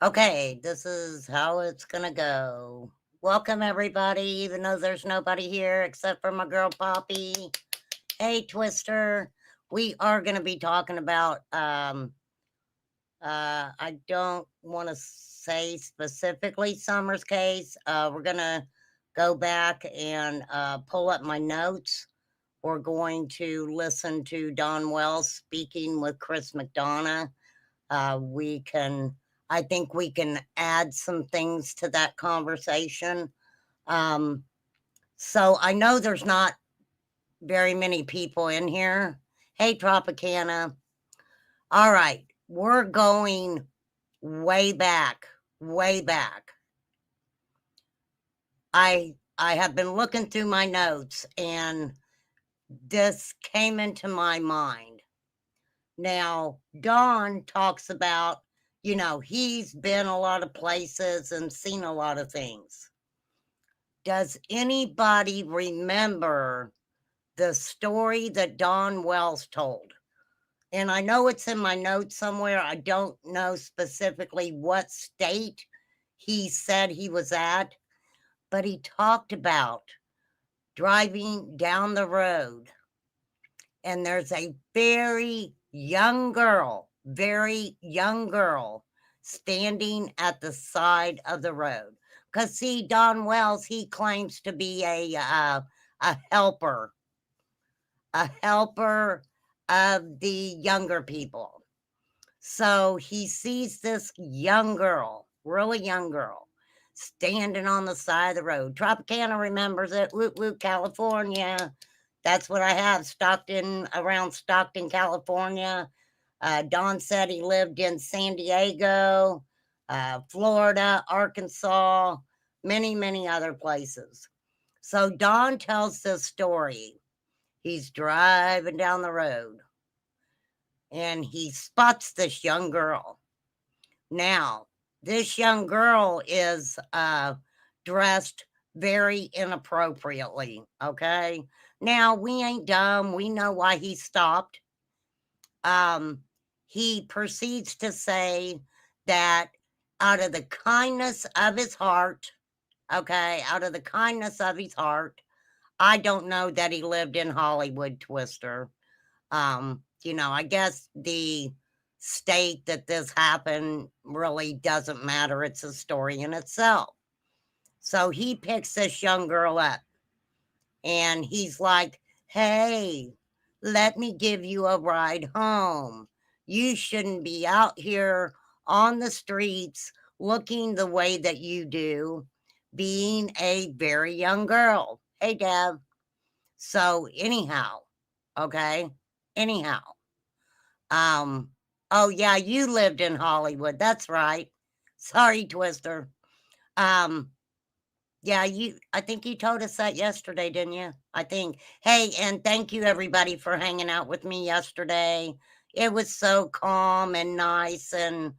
Okay, this is how it's gonna go. Welcome, everybody, even though there's nobody here except for my girl Poppy. Hey, Twister. We are gonna be talking about, I don't want to say specifically Summer's case. We're gonna go back and pull up my notes. We're going to listen to Don Wells speaking with Chris McDonough. We can, I think we can add some things to that conversation. Um, so I know there's not very many people in here. Hey, Tropicana. All right, we're going way back, way back. I have been looking through my notes and this came into my mind. Now, Don talks about, he's been a lot of places and seen a lot of things. Does anybody remember the story that Don Wells told? And I know it's in my notes somewhere. I don't know specifically what state he said he was at, but he talked about driving down the road and there's a very young girl standing at the side of the road. Because, see, Don Wells, he claims to be a helper, a helper of the younger people. So he sees this young girl, really young girl, standing on the side of the road. Tropicana remembers it. Woot woot, California. That's what I have. Around Stockton, California. Don said he lived in San Diego, Florida, Arkansas, many, many other places. So Don tells this story. He's driving down the road and he spots this young girl. Now, this young girl is dressed very inappropriately, okay? Now, we ain't dumb. We know why he stopped. He proceeds to say that out of the kindness of his heart, okay, out of the kindness of his heart, I don't know that he lived in Hollywood, Twister. I guess the state that this happened really doesn't matter. It's a story in itself. So he picks this young girl up and he's like, hey, let me give you a ride home. You shouldn't be out here on the streets looking the way that you do, being a very young girl. Hey, Deb. So, anyhow, okay, anyhow, um, oh yeah, you lived in Hollywood. That's right. Sorry, Twister. Um, yeah, I think you told us that yesterday, didn't you? I think. Hey, and thank you everybody for hanging out with me yesterday. It was so calm and nice and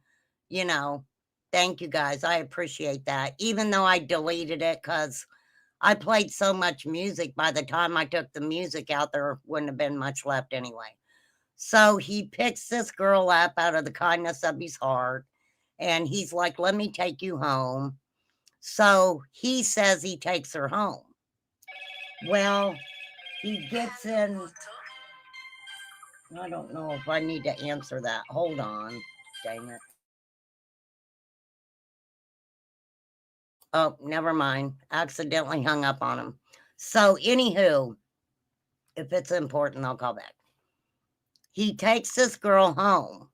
you know, thank you guys. I appreciate that. Even though I deleted it cuz I played so much music by the time I took the music out there wouldn't have been much left anyway. So he picks this girl up out of the kindness of his heart and he's like, "Let me take you home." So he says he takes her home. Well, he gets in. I don't know if I need to answer that. Hold on. Dang it. Oh, never mind. Accidentally hung up on him. So, anywho, if it's important, I'll call back. He takes this girl home,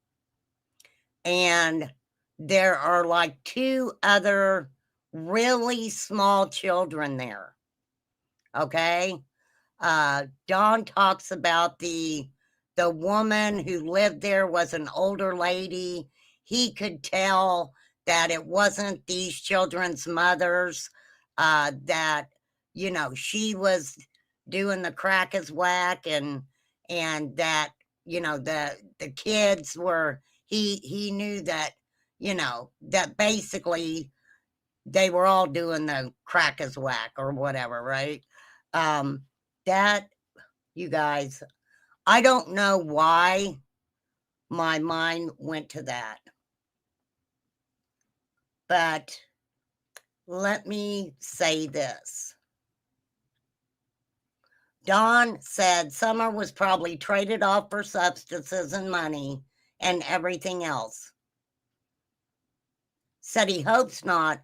and there are like two other really small children there. Okay. Don talks about the woman who lived there was an older lady. He could tell that it wasn't these children's mothers. That she was doing the crack as whack, and that the kids were. He knew that that basically they were all doing the crack as whack or whatever, right? Um, that you guys, I don't know why my mind went to that. But let me say this. Don said Summer was probably traded off for substances and money and everything else. Said he hopes not,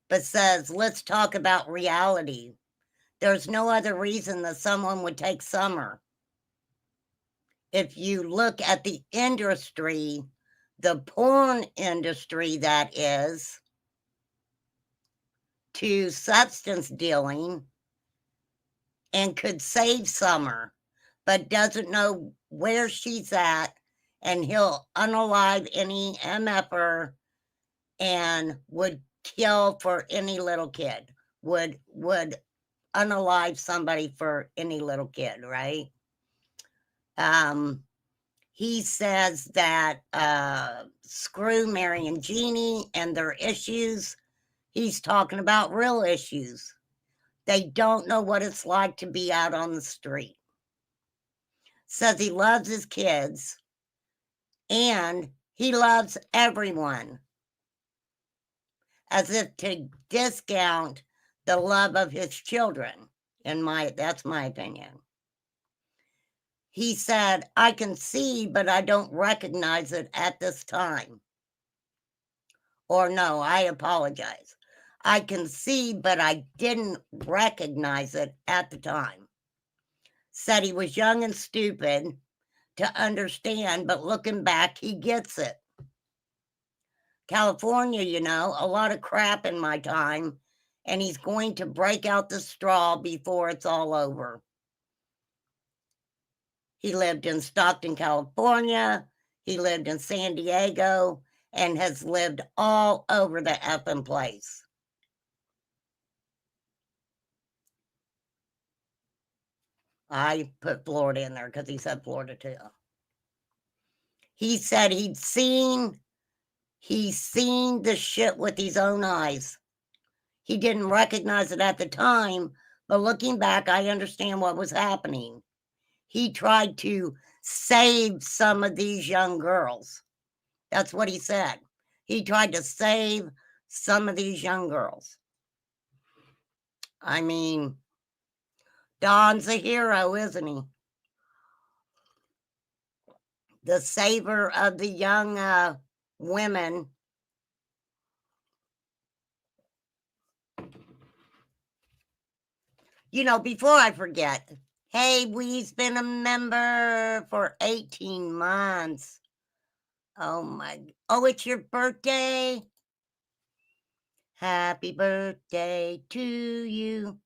but says, let's talk about reality. There's no other reason that someone would take Summer. If you look at the industry, the porn industry that is, to substance dealing, and could save Summer, but doesn't know where she's at, and he'll unalive any MFer and would kill for any little kid, would unalive somebody for any little kid, right? He says that screw Mary and Jeannie and their issues. He's talking about real issues. They don't know what it's like to be out on the street. Says he loves his kids and he loves everyone, as if to discount the love of his children. That's my opinion. He said, I can see, but I don't recognize it at this time. Or no, I apologize. I can see, but I didn't recognize it at the time. Said he was young and stupid to understand, but looking back, he gets it. California, a lot of crap in my time, and he's going to break out the straw before it's all over. He lived in Stockton, California. He lived in San Diego and has lived all over the effing place. I put Florida in there because he said Florida too. He said he's seen the shit with his own eyes. He didn't recognize it at the time, but looking back, I understand what was happening. He tried to save some of these young girls. That's what he said. He tried to save some of these young girls. I mean, Don's a hero, isn't he? The saver of the young women. Before I forget, hey, we've been a member for 18 months. Oh, it's your birthday? Happy birthday to you.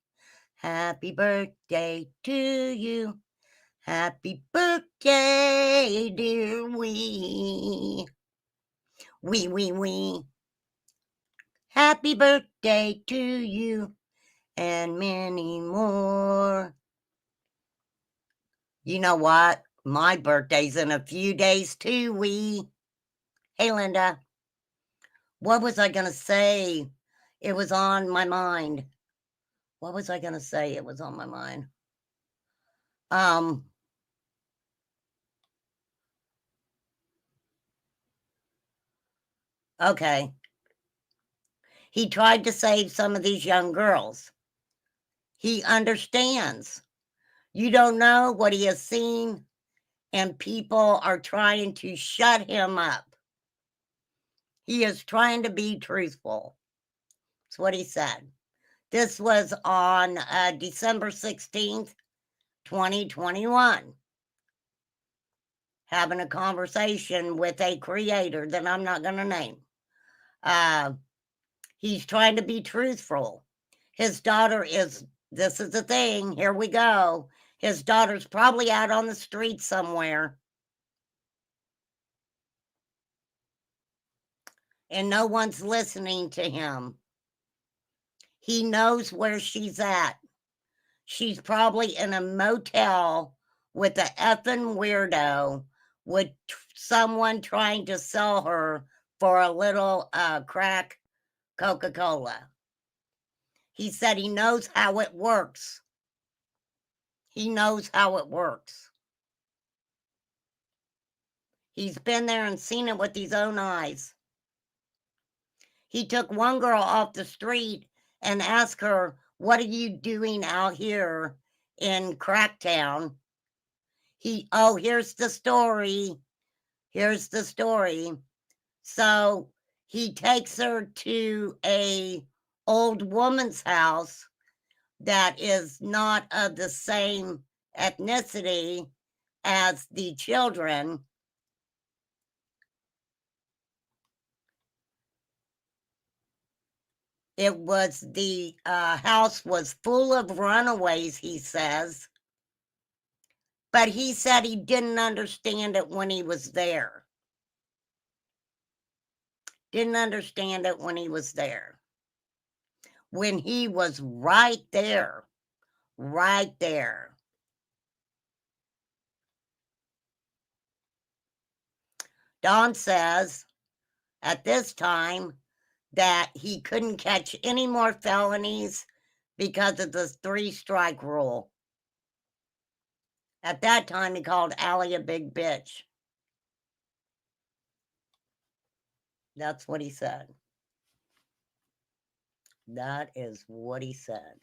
Happy birthday to you. Happy birthday, dear Wee. Wee. Happy birthday to you and many more. You know what? My birthday's in a few days too, Wee. Hey, Linda. What was I going to say? It was on my mind. What was I going to say? It was on my mind. Okay. He tried to save some of these young girls. He understands. You don't know what he has seen, and people are trying to shut him up. He is trying to be truthful. That's what he said. This was on December 16th, 2021. Having a conversation with a creator that I'm not going to name. He's trying to be truthful. His daughter this is the thing, here we go. His daughter's probably out on the street somewhere. And no one's listening to him. He knows where she's at. She's probably in a motel with an effing weirdo with someone trying to sell her for a little crack Coca-Cola. He said he knows how it works. He knows how it works. He's been there and seen it with his own eyes. He took one girl off the street and asked her, "What are you doing out here in Cracktown?" Here's the story. Here's the story. So he takes her to a old woman's house that is not of the same ethnicity as the children. It was the house was full of runaways, he says. But he said he didn't understand it when he was there. Didn't understand it when he was there. When he was right there. Right there. Don says at this time that he couldn't catch any more felonies because of the 3-strike rule. At that time, he called Allie a big bitch. That's what he said. That is what he said.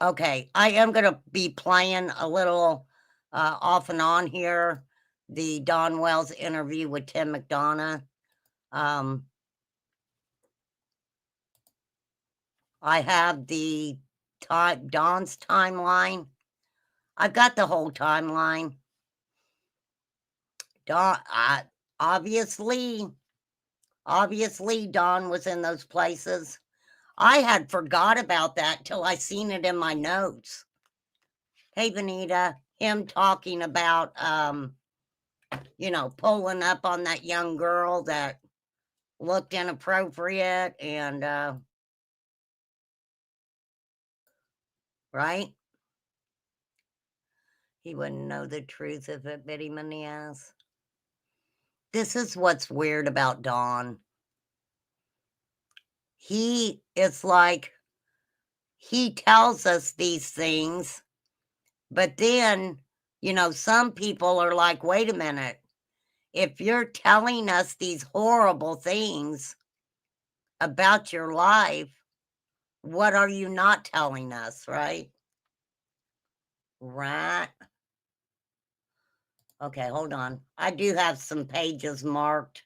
Okay, I am going to be playing a little off and on here, the Don Wells interview with Tim McDonough. I have the Don's timeline. I've got the whole timeline. Don, obviously, Don was in those places. I had forgot about that till I seen it in my notes. Hey, Benita, him talking about, pulling up on that young girl that looked inappropriate and, right? He wouldn't know the truth if it bit him in the ass. This is what's weird about Don. It's like he tells us these things, but then, some people are like, wait a minute. If you're telling us these horrible things about your life, what are you not telling us, right? Right. Okay, hold on. I do have some pages marked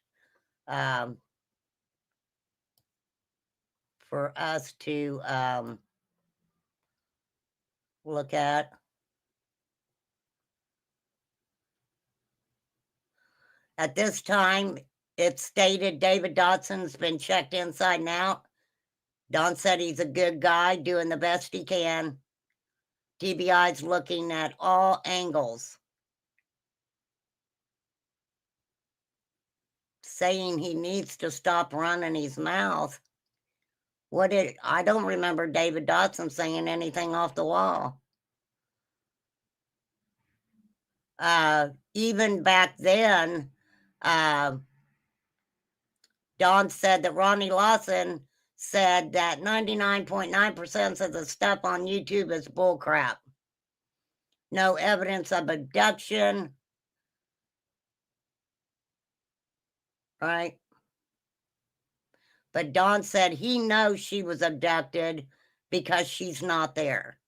for us to look at. At this time, it's stated David Dotson's been checked inside and out. Don said he's a good guy, doing the best he can. DBI's looking at all angles, saying he needs to stop running his mouth. I don't remember David Dotson saying anything off the wall. Even back then, Don said that Ronnie Lawson said that 99.9% of the stuff on YouTube is bullcrap. No evidence of abduction. Right? But Don said he knows she was abducted because she's not there.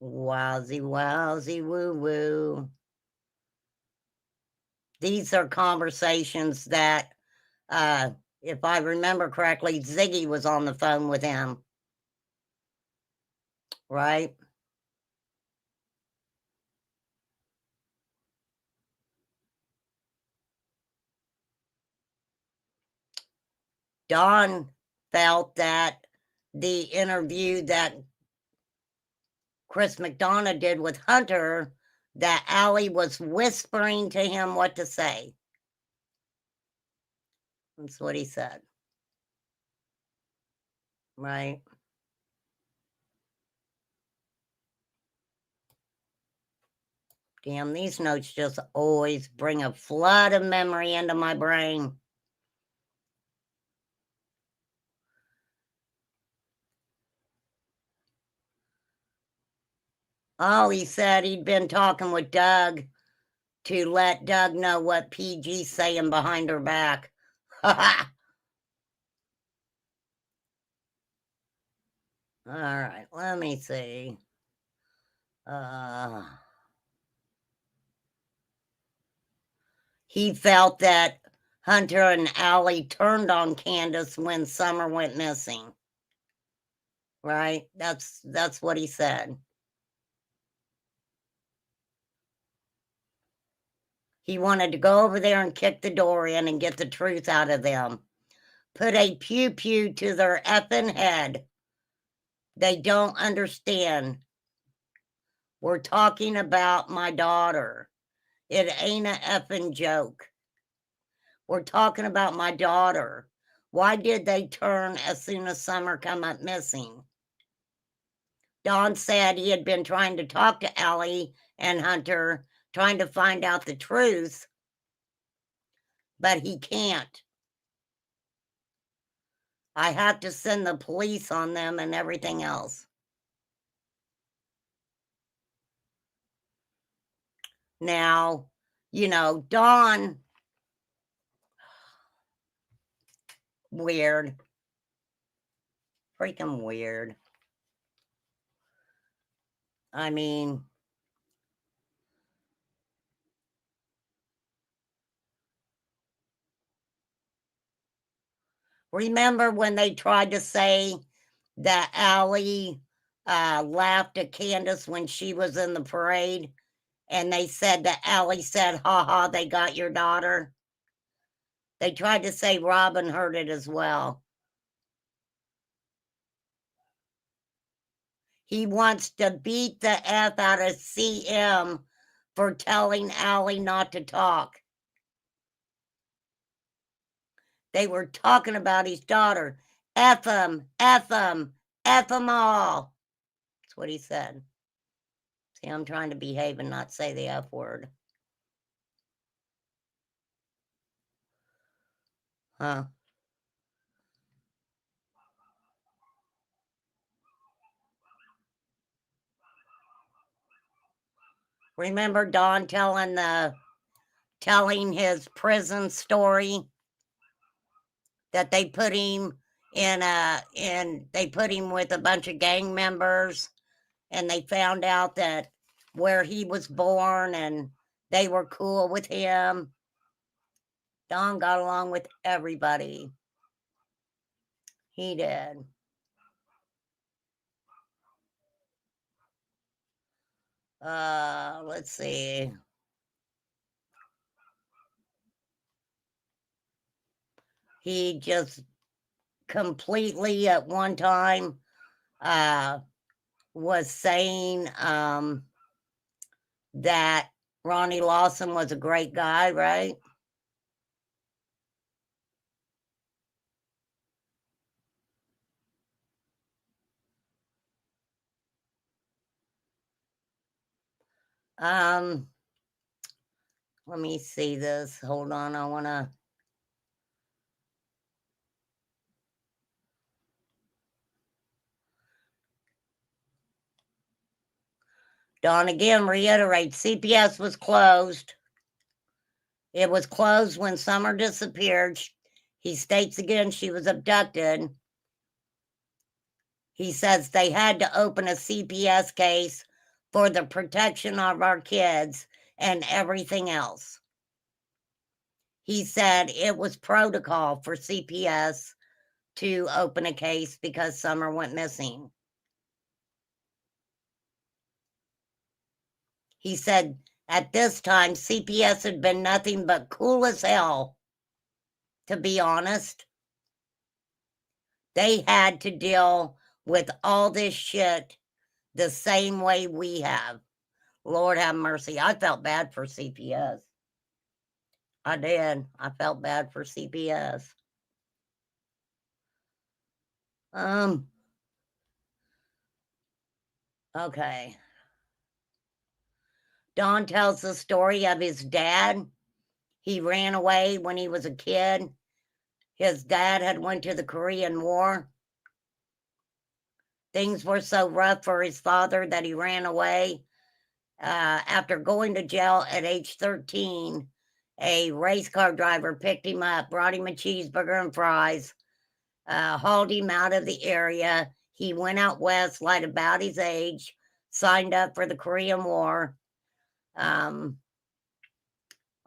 Wowsy, wowsy, woo woo. These are conversations that, if I remember correctly, Ziggy was on the phone with him. Right? Don felt that the interview that Chris McDonough did with Hunter, that Allie was whispering to him what to say. That's what he said. Right? Damn, these notes just always bring a flood of memory into my brain. Oh, he said he'd been talking with Doug to let Doug know what PG's saying behind her back. All right, let me see. He felt that Hunter and Allie turned on Candace when Summer went missing. Right? That's what he said. He wanted to go over there and kick the door in and get the truth out of them. Put a pew pew to their effing head. They don't understand. We're talking about my daughter. It ain't a effing joke. We're talking about my daughter. Why did they turn as soon as Summer come up missing? Don said he had been trying to talk to Allie and Hunter, trying to find out the truth, but he can't. I have to send the police on them and everything else. Now, Don, weird. Freaking weird. I mean, remember when they tried to say that Allie laughed at Candace when she was in the parade? And they said that Allie said, ha ha, they got your daughter. They tried to say Robin heard it as well. He wants to beat the F out of CM for telling Allie not to talk. They were talking about his daughter. F him, F him, F them all. That's what he said. See, I'm trying to behave and not say the F word. Huh. Remember Don telling his prison story that they put him they put him with a bunch of gang members, and they found out that where he was born and they were cool with him. Don got along with everybody. He did. Let's see. He just completely at one time was saying that Ronnie Lawson was a great guy, right? Let me see this. Hold on, I want to. Don again reiterates CPS was closed. It was closed when Summer disappeared. He states again she was abducted. He says they had to open a CPS case for the protection of our kids and everything else. He said it was protocol for CPS to open a case because Summer went missing. He said at this time, CPS had been nothing but cool as hell, to be honest. They had to deal with all this shit the same way we have. Lord have mercy. I felt bad for CPS. I did. I felt bad for CPS. Okay. Don tells the story of his dad. He ran away when he was a kid. His dad had went to the Korean War. Things were so rough for his father that he ran away. After going to jail at age 13 A race car driver picked him up, brought him a cheeseburger and fries, hauled him out of the area. He went out west, lied about his age, signed up for the Korean War.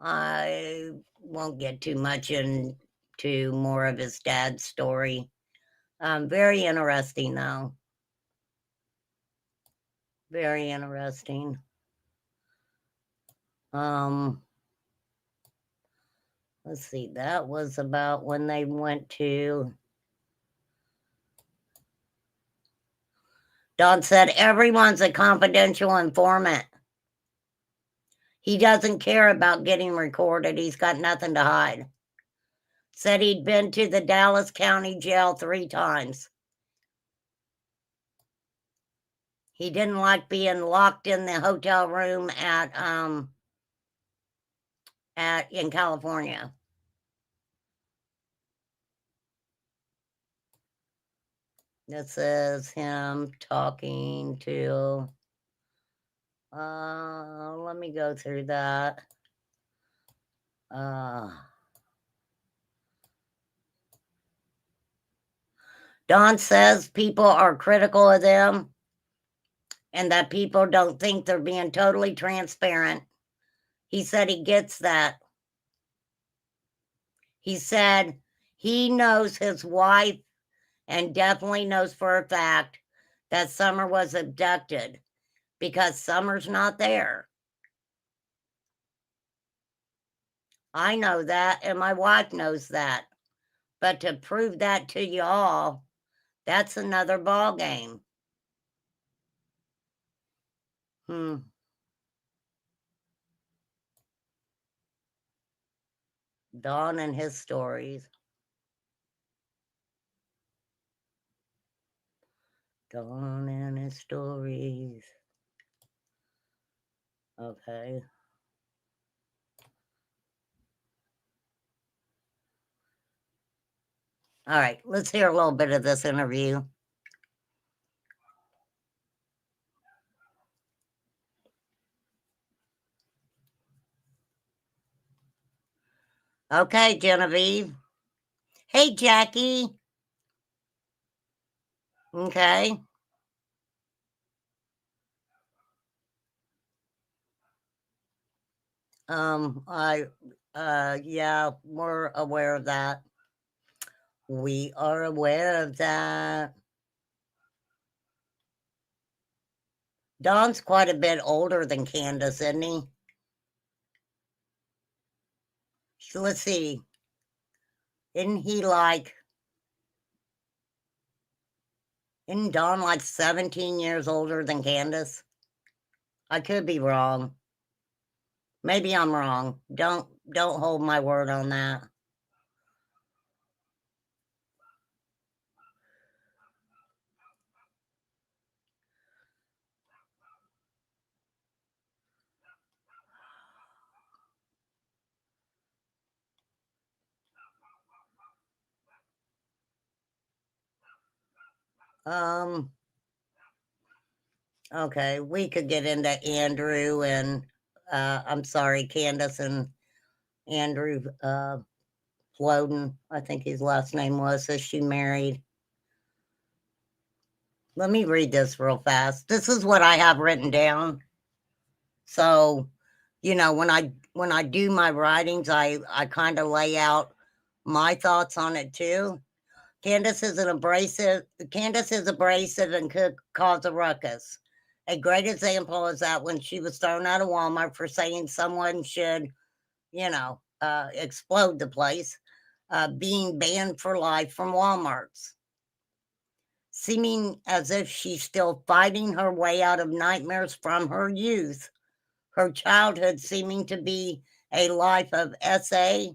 I won't get too much into more of his dad's story. Very interesting, though. Very interesting. Let's see, that was about when they went to. Don said everyone's a confidential informant. He doesn't care about getting recorded. He's got nothing to hide. Said he'd been to the Dallas County Jail 3 times. He didn't like being locked in the hotel room in California. This is him talking to, let me go through that. Don says people are critical of them and that people don't think they're being totally transparent. He said he gets that. He said he knows his wife and definitely knows for a fact that Summer was abducted because Summer's not there. I know that, and my wife knows that. But to prove that to y'all, that's another ball game. Don and his stories. Don and his stories. Okay. All right, let's hear a little bit of this interview. Okay, Genevieve. Hey, Jackie. Okay. Yeah, we're aware of that. We are aware of that. Don's quite a bit older than Candace, isn't he? Let's see. Isn't Don like 17 years older than Candace? I could be wrong. Maybe I'm wrong. Don't hold my word on that. Okay, we could get into Andrew and I'm sorry, Candace and Andrew Floden, I think his last name was, is she married? Let me read this real fast. This is what I have written down. So, you know, when I do my writings, I kind of lay out my thoughts on it too. Candace is abrasive and could cause a ruckus. A great example is that when she was thrown out of Walmart for saying someone should, explode the place, being banned for life from Walmarts. Seeming as if she's still fighting her way out of nightmares from her youth, her childhood seeming to be a life of SA,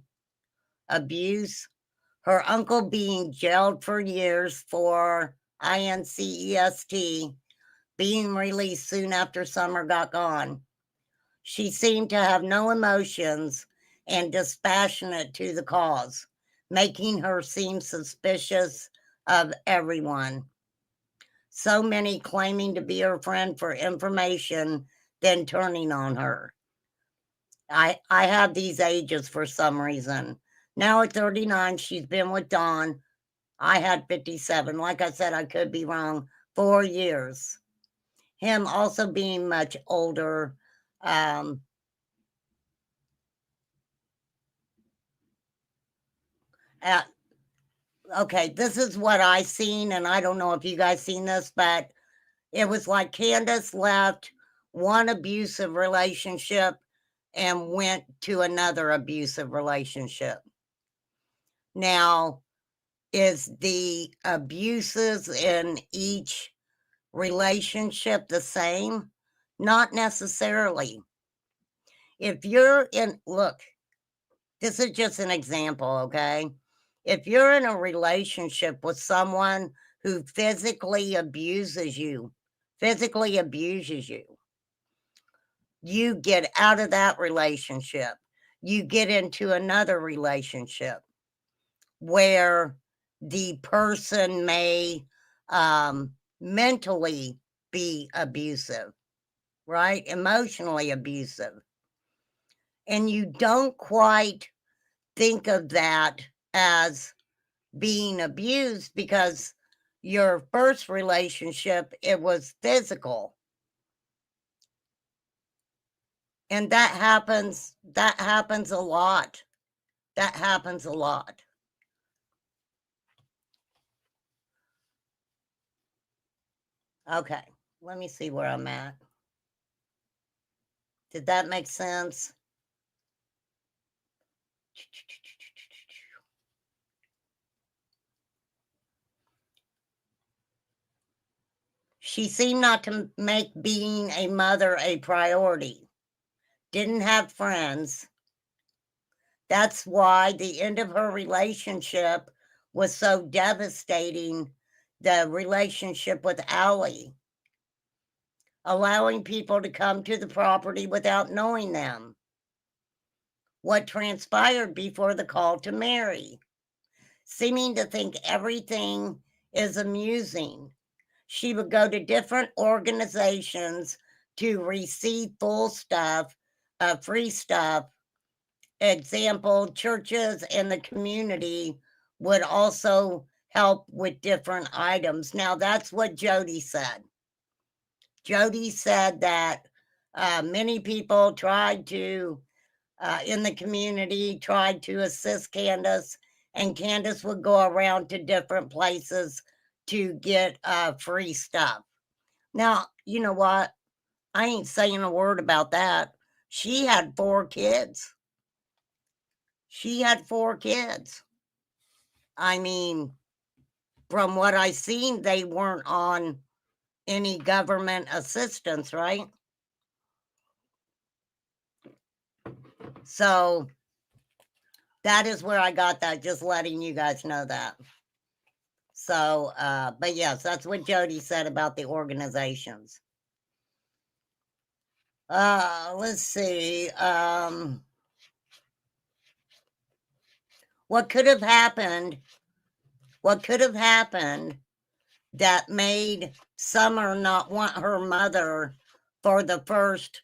abuse, her uncle being jailed for years for INCEST, being released soon after Summer got gone. She seemed to have no emotions and dispassionate to the cause, making her seem suspicious of everyone. So many claiming to be her friend for information, then turning on her. I have these ages for some reason. Now at 39, she's been with Don. I had 57. Like I said, I could be wrong. 4 years. Him also being much older. Okay, this is what I seen, and I don't know if you guys seen this, but it was like Candace left one abusive relationship and went to another abusive relationship. Now, is the abuses in each relationship the same? Not necessarily. If you're in, look, this is just an example, okay? If you're in a relationship with someone who physically abuses you, you get out of that relationship. You get into another relationship where the person may mentally be abusive, right? Emotionally abusive. And you don't quite think of that as being abused because your first relationship, it was physical. And that happens a lot. That happens a lot. Okay, let me see where I'm at. Did that make sense? She seemed not to make being a mother a priority. Didn't have friends. That's why the end of her relationship was so devastating, the relationship with Allie. Allowing people to come to the property without knowing them. What transpired before the call to marry. Seeming to think everything is amusing. She would go to different organizations to receive full stuff, free stuff. Example, churches and the community would also help with different items. Now, that's what Jody said. Jody said that many people tried to, in the community, tried to assist Candace, and Candace would go around to different places to get free stuff. Now, you know what? I ain't saying a word about that. She had 4 kids. She had 4 kids. I mean, from what I seen, they weren't on any government assistance, right? So that is where I got that, just letting you guys know that. So, but yes, that's what Jody said about the organizations. Let's see. What could have happened? What could have happened that made Summer not want her mother for the first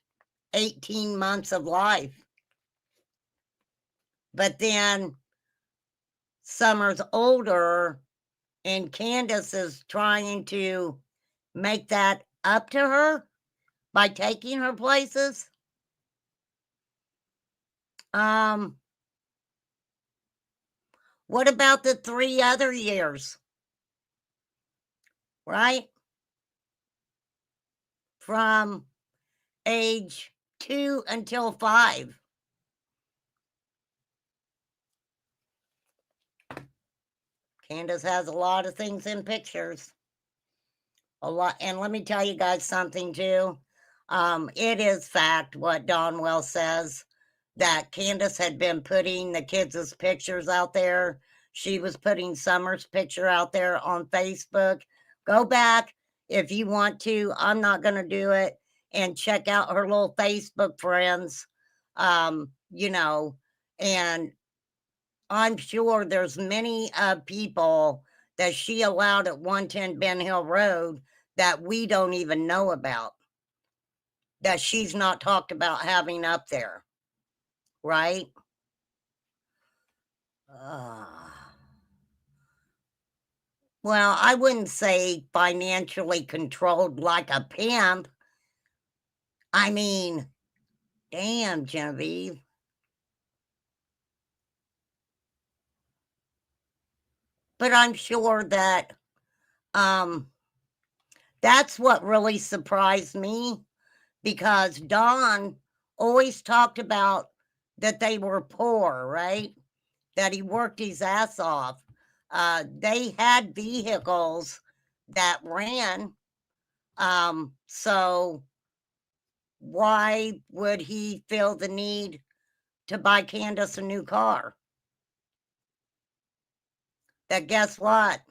18 months of life? But then Summer's older, and Candace is trying to make that up to her by taking her places. What about the 3 other years? Right? From age 2 until 5. Candace has a lot of things in pictures. A lot. And let me tell you guys something too. It is fact what Donwell says, that Candace had been putting the kids' pictures out there. She was putting Summer's picture out there on Facebook. Go back if you want to. I'm not going to do it. And check out her little Facebook friends. You know, and I'm sure there's many people that she allowed at 110 Ben Hill Road that we don't even know about, that she's not talked about having up there. right? Uh, well, I wouldn't say financially controlled like a pimp. I mean, damn, Genevieve. But I'm sure that that's what really surprised me, because Don always talked about that they were poor, right? That he worked his ass off. They had vehicles that ran. So why would he feel the need to buy Candace a new car? That guess what?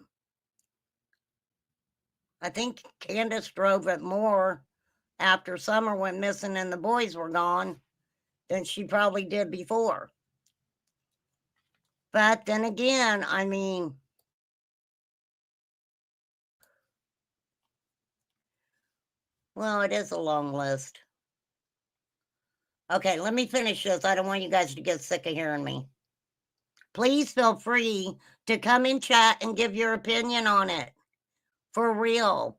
I think Candace drove it more after Summer went missing and the boys were gone than she probably did before. But then again, I mean, well, it is a long list. Okay, let me finish this. I don't want you guys to get sick of hearing me. Please feel free to come in chat and give your opinion on it. For real.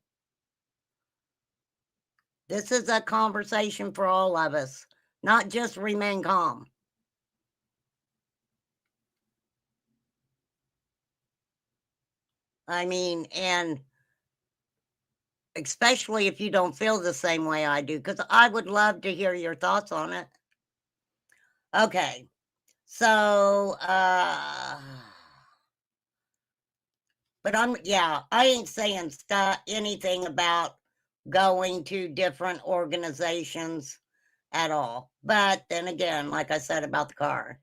This is a conversation for all of us, not just remain calm. I mean, and especially if you don't feel the same way I do, because I would love to hear your thoughts on it. Okay, so, but I ain't saying anything about going to different organizations at all. But then again, like I said about the car,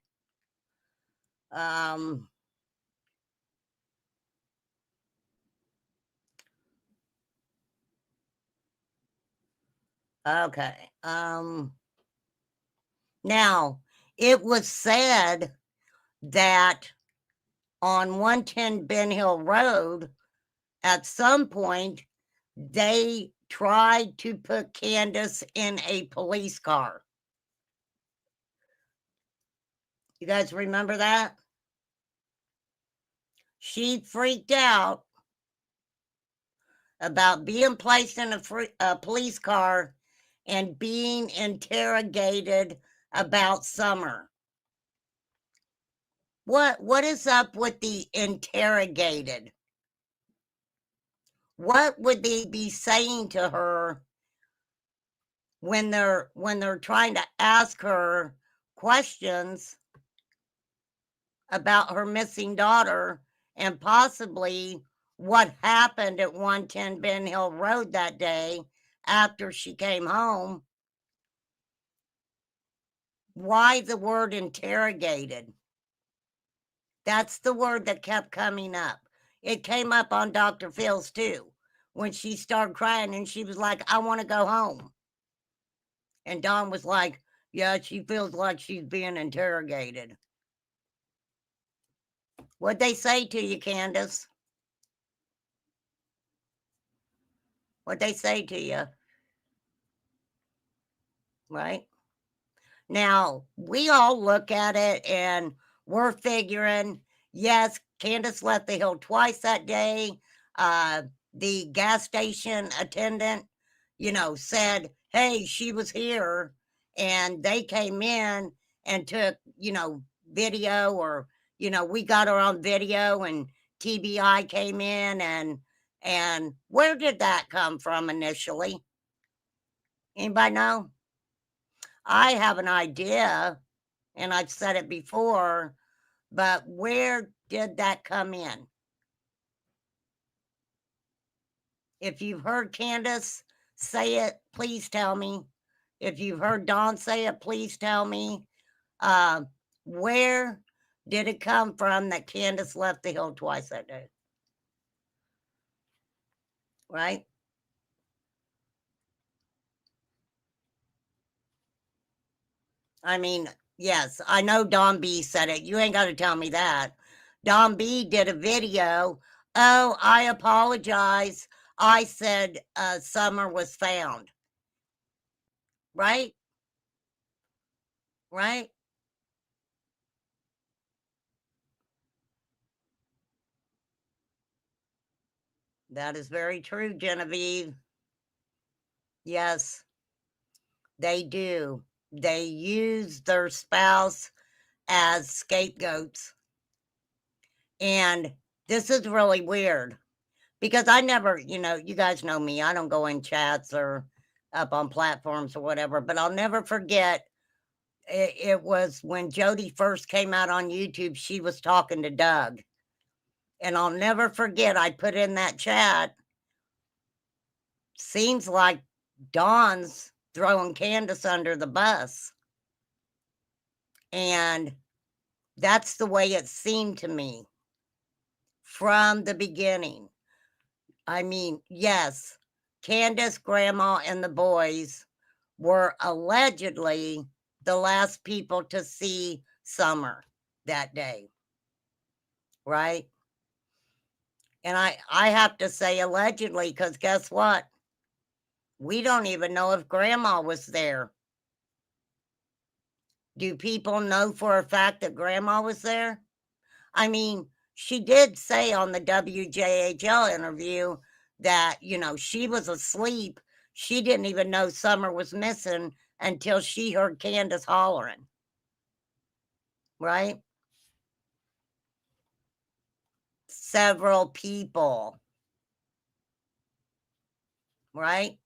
okay. Now it was said that on 110 Ben Hill Road, at some point, they tried to put Candace in a police car. You guys remember that? She freaked out about being placed in a police car and being interrogated about Summer. What is up with the interrogated? What would they be saying to her when they're trying to ask her questions about her missing daughter and possibly what happened at 110 Ben Hill Road that day after she came home? Why the word interrogated? That's the word that kept coming up. It came up on Dr. Phil's too, when she started crying and she was like, I want to go home. And Don was like, yeah, she feels like she's being interrogated. What'd they say to you, Candace? What'd they say to you? Right? Now, we all look at it and we're figuring, yes, Candace left the hill twice that day. The gas station attendant, said, hey, she was here. And they came in and took, video, or, we got her on video and TBI came in, and where did that come from initially? Anybody know? I have an idea, and I've said it before, but where did that come in? If you've heard Candace say it, please tell me. If you've heard Don say it, please tell me. Where did it come from that Candace left the hill twice that day? Right? I mean, yes, I know Don B said it. You ain't got to tell me that. Don B did a video. Oh, I apologize. I said Summer was found. Right? Right? That is very true, Genevieve. Yes, they do. They use their spouse as scapegoats. And this is really weird because I never, you guys know me, I don't go in chats or up on platforms or whatever, but I'll never forget it was when Jody first came out on YouTube, she was talking to Doug. And I'll never forget, I put in that chat, seems like Dawn's throwing Candace under the bus. And that's the way it seemed to me from the beginning. I mean, yes, Candace, Grandma, and the boys were allegedly the last people to see Summer that day, right? And I have to say allegedly, because guess what? We don't even know if Grandma was there. Do people know for a fact that Grandma was there? I mean, she did say on the WJHL interview that, she was asleep. She didn't even know Summer was missing until she heard Candace hollering. Right? Several people. Right?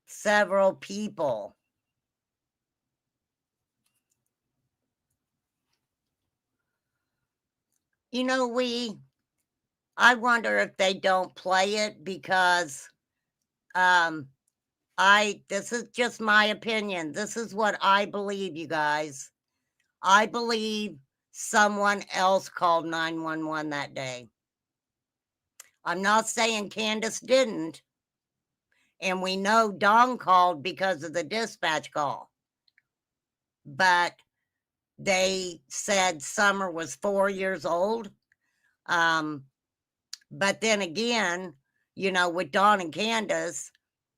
Several people. I wonder if they don't play it because this is just my opinion. This is what I believe, you guys. I believe someone else called 911 that day. I'm not saying Candace didn't. And we know Dawn called because of the dispatch call. But they said Summer was 4 years old. But then again, with Dawn and Candace,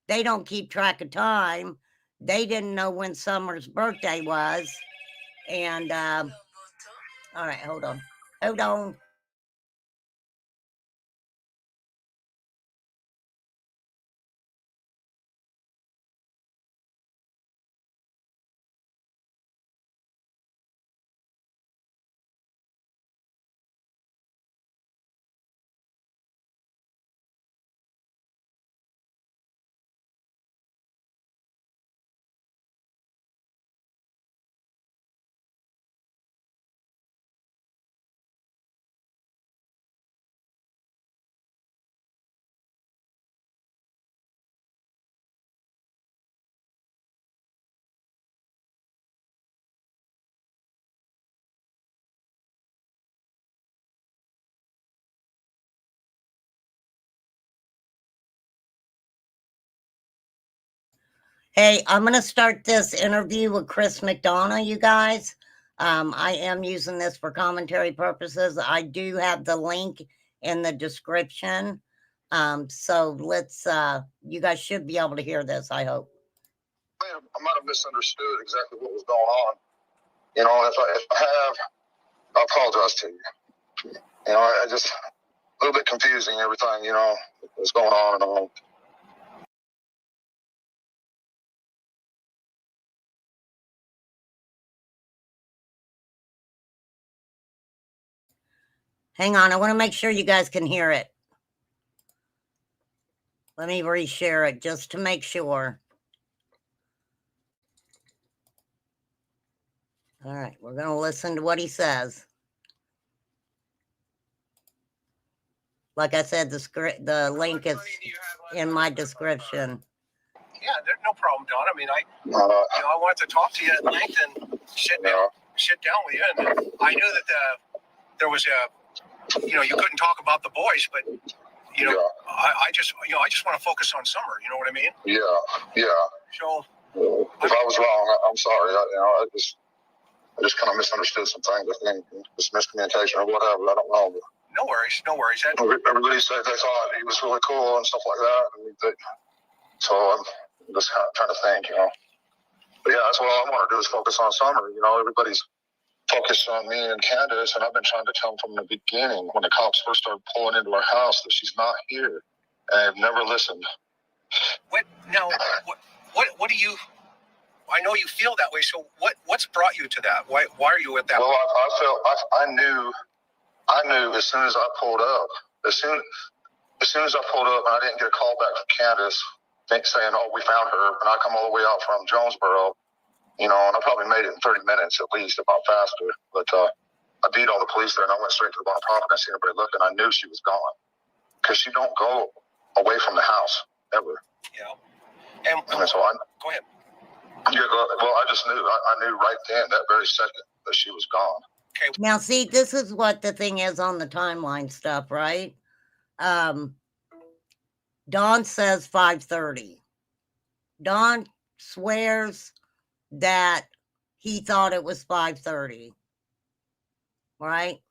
they don't keep track of time. They didn't know when Summer's birthday was. And, all right, hold on. Hold on. Hey, I'm going to start this interview with Chris McDonough, you guys. I am using this for commentary purposes. I do have the link in the description. So let's, you guys should be able to hear this, I hope. I might have misunderstood exactly what was going on. If I have, I apologize to you. I just, a little bit confusing, everything, what's going on and all. Hang on, I want to make sure you guys can hear it. Let me reshare it just to make sure. All right, we're going to listen to what he says. Like I said, the link is in my description. Yeah, there's no problem, Don. I mean, I wanted to talk to you at length and sit down with you. And I knew that there was you couldn't talk about the boys, but I just want to focus on Summer. You know what I mean? Yeah. So if I was wrong, I'm sorry. I just kind of misunderstood some things. I think it's miscommunication or whatever. I don't know. But no worries. Everybody said they thought he was really cool and stuff like that. So I'm just kind of trying to think, But yeah, that's what I want to do is focus on Summer. Everybody's focus on me and Candace, and I've been trying to tell them from the beginning when the cops first started pulling into our house that she's not here, and I've never listened. What now? What do you? I know you feel that way. So what's brought you to that? Why are you at that? Well, I knew as soon as I pulled up, as soon as I pulled up, and I didn't get a call back from Candace saying, "Oh, we found her," and I come all the way out from Jonesboro, and I probably made it in 30 minutes at least, if not faster. But I beat all the police there, and I went straight to the bottom property. I seen everybody looking. I knew she was gone because she don't go away from the house ever. Yeah. And so I go ahead. Yeah, well, I just knew. I knew right then, that very second, that she was gone. Okay. Now, see, this is what the thing is on the timeline stuff, right? Dawn says 5:30. Dawn swears that he thought it was 5:30, right?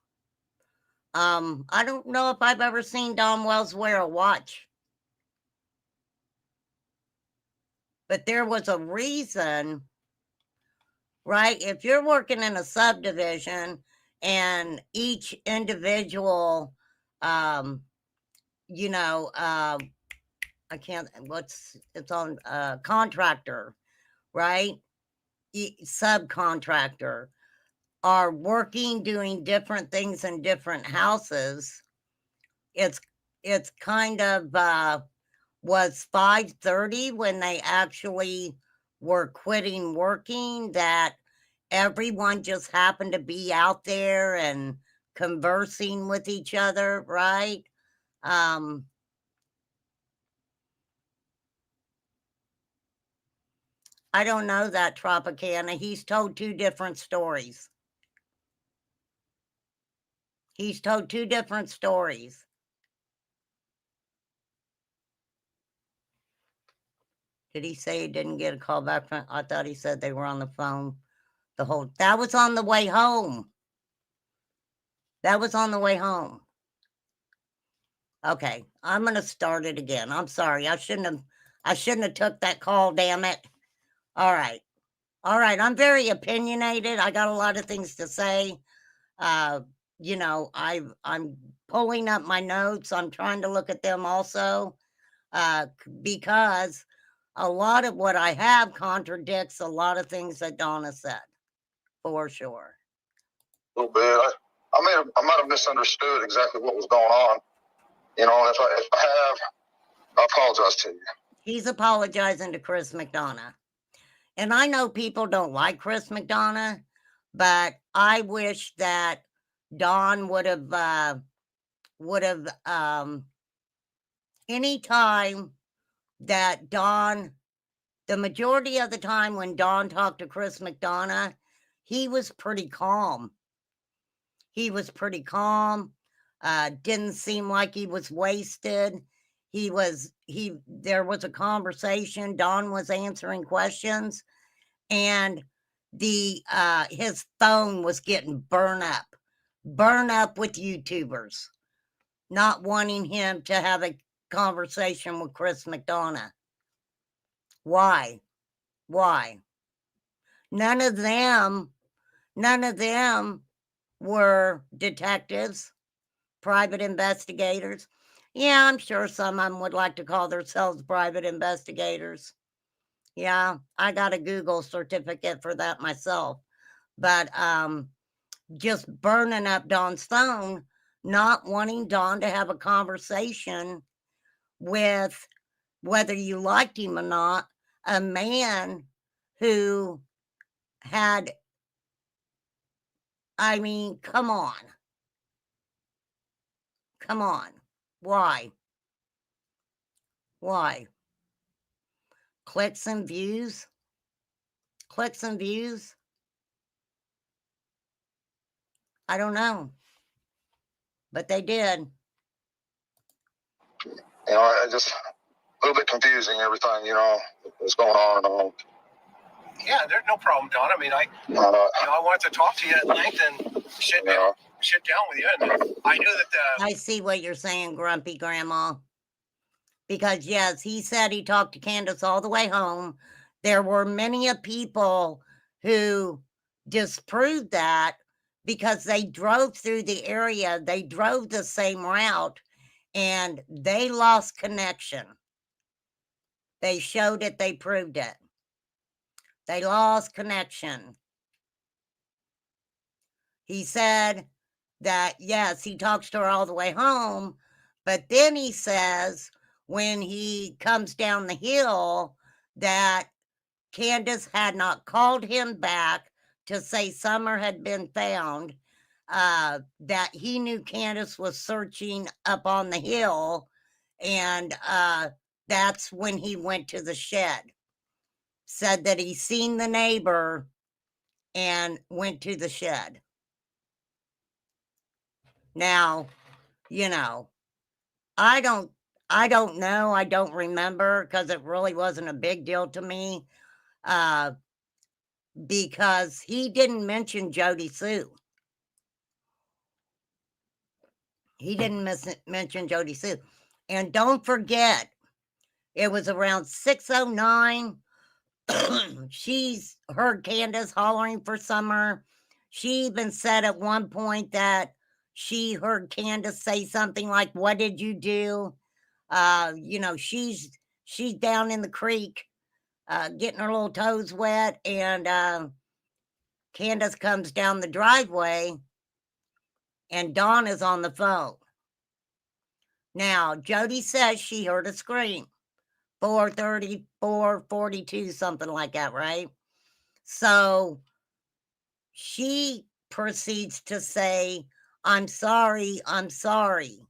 I don't know if I've ever seen Dawn Wells wear a watch. But there was a reason, right? If you're working in a subdivision and each individual, contractor, right? Subcontractor are working, doing different things in different houses. It's kind of, was 5:30 when they actually were quitting working, that everyone just happened to be out there and conversing with each other, right? I don't know that, Tropicana. He's told two different stories. He's told two different stories. Did he say he didn't get a call back from? I thought he said they were on the phone that was on the way home. That was on the way home. Okay, I'm going to start it again. I'm sorry. I shouldn't have took that call, damn it. All right. I'm very opinionated. I got a lot of things to say. I'm pulling up my notes. I'm trying to look at them also, because a lot of what I have contradicts a lot of things that Donna said, for sure. A little bit. I might have misunderstood exactly what was going on. If I have, I apologize to you. He's apologizing to Chris McDonough. And I know people don't like Chris McDonough, but I wish that Dawn would have any time that Dawn, the majority of the time when Dawn talked to Chris McDonough, he was pretty calm. Didn't seem like he was wasted. There was a conversation. Dawn was answering questions, and his phone was getting burned up with YouTubers not wanting him to have a conversation with Chris McDonough. Why? None of them were detectives, private investigators. Yeah, I'm sure some of them would like to call themselves private investigators. Yeah, I got a Google certificate for that myself. But just burning up Dawn's phone, not wanting Dawn to have a conversation with, whether you liked him or not, a man who had, come on. Why? Clicks and views? I don't know. But they did. I just, a little bit confusing, everything, what's going on and all. Yeah, there's no problem, Don. I wanted to talk to you at length and sit down with you. And I knew that I see what you're saying, Grumpy Grandma. Because yes, he said he talked to Candace all the way home. There were many people who disproved that, because they drove through the area, they drove the same route, and they lost connection. They showed it, they proved it. They lost connection. He said that, yes, he talks to her all the way home, but then he says when he comes down the hill that Candace had not called him back to say Summer had been found, that he knew Candace was searching up on the hill, and that's when he went to the shed. Said that he seen the neighbor and went to the shed. Now, you know, I don't know. I don't remember because it really wasn't a big deal to me. Because he didn't mention Jody Sue. He didn't mention Jody Sue. And don't forget, it was around 6:09. She's heard Candace hollering for Summer. She even said at one point that she heard Candace say something like, "What did you do?" You know, she's down in the creek, getting her little toes wet, and Candace comes down the driveway, and Dawn is on the phone. Now, Jody says she heard a scream, 4:30, 4:42, something like that, right? So she proceeds to say, I'm sorry, I'm sorry.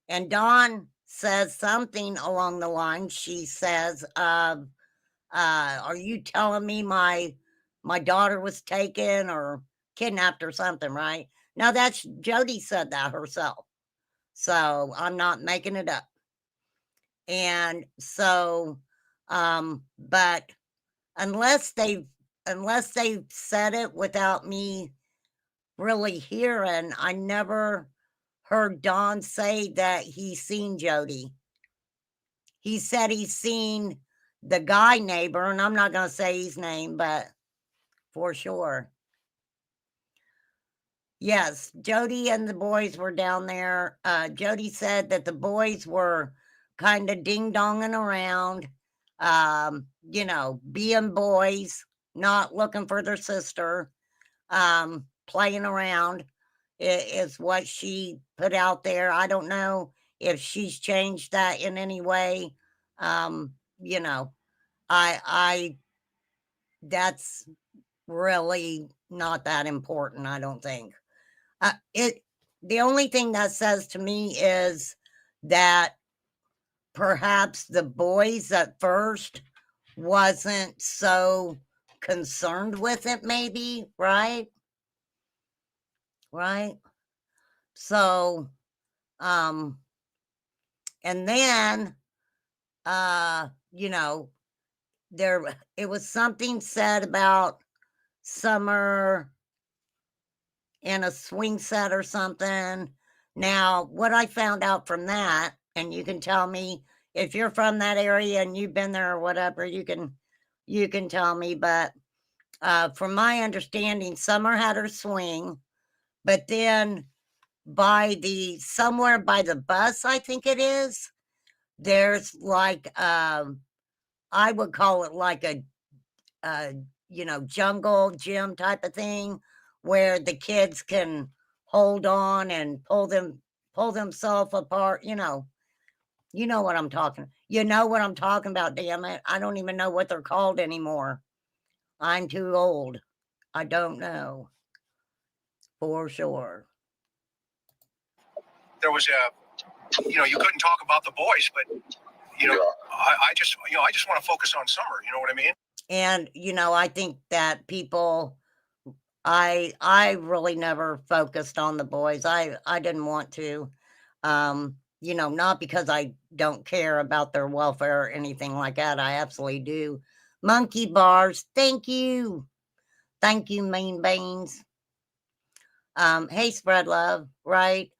And Dawn says something along the line. She says, are you telling me my daughter was taken or kidnapped or something, right? Now that's Jody said that herself. So I'm not making it up. And so, but unless they've said it without me really hearing, I never heard Don say that he's seen Jody. He said he's seen the guy neighbor, and I'm not going to say his name, but for sure. Yes, Jody and the boys were down there. Jody said that the boys were kind of ding-donging around, you know, being boys, not looking for their sister, playing around is what she put out there. I don't know if she's changed that in any way. You know, I that's really not that important, I don't think. The only thing that says to me is that perhaps the boys at first wasn't so concerned with it, maybe, right? Right? So, and then, you know, it was something said about Summer in a swing set or something. Now, what I found out from that, and you can tell me if you're from that area and you've been there or whatever, you can tell me, but from my understanding, Summer had her swing, but then somewhere by the bus, I think it is, there's like I would call it like a you know, jungle gym type of thing where the kids can hold on and pull themselves apart, you know what I'm talking. You know what I'm talking about, damn it. I don't even know what they're called anymore. I'm too old. I don't know for sure. There was you know, you couldn't talk about the boys, but you know, I just want to focus on Summer. You know what I mean? And you know, I think that people, I really never focused on the boys. I didn't want to. You know, not because I don't care about their welfare or anything like that. I absolutely do. Monkey bars, thank you. Thank you, Mean Beans. Hey, Spread Love, right?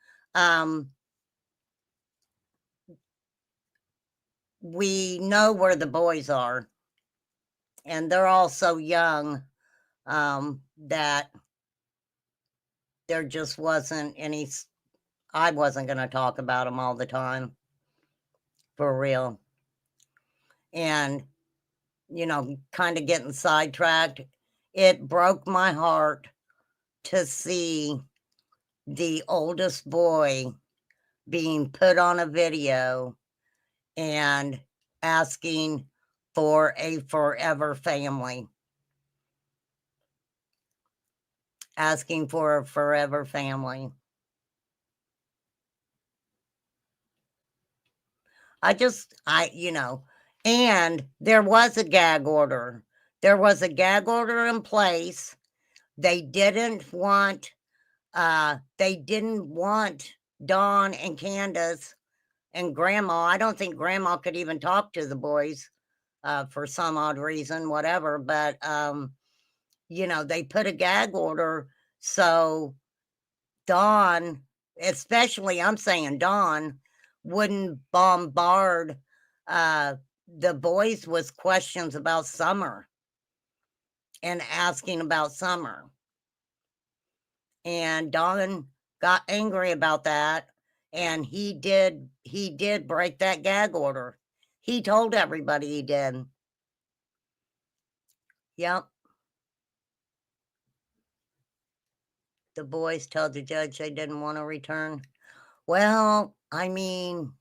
We know where the boys are, and they're all so young that there just wasn't any, I wasn't going to talk about them all the time. For real. And, you know, kind of getting sidetracked. It broke my heart to see the oldest boy being put on a video and asking for a forever family. Asking for a forever family. You know, and there was a gag order. There was a gag order in place. They didn't want Dawn and Candace and Grandma. I don't think Grandma could even talk to the boys for some odd reason, whatever. But, you know, they put a gag order so Dawn, especially I'm saying Dawn, wouldn't bombard the boys with questions about Summer and asking about Summer. And Dawn got angry about that, and he did break that gag order. He told everybody he did. Yep. The boys told the judge they didn't want to return. Well, I mean,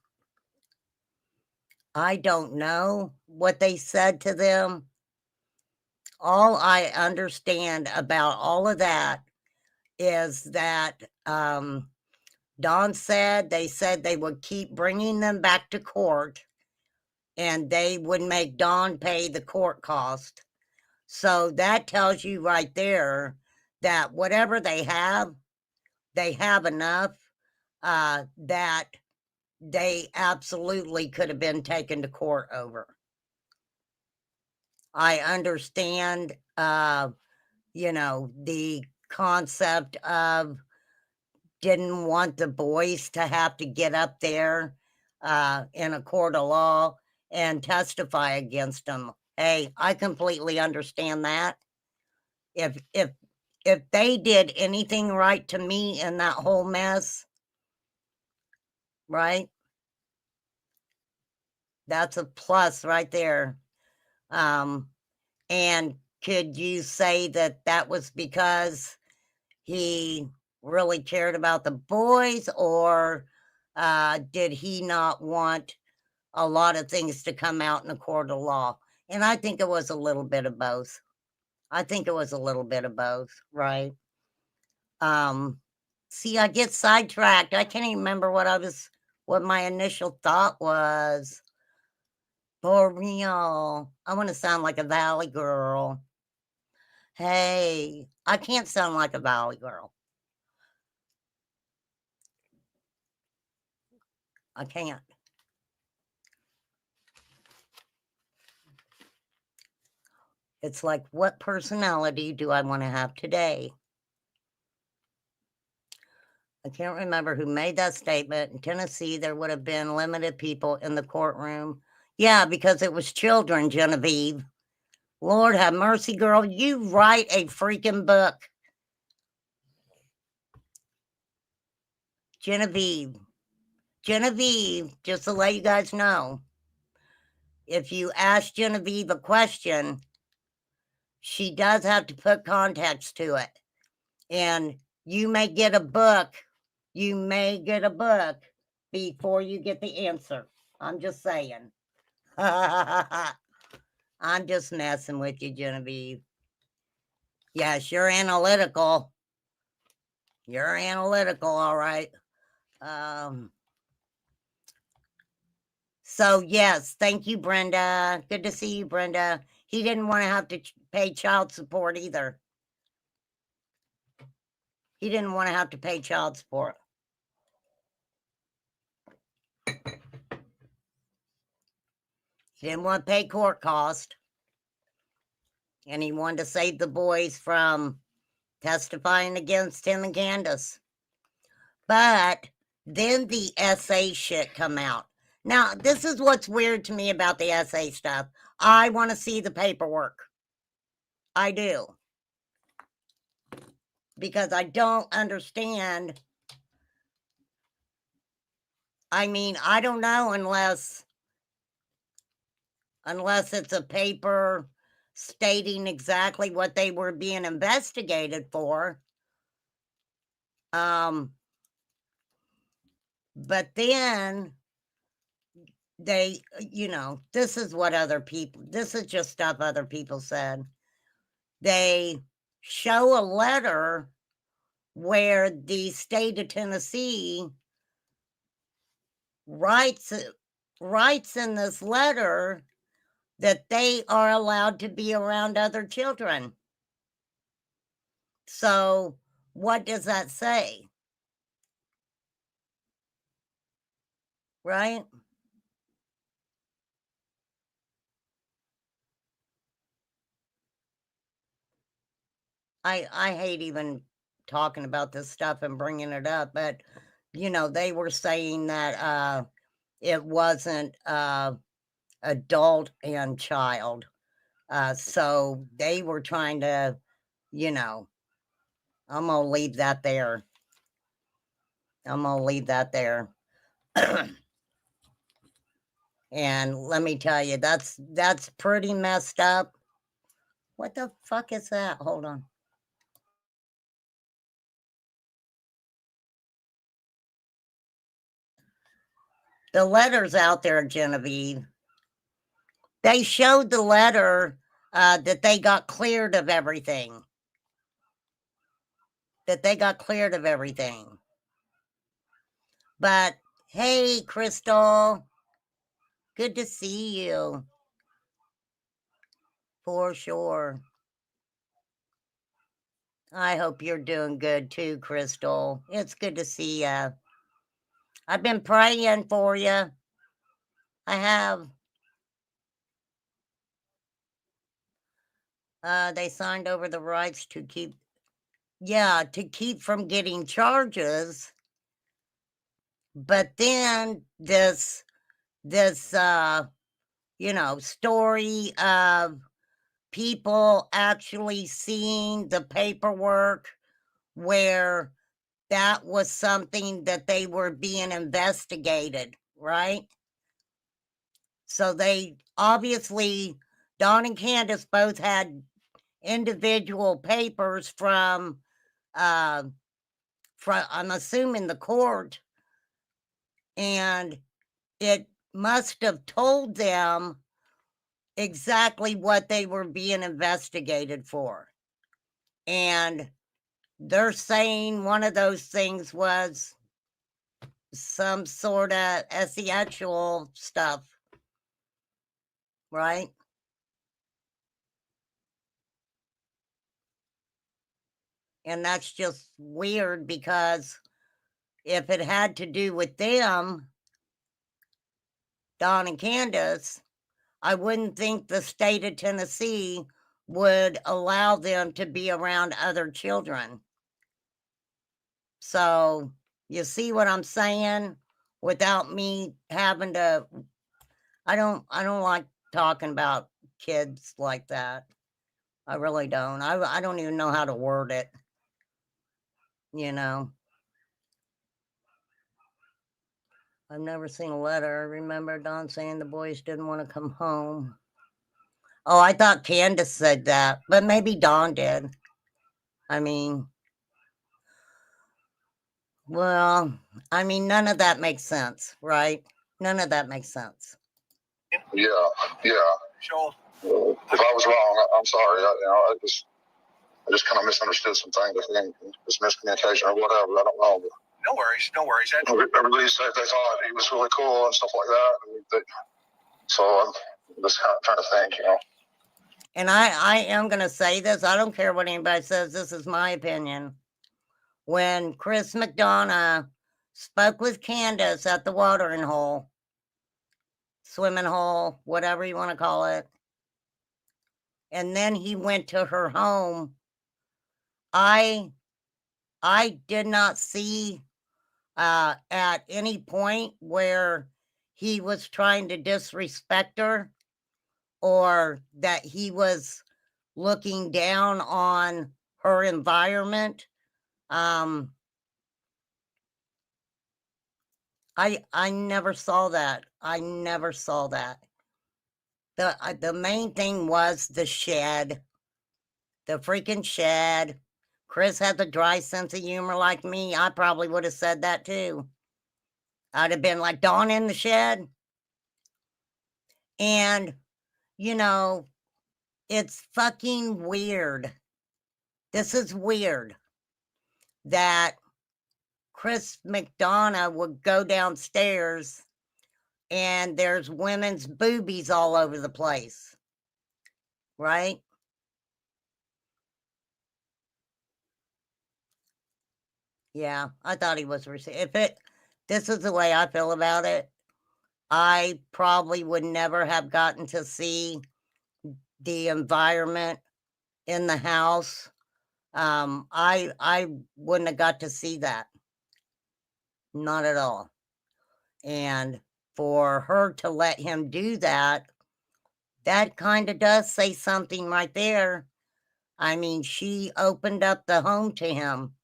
I don't know what they said to them. All I understand about all of that is that Dawn said they would keep bringing them back to court, and they would make Dawn pay the court cost. So that tells you right there that whatever they have enough that they absolutely could have been taken to court over. I understand, you know, the concept of didn't want the boys to have to get up there in a court of law and testify against them. Hey, I completely understand that. If they did anything right to me in that whole mess, right? That's a plus right there. And could you say that was because he really cared about the boys, or did he not want a lot of things to come out in a court of law? And I think it was a little bit of both. I think it was a little bit of both, right? See, I get sidetracked. I can't even remember what my initial thought was. For real. I want to sound like a Valley girl. Hey, I can't sound like a Valley girl. I can't. It's like, what personality do I want to have today? I can't remember who made that statement. In Tennessee, there would have been limited people in the courtroom. Yeah, because it was children, Genevieve. Lord have mercy, girl. You write a freaking book. Genevieve, just to let you guys know, if you ask Genevieve a question, she does have to put context to it. And you may get a book. You may get a book before you get the answer. I'm just saying. I'm just messing with you, Genevieve. Yes, you're analytical. You're analytical, all right. So, yes, thank you, Brenda. Good to see you, Brenda. He didn't want to have to pay child support either. He didn't want to have to pay child support. He didn't want to pay court cost. And he wanted to save the boys from testifying against him and Candace. But then the SA shit come out. Now, this is what's weird to me about the SA stuff. I want to see the paperwork. I do. because I don't understand. I mean, I don't know unless it's a paper stating exactly what they were being investigated for. But then they, this is just stuff other people said. They show a letter where the state of Tennessee writes in this letter that they are allowed to be around other children. So what does that say? Right? I hate even talking about this stuff and bringing it up, but they were saying that it wasn't adult and child. So they were trying to, I'm gonna leave that there. And let me tell you, that's pretty messed up. What the fuck is that? Hold on. The letter's out there, Genevieve. They showed the letter that they got cleared of everything. But hey, Crystal, good to see you. For sure. I hope you're doing good too, Crystal. It's good to see you. I've been praying for you. I have. They signed over the rights to keep from getting charges. But then this story of people actually seeing the paperwork where that was something that they were being investigated, right? So they obviously, Don and Candace both had individual papers from I'm assuming the court, and it must have told them exactly what they were being investigated for. And they're saying one of those things was some sort of sexual stuff, right? And that's just weird, because if it had to do with them, Don and Candace, I wouldn't think the state of Tennessee would allow them to be around other children. So you see what I'm saying? Without me having to, I don't like talking about kids like that. I really don't. I don't even know how to word it. I've never seen a letter. I remember Don saying the boys didn't want to come home. Oh, I thought Candace said that, but maybe Don did. I mean, well, none of that makes sense, right? None of that makes sense. Yeah. Joel, If I was wrong, I'm sorry. I just kind of misunderstood some things. I think it's miscommunication or whatever. I don't know. No worries. Everybody said they thought he was really cool and stuff like that. So I'm just kind of trying to think, And I am going to say this. I don't care what anybody says. This is my opinion. When Chris McDonough spoke with Candace at the watering hole, swimming hole, whatever you want to call it, and then he went to her home, I did not see at any point where he was trying to disrespect her, or that he was looking down on her environment I never saw that. I never saw that. The main thing was the shed. The freaking shed. Chris had a dry sense of humor like me. I probably would have said that too. I'd have been like, Dawn in the shed. And, you know, it's fucking weird. This is weird that Chris McDonough would go downstairs and there's women's boobies all over the place. Right? Yeah, I thought he was this is the way I feel about it. I probably would never have gotten to see the environment in the house. I wouldn't have got to see that. Not at all. And for her to let him do that, that kind of does say something right there. I mean, she opened up the home to him.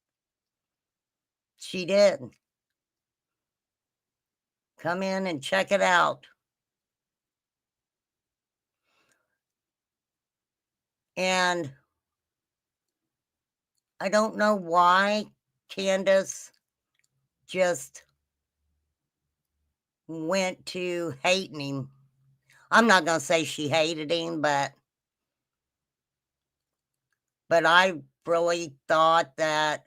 She did. Come in and check it out. And I don't know why Candace just went to hating him. I'm not going to say she hated him, but I really thought that,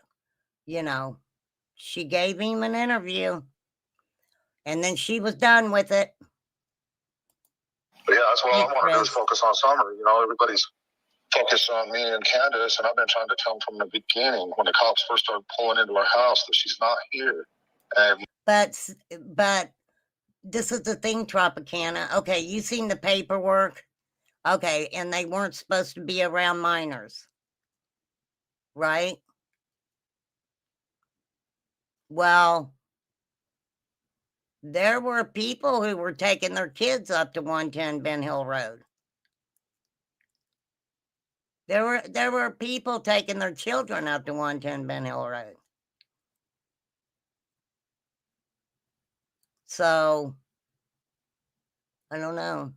you know, she gave him an interview and then she was done with it. But yeah, that's what I want to do is focus on Summer. You know, everybody's focused on me and Candace, and I've been trying to tell them from the beginning when the cops first started pulling into our house that she's not here. And but this is the thing, Tropicana. Okay, you seen the paperwork. Okay, and they weren't supposed to be around minors. Right? Well, there were people who were taking their kids up to 110 Ben Hill Road. There were people taking their children up to 110 Ben Hill Road. So, I don't know.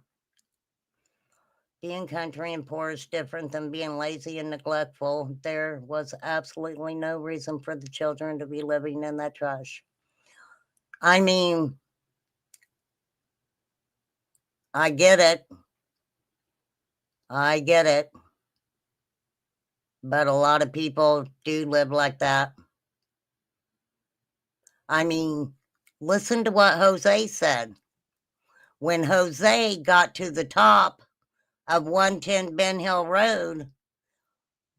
Being country and poor is different than being lazy and neglectful. There was absolutely no reason for the children to be living in that trash. I mean, I get it. I get it. But a lot of people do live like that. I mean, listen to what Jose said. When Jose got to the top of 110 Ben Hill Road,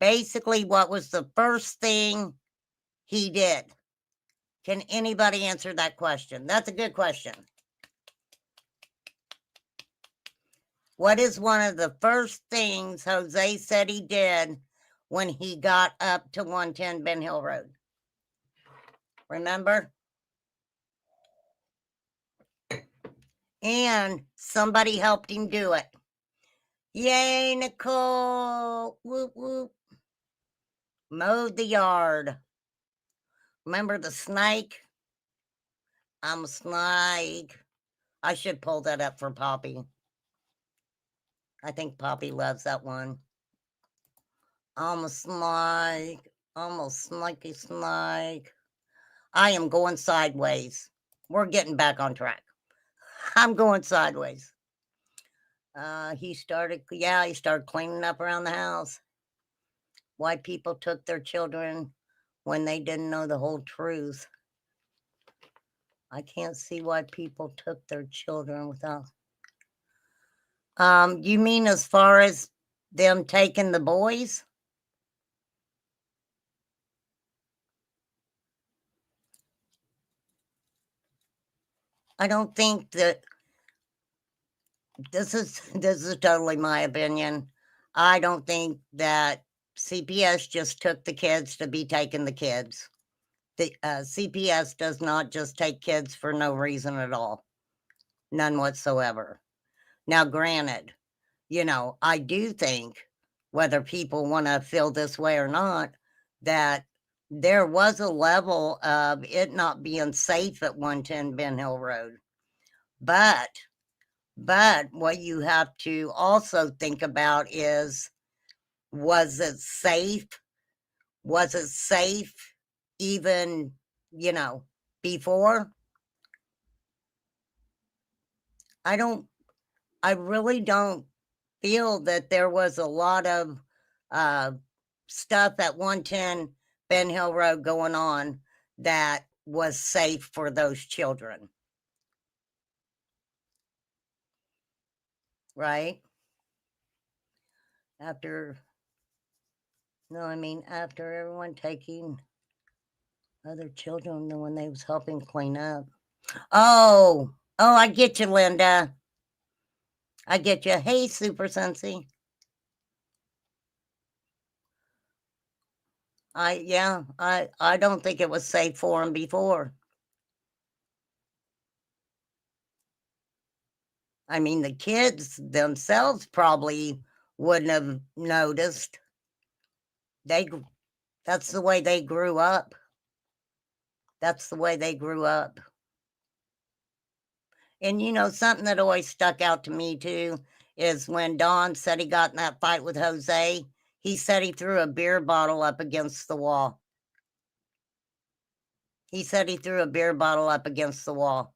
basically what was the first thing he did? Can anybody answer that question? That's a good question. What is one of the first things Jose said he did when he got up to 110 Ben Hill Road? Remember? And somebody helped him do it. Yay, Nicole. Whoop, whoop. Mowed the yard. Remember the snake? I'm a snake. I should pull that up for Poppy. I think Poppy loves that one. I'm a snake. I'm a snaky snake. I am going sideways. We're getting back on track. I'm going sideways. He started cleaning up around the house. Why people took their children when they didn't know the whole truth. I can't see why people took their children without. You mean as far as them taking the boys? I don't think that this is totally my opinion. I don't think that CPS just took the kids to be taking the kids. The CPS does not just take kids for no reason at all. None whatsoever. Now, granted, you know, I do think, whether people want to feel this way or not, that there was a level of it not being safe at 110 Ben Hill Road. But what you have to also think about is, was it safe? Was it safe even, before? I really don't feel that there was a lot of stuff at 110 Ben Hill Road going on that was safe for those children. Right? After everyone taking other children when they was helping clean up. Oh, I get you, Linda. I get you. Hey, Super Sensi. I don't think it was safe for him before. I mean, the kids themselves probably wouldn't have noticed. That's the way they grew up. That's the way they grew up. And something that always stuck out to me too is when Don said he got in that fight with Jose, he said he threw a beer bottle up against the wall. He said he threw a beer bottle up against the wall.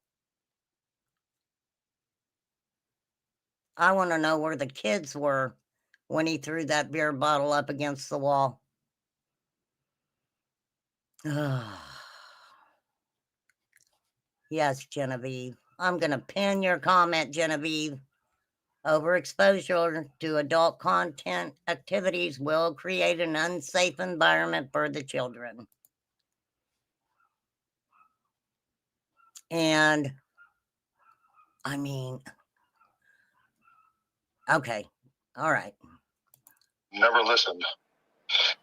I want to know where the kids were when he threw that beer bottle up against the wall. Yes, Genevieve. I'm going to pin your comment, Genevieve. Overexposure to adult content activities will create an unsafe environment for the children. And I mean, okay, all right. Never listened.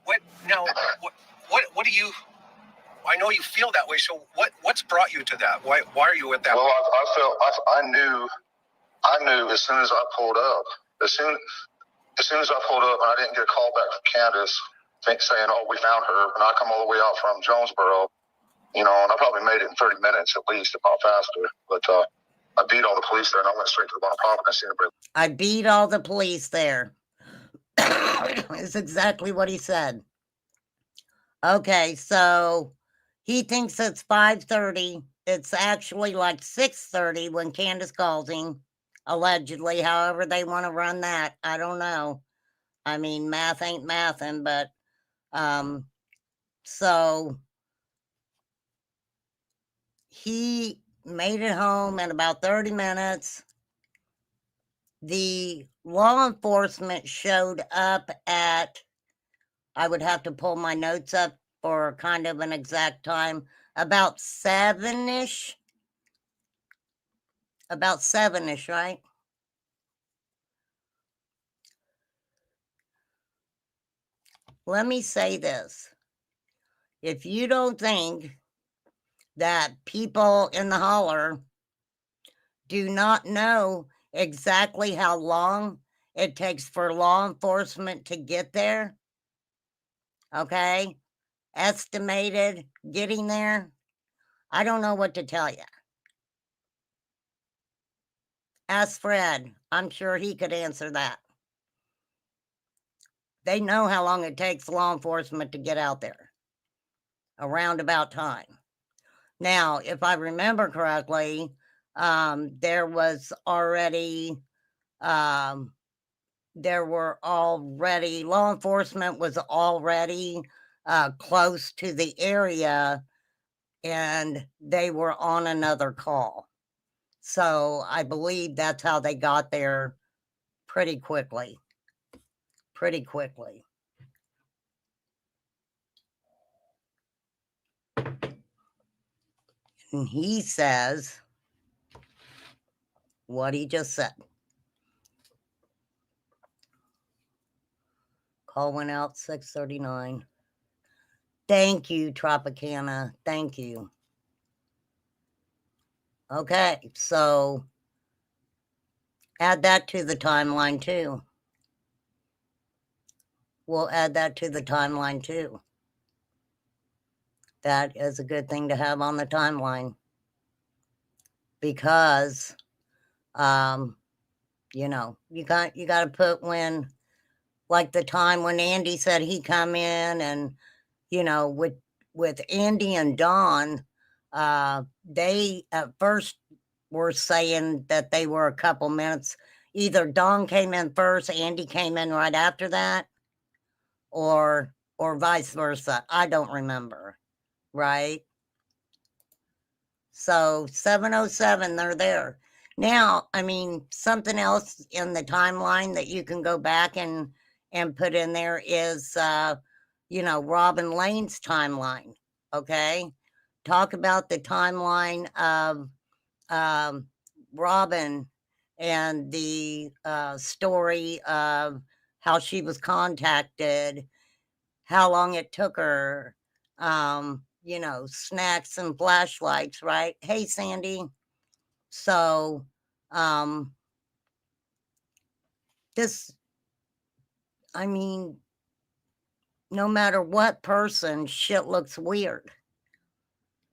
What now? What do you? I know you feel that way. So what's brought you to that? Why are you at that? Well, I knew as soon as I pulled up, as soon as I pulled up, and I didn't get a call back from Candace saying, "Oh, we found her," and I come all the way out from Jonesboro, and I probably made it in 30 minutes at least, if not faster. But I beat all the police there, and I went straight to the one property and seen her. I beat all the police there. It's exactly what he said. Okay, so he thinks it's 5:30. It's actually like 6:30 when Candace calls him, allegedly. However they want to run that, I don't know. I mean, math ain't mathin', but so he made it home in about 30 minutes. The law enforcement showed up at, I would have to pull my notes up for kind of an exact time, about 7-ish. About 7-ish, right? Let me say this. If you don't think that people in the holler do not know exactly how long it takes for law enforcement to get there, okay, estimated getting there, I don't know what to tell you. Ask Fred. I'm sure he could answer that. They know how long it takes law enforcement to get out there. A roundabout time. Now, if I remember correctly, there were already, law enforcement was already close to the area, and they were on another call. So I believe that's how they got there pretty quickly. And he says what he just said. Call went out 6:39. Thank you, Tropicana. Thank you. Okay, so add that to the timeline too. We'll add that to the timeline too. That is a good thing to have on the timeline because, you know, you got to put when, like the time when Andy said he come in and, you know, with Andy and Dawn, they at first were saying that they were a couple minutes. Either Dawn came in first, Andy came in right after that, or vice versa. I don't remember, right? So 7:07, they're there. Now, I mean, something else in the timeline that you can go back and put in there is you know, Robin Lane's timeline. Okay. Talk about the timeline of Robin and the story of how she was contacted, how long it took her, you know, snacks and flashlights, right? Hey, Sandy. So, this, I mean, no matter what person, shit looks weird.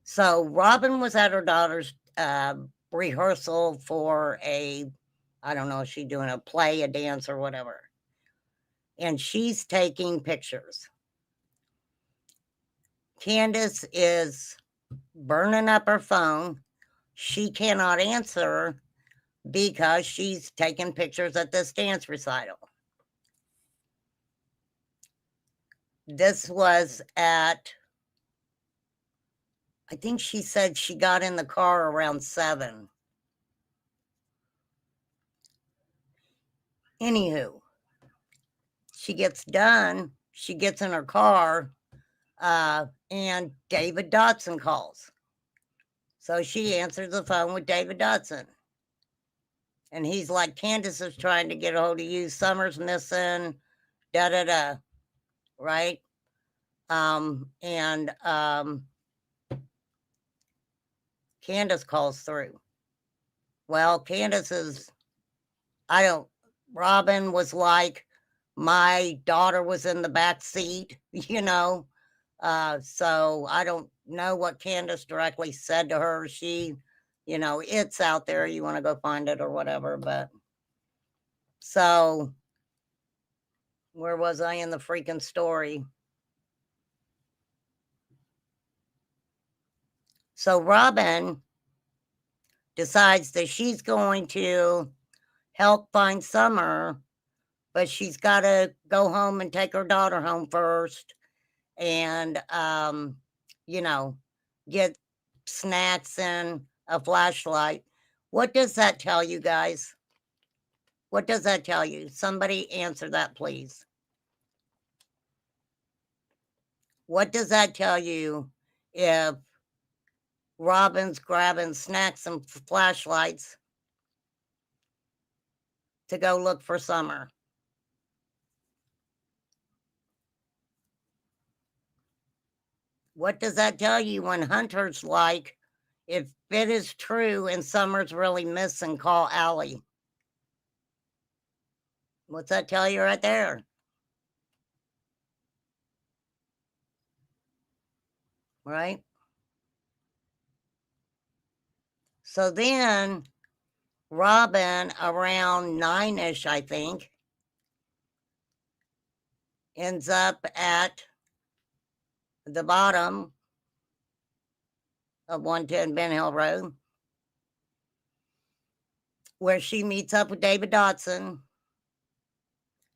So, Robin was at her daughter's rehearsal for a, I don't know if she's doing a play, a dance, or whatever. And she's taking pictures. Candace is burning up her phone. She cannot answer because she's taking pictures at this dance recital. This was at, I think she said she got in the car around 7. Anywho, she gets done, she gets in her car, and David Dotson calls. So she answers the phone with David Dotson. And he's like, Candace is trying to get a hold of you. Summer's missing, da-da-da, right? Candace calls through. Well, Candace is, Robin was like, my daughter was in the back seat, you know. So I don't know what Candace directly said to her. She, you know, it's out there. You want to go find it or whatever. But so where was I in the freaking story? So Robin decides that she's going to help find Summer, but she's got to go home and take her daughter home first and, you know, get snacks and a flashlight. What does that tell you guys? What does that tell you? Somebody answer that, please. What does that tell you if Robin's grabbing snacks and flashlights to go look for Summer? What does that tell you when Hunter's like, if it is true and Summer's really missing, call Allie? What's that tell you right there? Right? So then Robin, around 9-ish, I think, ends up at the bottom of 110 Ben Hill Road, where she meets up with David Dotson.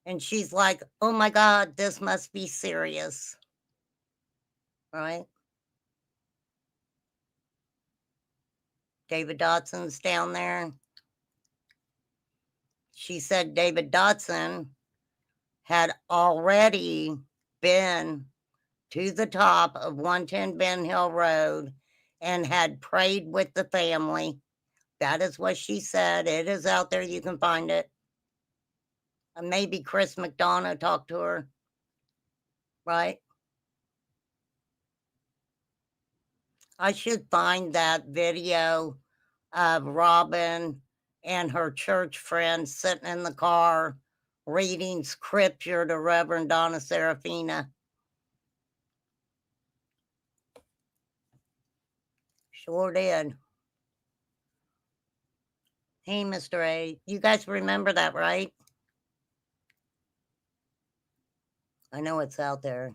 And she's like, oh my God, this must be serious. Right? David Dotson's down there. She said David Dotson had already been to the top of 110 Ben Hill Road and had prayed with the family. That is what she said. It is out there. You can find it. Maybe Chris McDonough talked to her. Right? I should find that video of Robin and her church friends sitting in the car reading scripture to Reverend Donna Serafina. Sure did. Hey, Mr. A, you guys remember that, right? I know it's out there.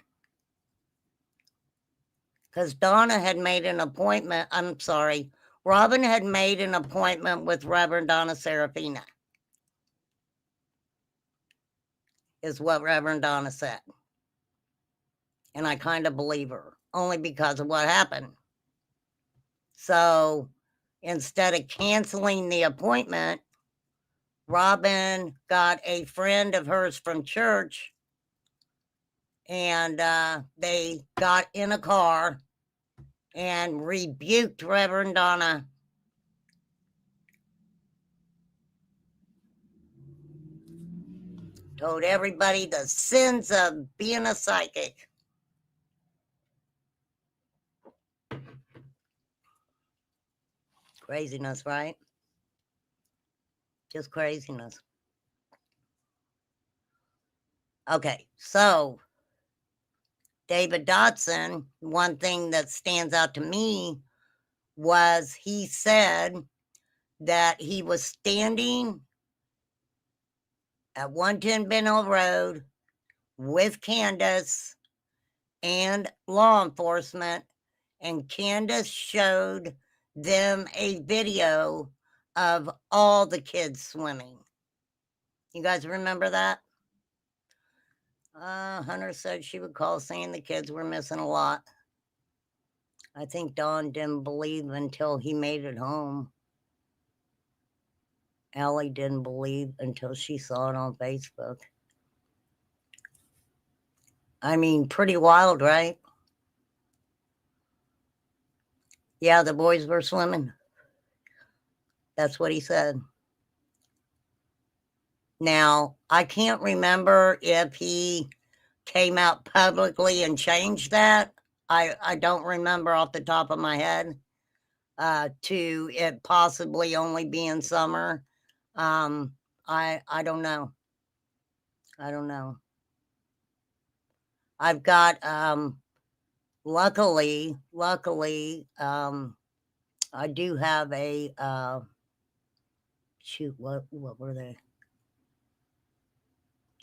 Because Donna had made an appointment. I'm sorry. Robin had made an appointment with Reverend Donna Serafina, is what Reverend Donna said. And I kind of believe her, only because of what happened. So instead of canceling the appointment, Robin got a friend of hers from church, and they got in a car and rebuked Reverend Donna. Told everybody the sins of being a psychic. Craziness, right? Just craziness. Okay, so David Dotson, one thing that stands out to me was he said that he was standing at 110 Ben Hill Road with Candace and law enforcement, and Candace showed them a video of all the kids swimming. You guys remember that? Hunter said she would call saying the kids were missing a lot. I think Dawn didn't believe until he made it home. Allie didn't believe until she saw it on Facebook. I mean, pretty wild, right? Yeah, the boys were swimming. That's what he said. Now, I can't remember if he came out publicly and changed that. I don't remember off the top of my head, to it possibly only being summer. I don't know. I don't know. I've got luckily, I do have a shoot, what were they?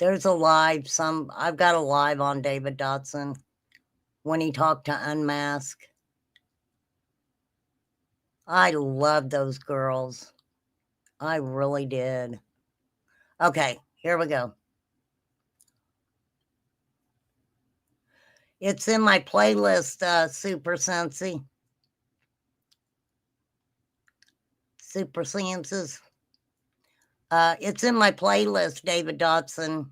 There's a live, I've got a live on David Dotson when he talked to Unmask. I love those girls. I really did. Okay, here we go. It's in my playlist, Super Sensi. Super Senses. It's in my playlist, David Dotson.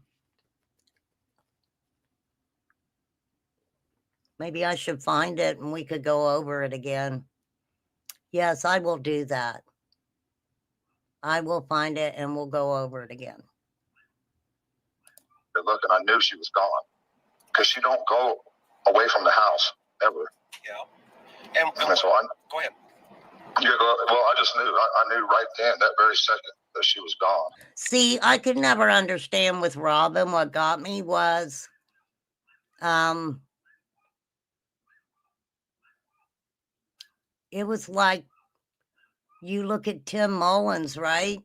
Maybe I should find it and we could go over it again. Yes, I will do that. I will find it and we'll go over it again. Look, and I knew she was gone because she don't go away from the house ever. Yeah. And so go ahead. Yeah, well, I just knew. I knew right then, that very second, that she was gone. See, I could never understand with Robin. What got me was, it was like, you look at Tim Mullins, right?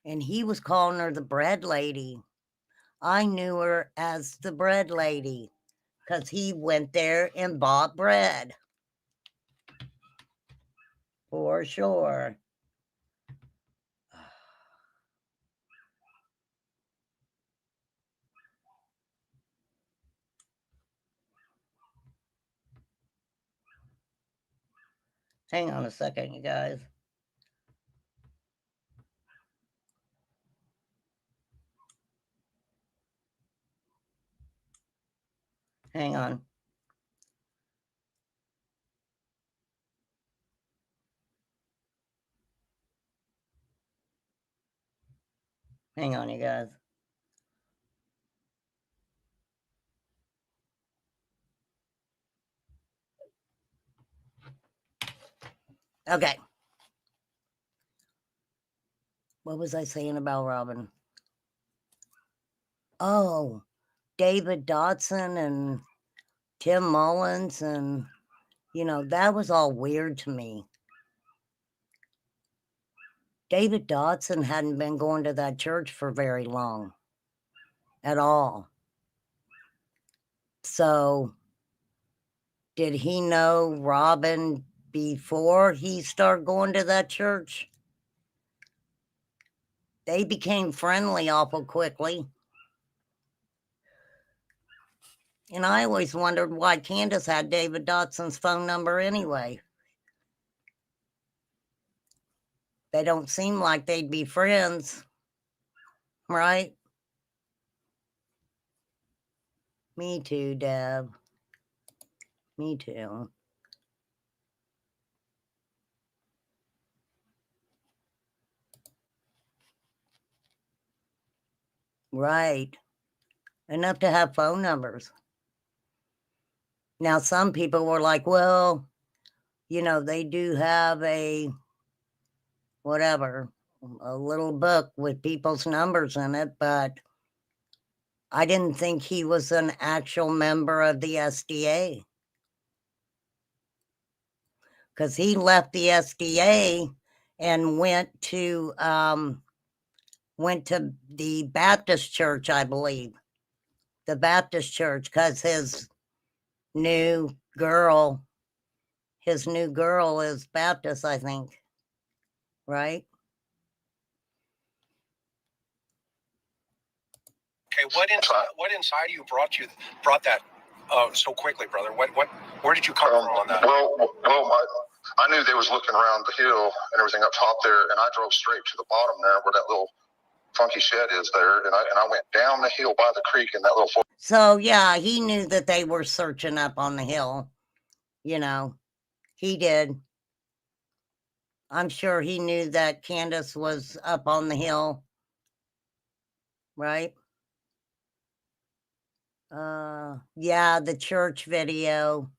And he was calling her the bread lady. I knew her as the bread lady because he went there and bought bread. For sure. Hang on a second, you guys. Hang on. Hang on, you guys. Okay. What was I saying about Robin? Oh, David Dotson and Tim Mullins and You know, that was all weird to me. David Dodson hadn't been going to that church for very long at all. So, did he know Robin before he started going to that church? They became friendly awful quickly. And I always wondered why Candace had David Dodson's phone number anyway. They don't seem like they'd be friends, right? Me too, Deb. Me too. Right. Enough to have phone numbers. Now, some people were like, well, you know, they do have a whatever, a little book with people's numbers in it, but I didn't think he was an actual member of the SDA. Because he left the SDA and went to the Baptist church, I believe. The Baptist church, because his new girl is Baptist, I think. Right? Okay, what inside of you brought that so quickly, brother? Where did you come from on that? I knew they was looking around the hill and everything up top there, and I drove straight to the bottom there where that little funky shed is there, and I went down the hill by the creek in that little. So yeah, he knew that they were searching up on the hill. You know, he did. I'm sure he knew that Candace was up on the hill, right? Yeah, the church video.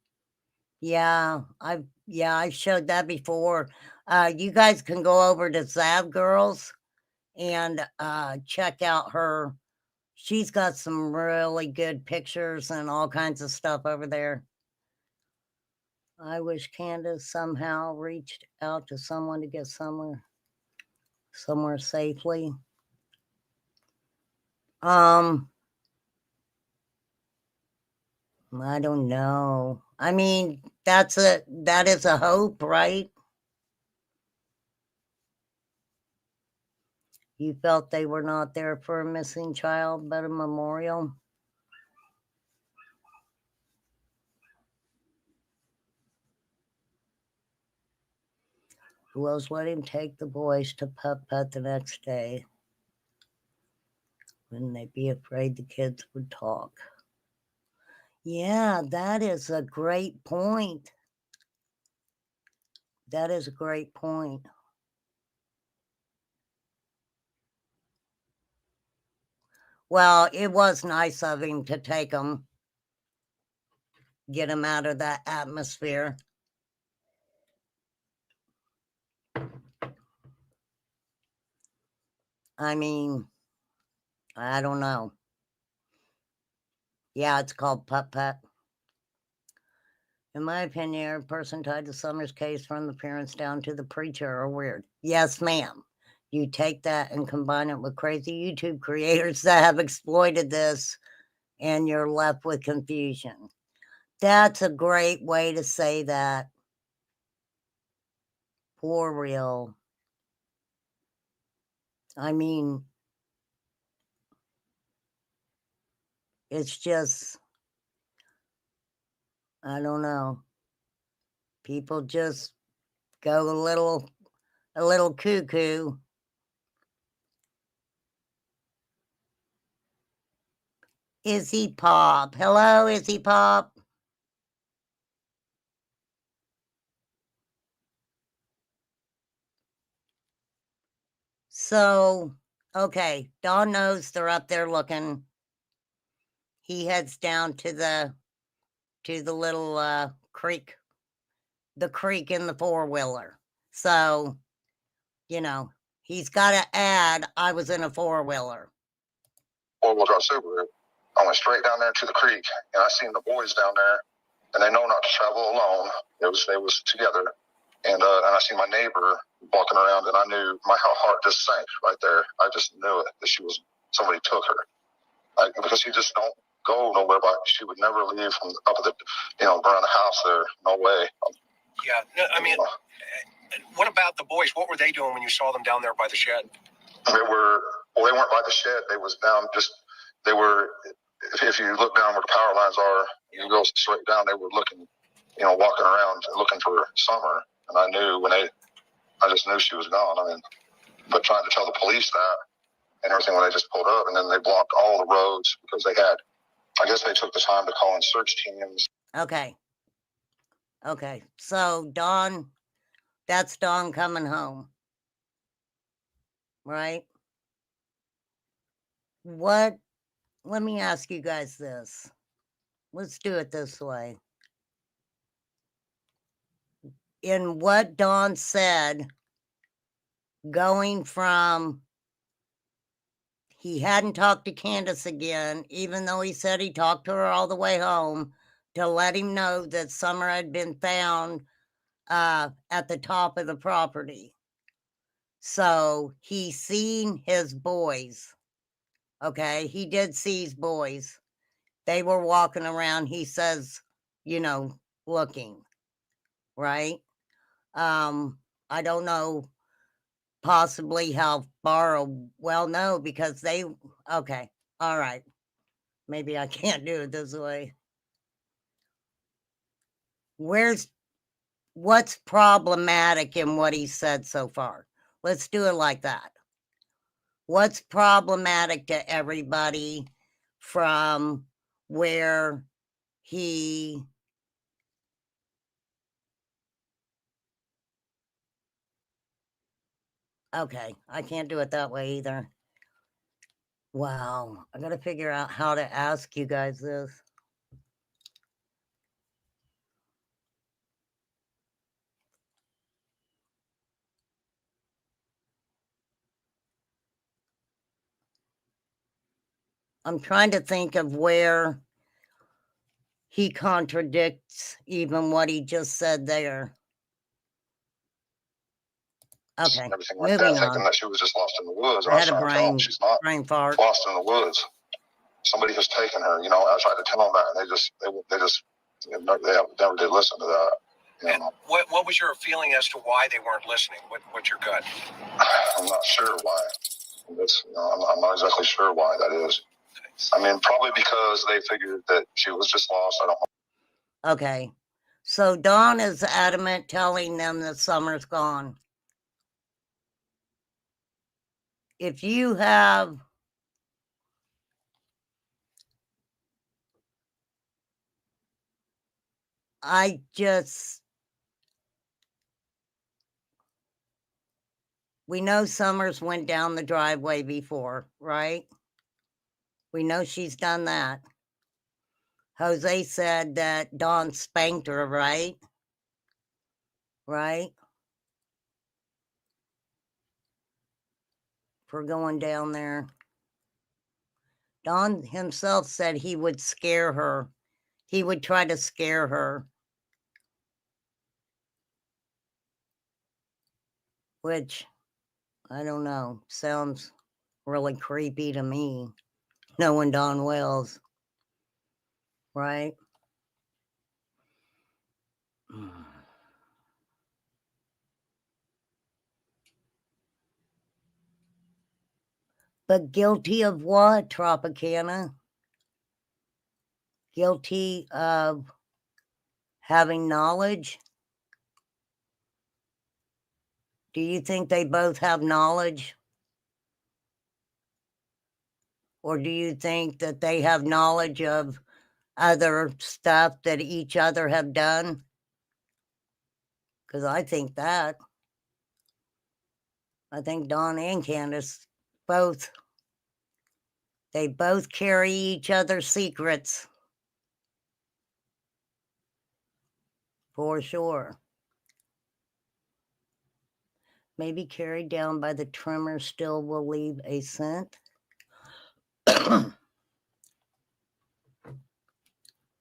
Yeah, I showed that before. You guys can go over to Zav Girls and check out her. She's got some really good pictures and all kinds of stuff over there. I wish Candace somehow reached out to someone to get somewhere safely. I don't know. I mean, that is a hope, right? You felt they were not there for a missing child, but a memorial? Who else let him take the boys to Putt-Putt the next day? Wouldn't they be afraid the kids would talk? Yeah, that is a great point. That is a great point. Well, it was nice of him to take them, get them out of that atmosphere. I mean, I don't know. Yeah, it's called Putt-Putt. In my opinion, every person tied to Summers' case from the parents down to the preacher are weird. Yes, ma'am. You take that and combine it with crazy YouTube creators that have exploited this, and you're left with confusion. That's a great way to say that. For real. I mean, it's just, I don't know. People just go a little cuckoo. Izzy Pop. Hello, Izzy Pop. So, okay, Don knows they're up there looking. He heads down to the little creek, the creek in the four-wheeler. So, you know, he's got to add, I was in a four-wheeler. Four-wheel drive Subaru. I went straight down there to the creek, and I seen the boys down there. and they know not to travel alone. They was together, and I see my neighbor walking around, and I knew my heart just sank right there. I just knew it that somebody took her, because she just don't go nowhere. But she would never leave from up at the, around the house there. No way. Yeah, no, I mean, what about the boys? What were they doing when you saw them down there by the shed? They weren't by the shed. They was down they were, if you look down where the power lines are, you go straight down, they were looking, walking around looking for Summer. And I just knew she was gone. I mean, but trying to tell the police that and everything when they just pulled up, and then they blocked all the roads because I guess they took the time to call in search teams. Okay. So Dawn, that's Dawn coming home. Right? Let me ask you guys this. Let's do it this way. In what Dawn said, going from he hadn't talked to Candace again, even though he said he talked to her all the way home, to let him know that Summer had been found at the top of the property. So he seen his boys. Okay, he did see his boys. They were walking around, he says, looking, right? I don't know possibly how far, well, no, because okay, all right. Maybe I can't do it this way. What's problematic in what he said so far? Let's do it like that. What's problematic to everybody from where he okay, I can't do it that way either. Wow, I gotta figure out how to ask you guys this. I'm trying to think of where he contradicts even what he just said there. Okay, Everything like moving that, on. thinking that she was just lost in the woods. And I I had a was trying to tell them brain she's not fart. lost in the woods. Somebody has taken her. I tried to tell them that, and they never did listen to that. And what was your feeling as to why they weren't listening? What's your gut? I'm not sure why. I'm not exactly sure why that is. I mean, probably because they figured that she was just lost. I don't know. Okay. So Dawn is adamant telling them that Summer's gone. If you have we know Summers went down the driveway before, right? We know she's done that. Jose said that Dawn spanked her, right? Right? For going down there. Don himself said he would scare her. He would try to scare her. Which, I don't know, sounds really creepy to me, knowing Don Wells. Right? But guilty of what, Tropicana? Guilty of having knowledge? Do you think they both have knowledge? Or do you think that they have knowledge of other stuff that each other have done? Because I think that. I think Don and Candace they both carry each other's secrets. For sure. Maybe carried down by the tremor still will leave a scent.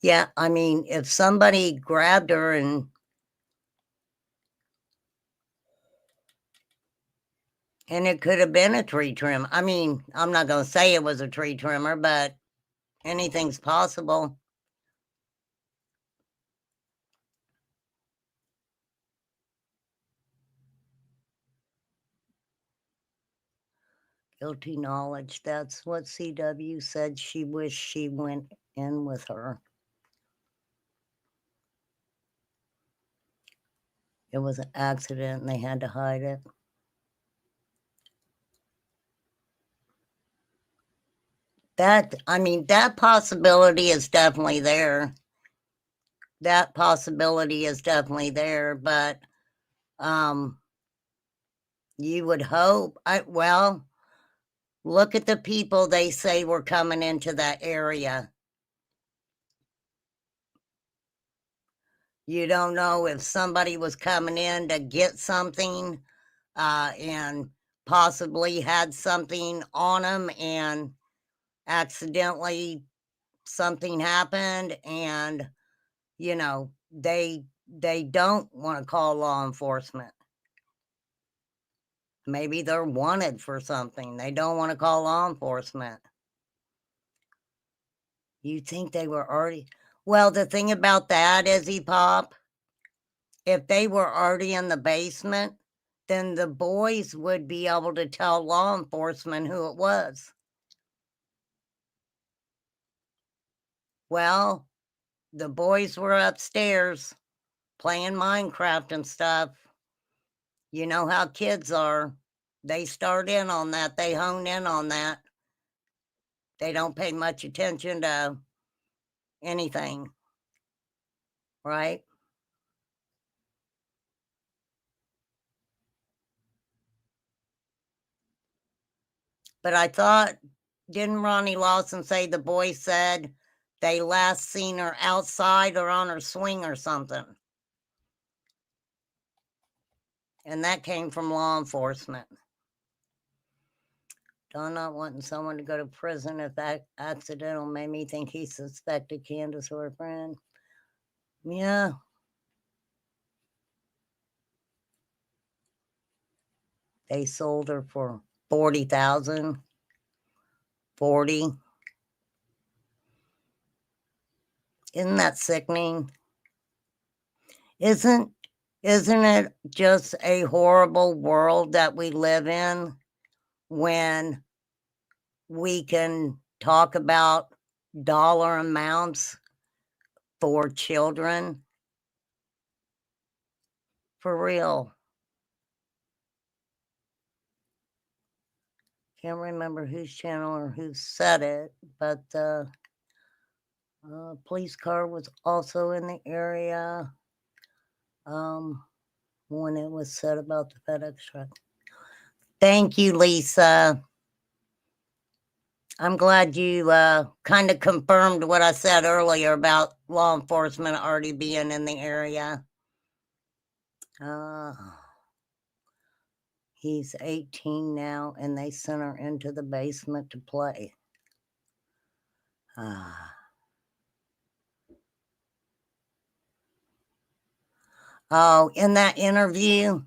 Yeah, I mean, if somebody grabbed her and it could have been a tree trim. I mean, I'm not going to say it was a tree trimmer, but anything's possible. Guilty knowledge. That's what CW said. She wished she went in with her. It was an accident and they had to hide it. I mean, that possibility is definitely there. That possibility is definitely there, but you would hope. Well, look at the people they say were coming into that area. You don't know if somebody was coming in to get something and possibly had something on them and accidentally something happened and, you know, they don't want to call law enforcement. Maybe they're wanted for something. They don't want to call law enforcement. You think they were already... Well, the thing about that is, Pop, if they were already in the basement, then the boys would be able to tell law enforcement who it was. Well, the boys were upstairs playing Minecraft and stuff. You know how kids are. They start in on that. They hone in on that. They don't pay much attention to anything, right? But I thought, didn't Ronnie Lawson say the boy said they last seen her outside or on her swing or something? And that came from law enforcement. Don not wanting someone to go to prison if that accidental made me think he suspected Candace or her friend. Yeah. They sold her for $40,000. 40. Isn't that sickening? Isn't it just a horrible world that we live in when we can talk about dollar amounts for children? For real. Can't remember whose channel or who said it, but police car was also in the area when it was said about the FedEx truck. Thank you, Lisa. I'm glad you kind of confirmed what I said earlier about law enforcement already being in the area. He's 18 now, and they sent her into the basement to play. Oh, in that interview,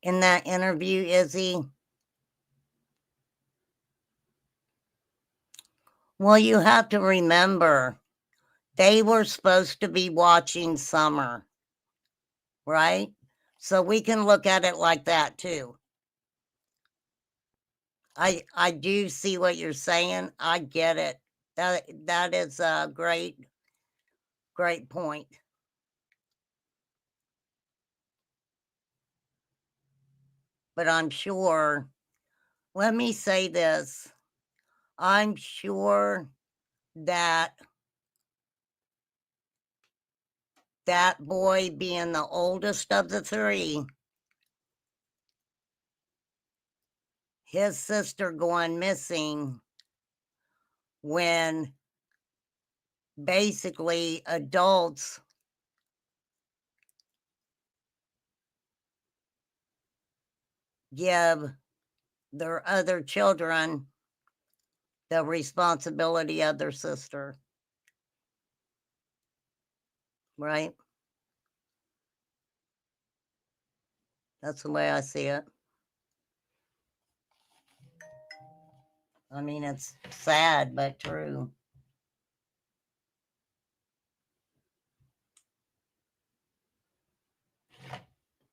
Izzy, well, you have to remember, they were supposed to be watching Summer, right? So we can look at it like that too. I do see what you're saying. I get it. That is a great point. But I'm sure, let me say this, I'm sure that boy, being the oldest of the three, his sister going missing when basically adults give their other children the responsibility of their sister. right? That's the way I see it. I mean, it's sad, but true.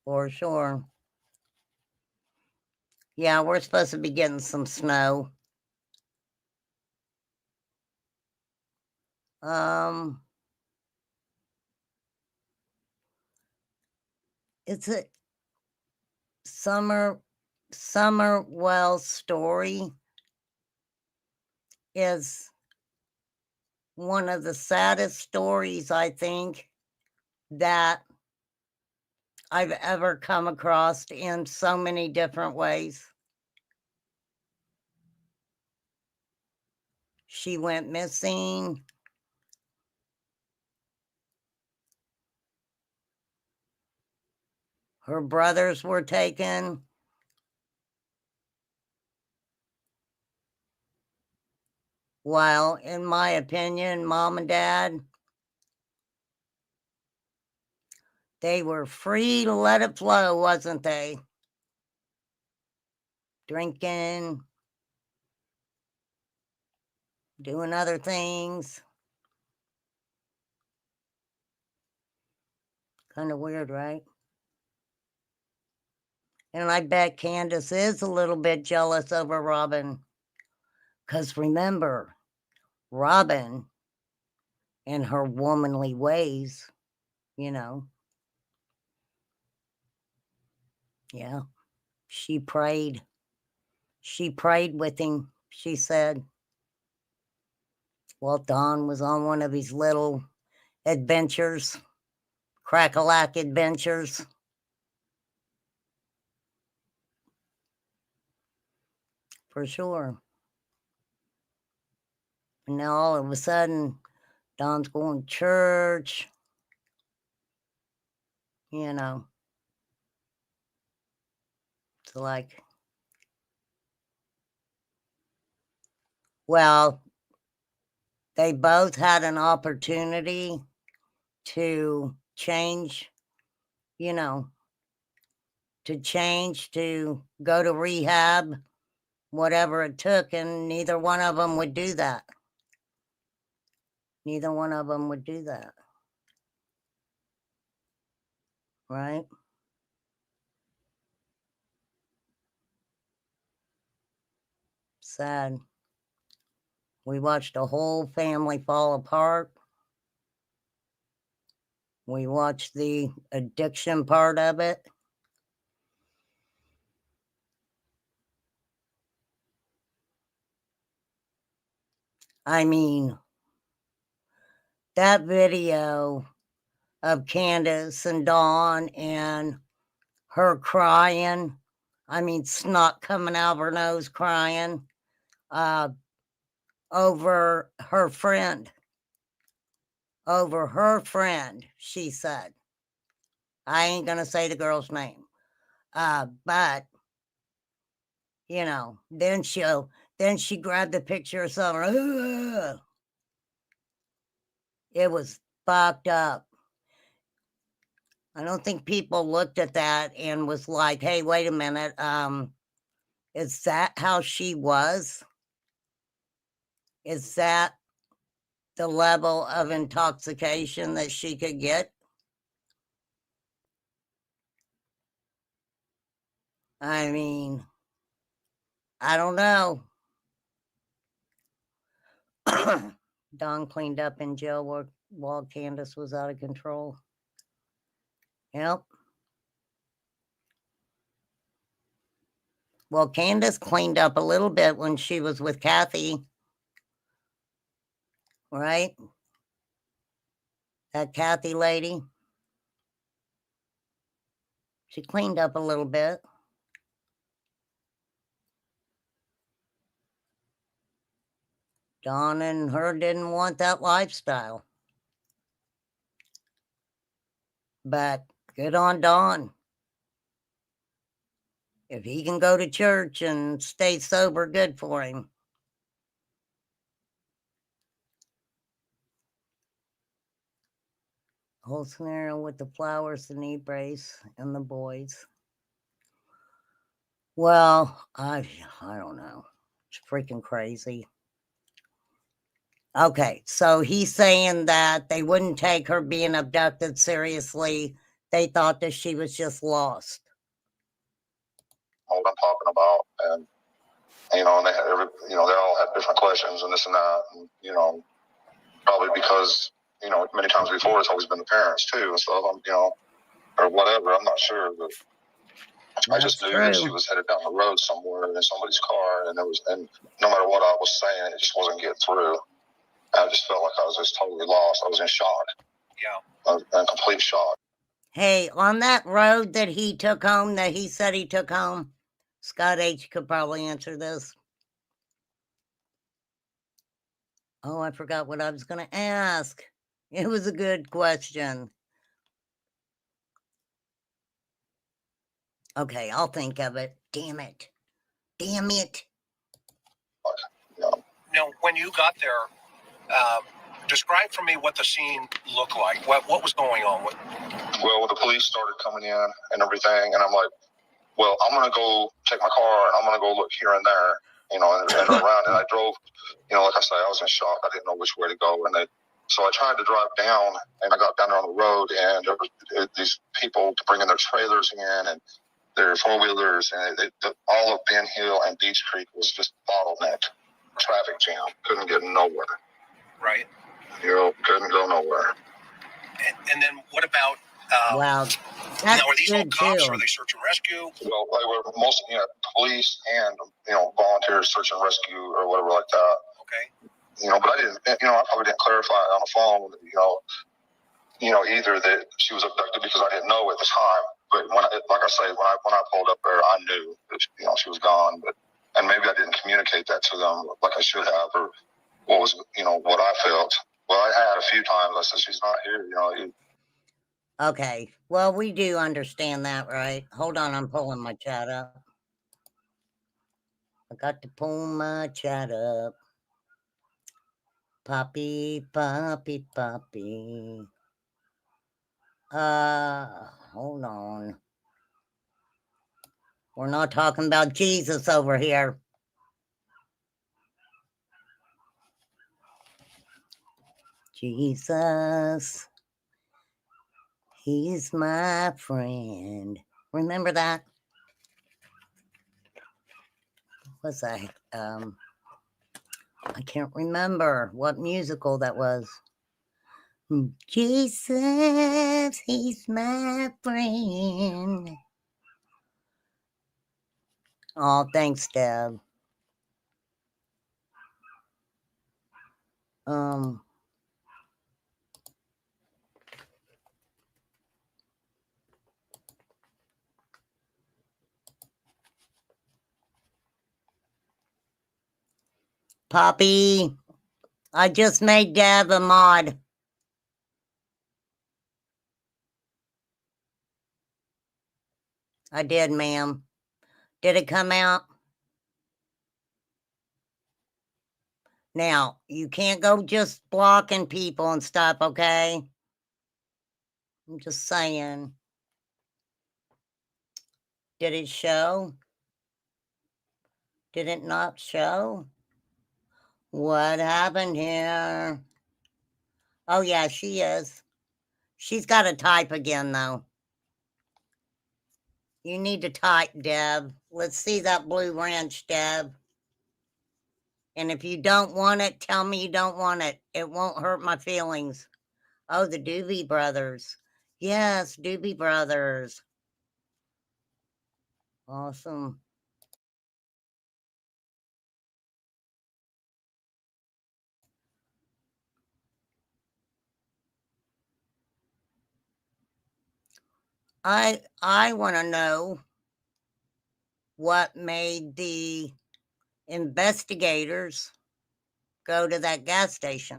For sure. Yeah, we're supposed to be getting some snow. It's a Summerwell's story is one of the saddest stories, I think, that I've ever come across in so many different ways. She went missing. Her brothers were taken. While, in my opinion, mom and dad, they were free to let it flow, wasn't they? Drinking, doing other things. Kind of weird, right? And I bet Candace is a little bit jealous over Robin. Because remember, Robin, in her womanly ways, you know, yeah, she prayed. She prayed with him, she said. Well, Don was on one of his little adventures, crack-a-lack adventures. For sure. And now all of a sudden, Don's going to church. You know, it's like, well, they both had an opportunity to change, you know, to go to rehab, whatever it took, and neither one of them would do that. Neither one of them would do that. Right? Sad. We watched a whole family fall apart. We watched the addiction part of it. I mean, that video of Candace and Dawn and her crying, I mean, snot coming out of her nose crying over her friend. Over her friend, she said. I ain't going to say the girl's name. But, you know, then she grabbed the picture of someone. It was fucked up. I don't think people looked at that and was like, hey, wait a minute. Is that how she was? Is that the level of intoxication that she could get? I mean, I don't know. Don cleaned up in jail while Candace was out of control. Yep. Well, Candace cleaned up a little bit when she was with Kathy. Right? That Kathy lady. She cleaned up a little bit. Don and her didn't want that lifestyle. But good on Don. If he can go to church and stay sober, good for him. Whole scenario with the flowers, the knee brace, and the boys. Well, I don't know. It's freaking crazy. Okay, so he's saying that they wouldn't take her being abducted seriously. They thought that she was just lost. What I'm talking about, and and they had they all had different questions and this and that, and probably because many times before it's always been the parents too and stuff. Or whatever. I'm not sure, but I just knew that she was headed down the road somewhere in somebody's car, and no matter what I was saying, it just wasn't getting through. I just felt like I was just totally lost. I was in shock. Yeah, in complete shock. Hey, on that road that he took home, that he said he took home, Scott H. could probably answer this. Oh, I forgot what I was going to ask. It was a good question. Okay, I'll think of it. Damn it. Damn it. Now, when you got there, describe for me what the scene looked like. What was going on? Well, when the police started coming in and everything, and I'm like, well, I'm going to go take my car and I'm going to go look here and there, and around. And I drove, like I say, I was in shock. I didn't know which way to go. So I tried to drive down, and I got down there on the road, and there was these people bringing their trailers in and their four-wheelers, and all of Ben Hill and Beach Creek was just bottlenecked. Traffic jam. Couldn't get nowhere. Right. Couldn't go nowhere. And then what about... wow. Now, are these all cops, or are they search and rescue? Well, they were mostly police and volunteers, search and rescue or whatever like that. Okay. But I didn't. I probably didn't clarify on the phone. Either that she was abducted, because I didn't know at the time. But like I say, when I pulled up there, I knew that she was gone. And maybe I didn't communicate that to them like I should have, or what was what I felt. Well, I had a few times. I said, she's not here. Okay. Well, we do understand that, right? Hold on, I'm pulling my chat up. I got to pull my chat up. Poppy, poppy, poppy. Hold on. We're not talking about Jesus over here. Jesus, he's my friend. Remember that? What's that? I can't remember what musical that was. Jesus, he's my friend. Oh, thanks, Deb. Poppy, I just made Deb a mod. I did, ma'am. Did it come out? Now, you can't go just blocking people and stuff, okay? I'm just saying. Did it show? Did it not show? What happened here? Oh, yeah, she is. She's got to type again, though. You need to type, Deb. Let's see that blue ranch, Deb. And if you don't want it, tell me you don't want it. It won't hurt my feelings. Oh, the Doobie Brothers. Yes, Doobie Brothers. Awesome. I want to know what made the investigators go to that gas station.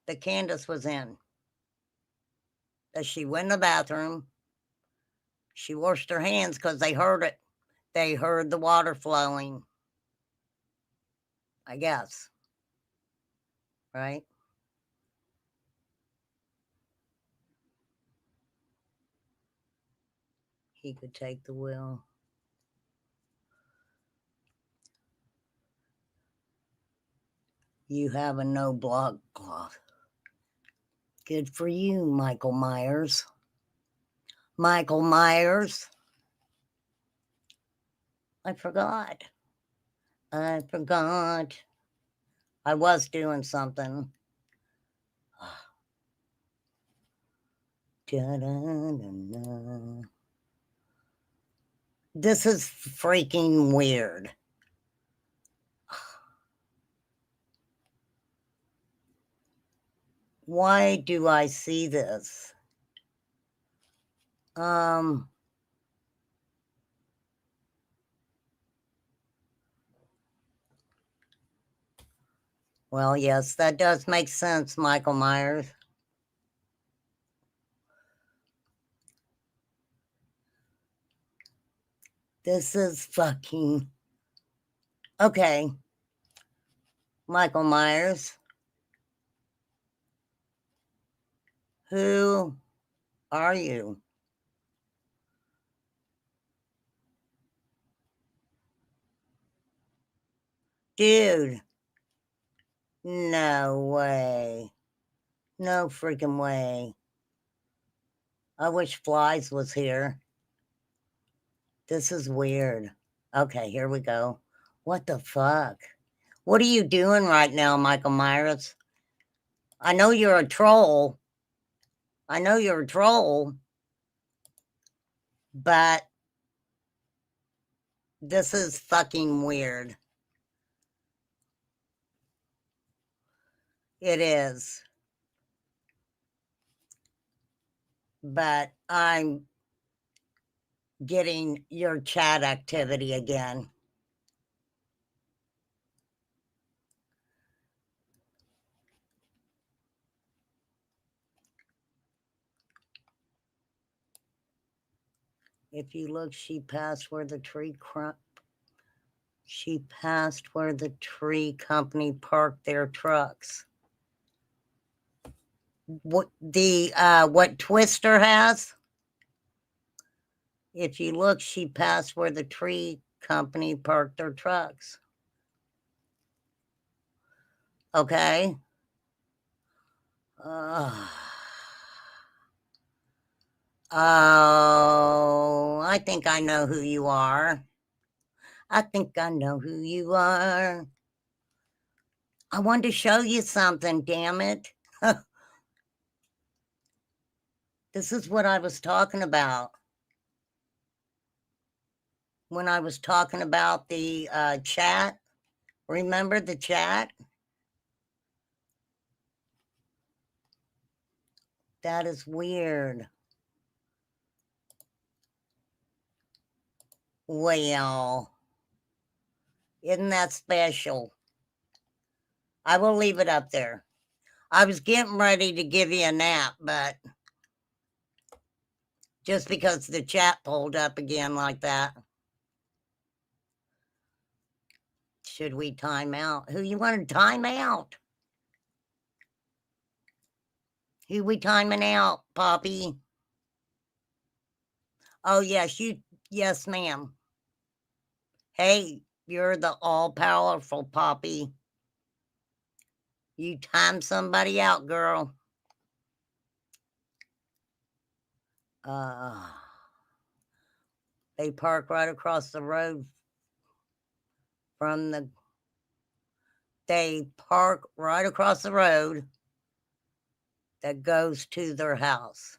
That Candace was in. That she went in the bathroom. She washed her hands because they heard it. They heard the water flowing. I guess. Right? He could take the wheel. You have a no block cloth. Good for you, Michael Myers. Michael Myers. I forgot. I was doing something. Da-da-da-da. This is freaking weird. Why do I see this? Well, yes, that does make sense, Michael Myers. This is fucking... Okay. Michael Myers. Who are you? Dude. No way. No freaking way. I wish Flies was here. This is weird. Okay, here we go. What the fuck? What are you doing right now, Michael Myers? I know you're a troll. I know you're a troll. But this is fucking weird. It is. But I'm getting your chat activity again. If you look, she passed where the tree company parked their trucks. What what Twister has? If you look, she passed where the tree company parked their trucks. Okay. Oh, I think I know who you are. I think I know who you are. I wanted to show you something, damn it. This is what I was talking about. When I was talking about the chat. Remember the chat? That is weird. Well, isn't that special? I will leave it up there. I was getting ready to give you a nap, but just because the chat pulled up again like that. Should we time out? Who you want to time out? Who we timing out, Poppy? Oh, yes, yes, ma'am. Hey, you're the all-powerful Poppy. You time somebody out, girl. They park right across the road from the... They park right across the road that goes to their house.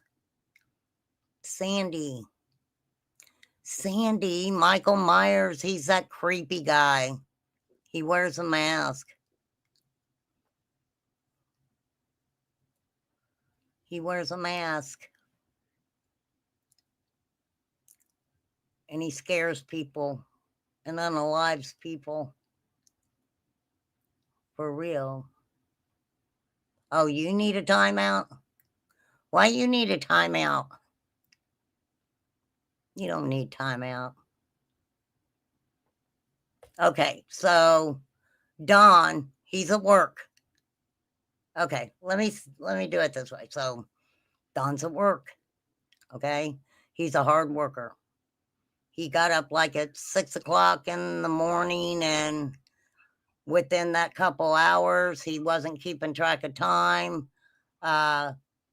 Sandy, Michael Myers, he's that creepy guy. He wears a mask. He wears a mask. And he scares people and unalives people. For real. Oh, you need a timeout? Why you need a timeout? You don't need timeout. Okay, so Don, he's at work. Okay, let me do it this way. So Don's at work. Okay, he's a hard worker. He got up like at 6 o'clock in the morning, and within that couple hours, he wasn't keeping track of time.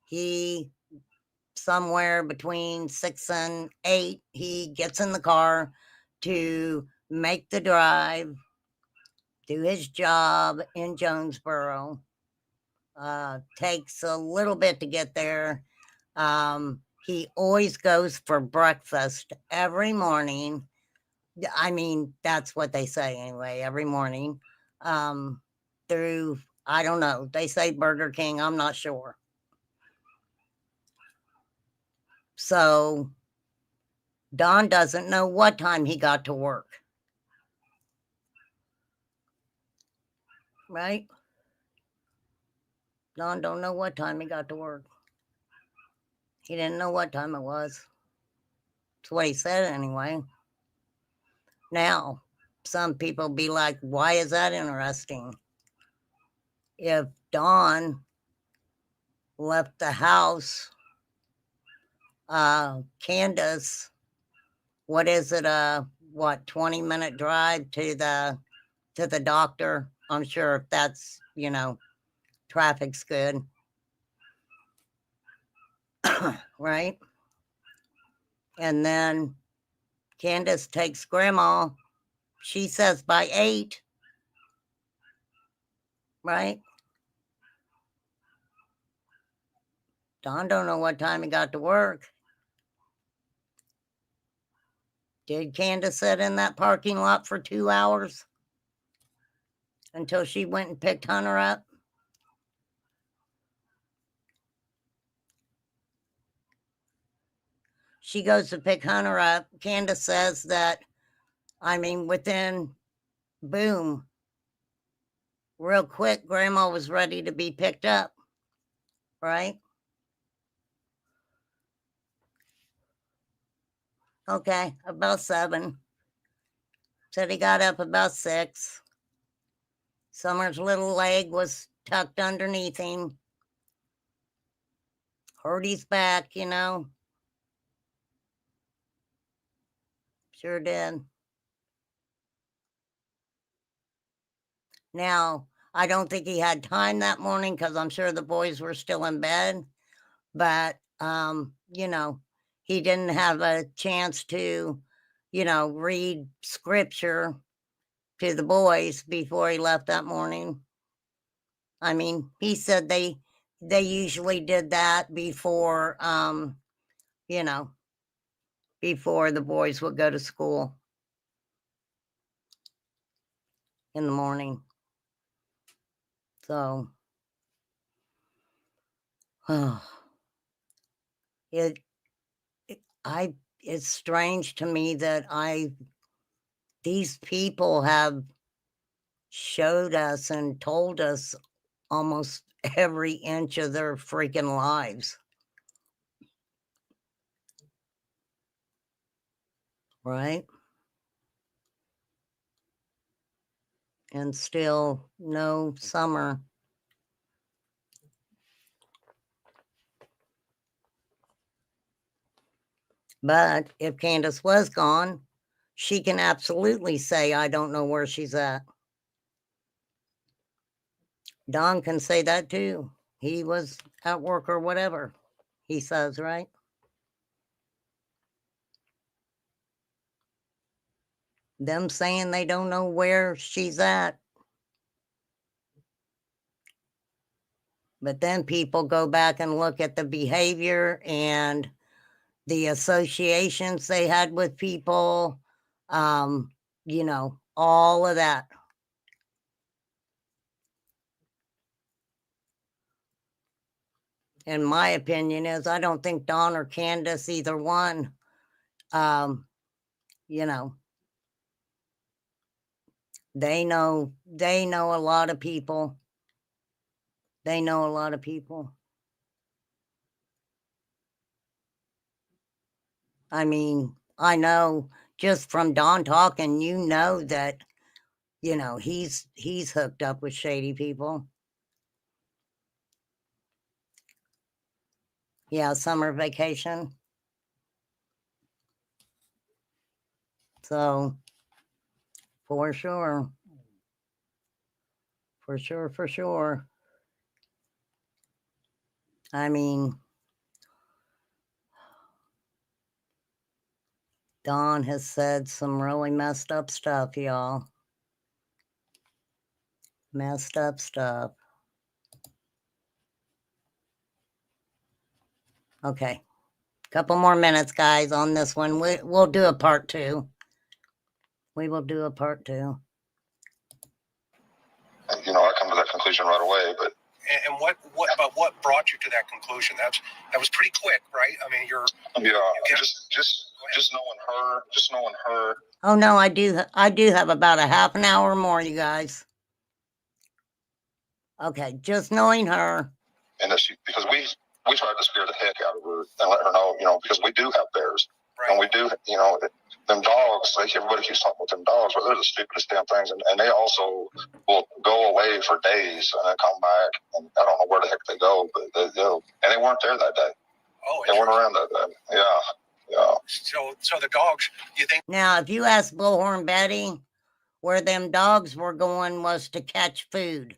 He somewhere between 6 and 8, he gets in the car to make the drive, do his job in Jonesboro. Takes a little bit to get there. He always goes for breakfast every morning. I mean, that's what they say anyway, every morning. Through, I don't know, they say Burger King, I'm not sure. So Don doesn't know what time he got to work. Right? Don don't know what time he got to work. He didn't know what time it was. That's what he said anyway. Now, some people be like, why is that interesting? If Don left the house, Candace, what is it, 20-minute drive to the doctor? I'm sure if that's, traffic's good. Right? And then Candace takes grandma, she says by 8, right? Don don't know what time he got to work. Did Candace sit in that parking lot for 2 hours until she went and picked Hunter up? She goes to pick Hunter up. Candace says that, within, boom, real quick, grandma was ready to be picked up, right? Okay, about 7. Said he got up about 6. Summer's little leg was tucked underneath him. Hurt his back, Sure did. Now, I don't think he had time that morning because I'm sure the boys were still in bed. But, he didn't have a chance to, read scripture to the boys before he left that morning. He said they usually did that before, before the boys would go to school in the morning. So, it's strange to me that these people have showed us and told us almost every inch of their freaking lives. Right? And still no Summer. But if Candace was gone, she can absolutely say, I don't know where she's at. Don can say that too. He was at work or whatever, he says, right? Them saying they don't know where she's at. But then people go back and look at the behavior and the associations they had with people, all of that. And my opinion is I don't think Don or Candace, either one, they know a lot of people. They know a lot of people. I know just from Don talking, that, you know, he's hooked up with shady people. Yeah, summer vacation. So, for sure. For sure, for sure. I mean, Don has said some really messed up stuff, y'all. Messed up stuff. Okay. Couple more minutes, guys, on this one. We'll do a part 2. We will do a part 2. And, I come to that conclusion right away, but. And what brought you to that conclusion? That was pretty quick, right? I mean, just knowing her. Oh no, I do have about a half an hour more, you guys. Okay, just knowing her. And that because we tried to scare the heck out of her and let her know, because we do have bears. Right. And we do, them dogs, like everybody keeps talking about them dogs, but they're the stupidest damn things. And they also will go away for days and then come back. And I don't know where the heck they go, but and they weren't there that day. Oh, they weren't around that day. Yeah. So the dogs, you think? Now, if you ask Bullhorn Betty, where them dogs were going was to catch food.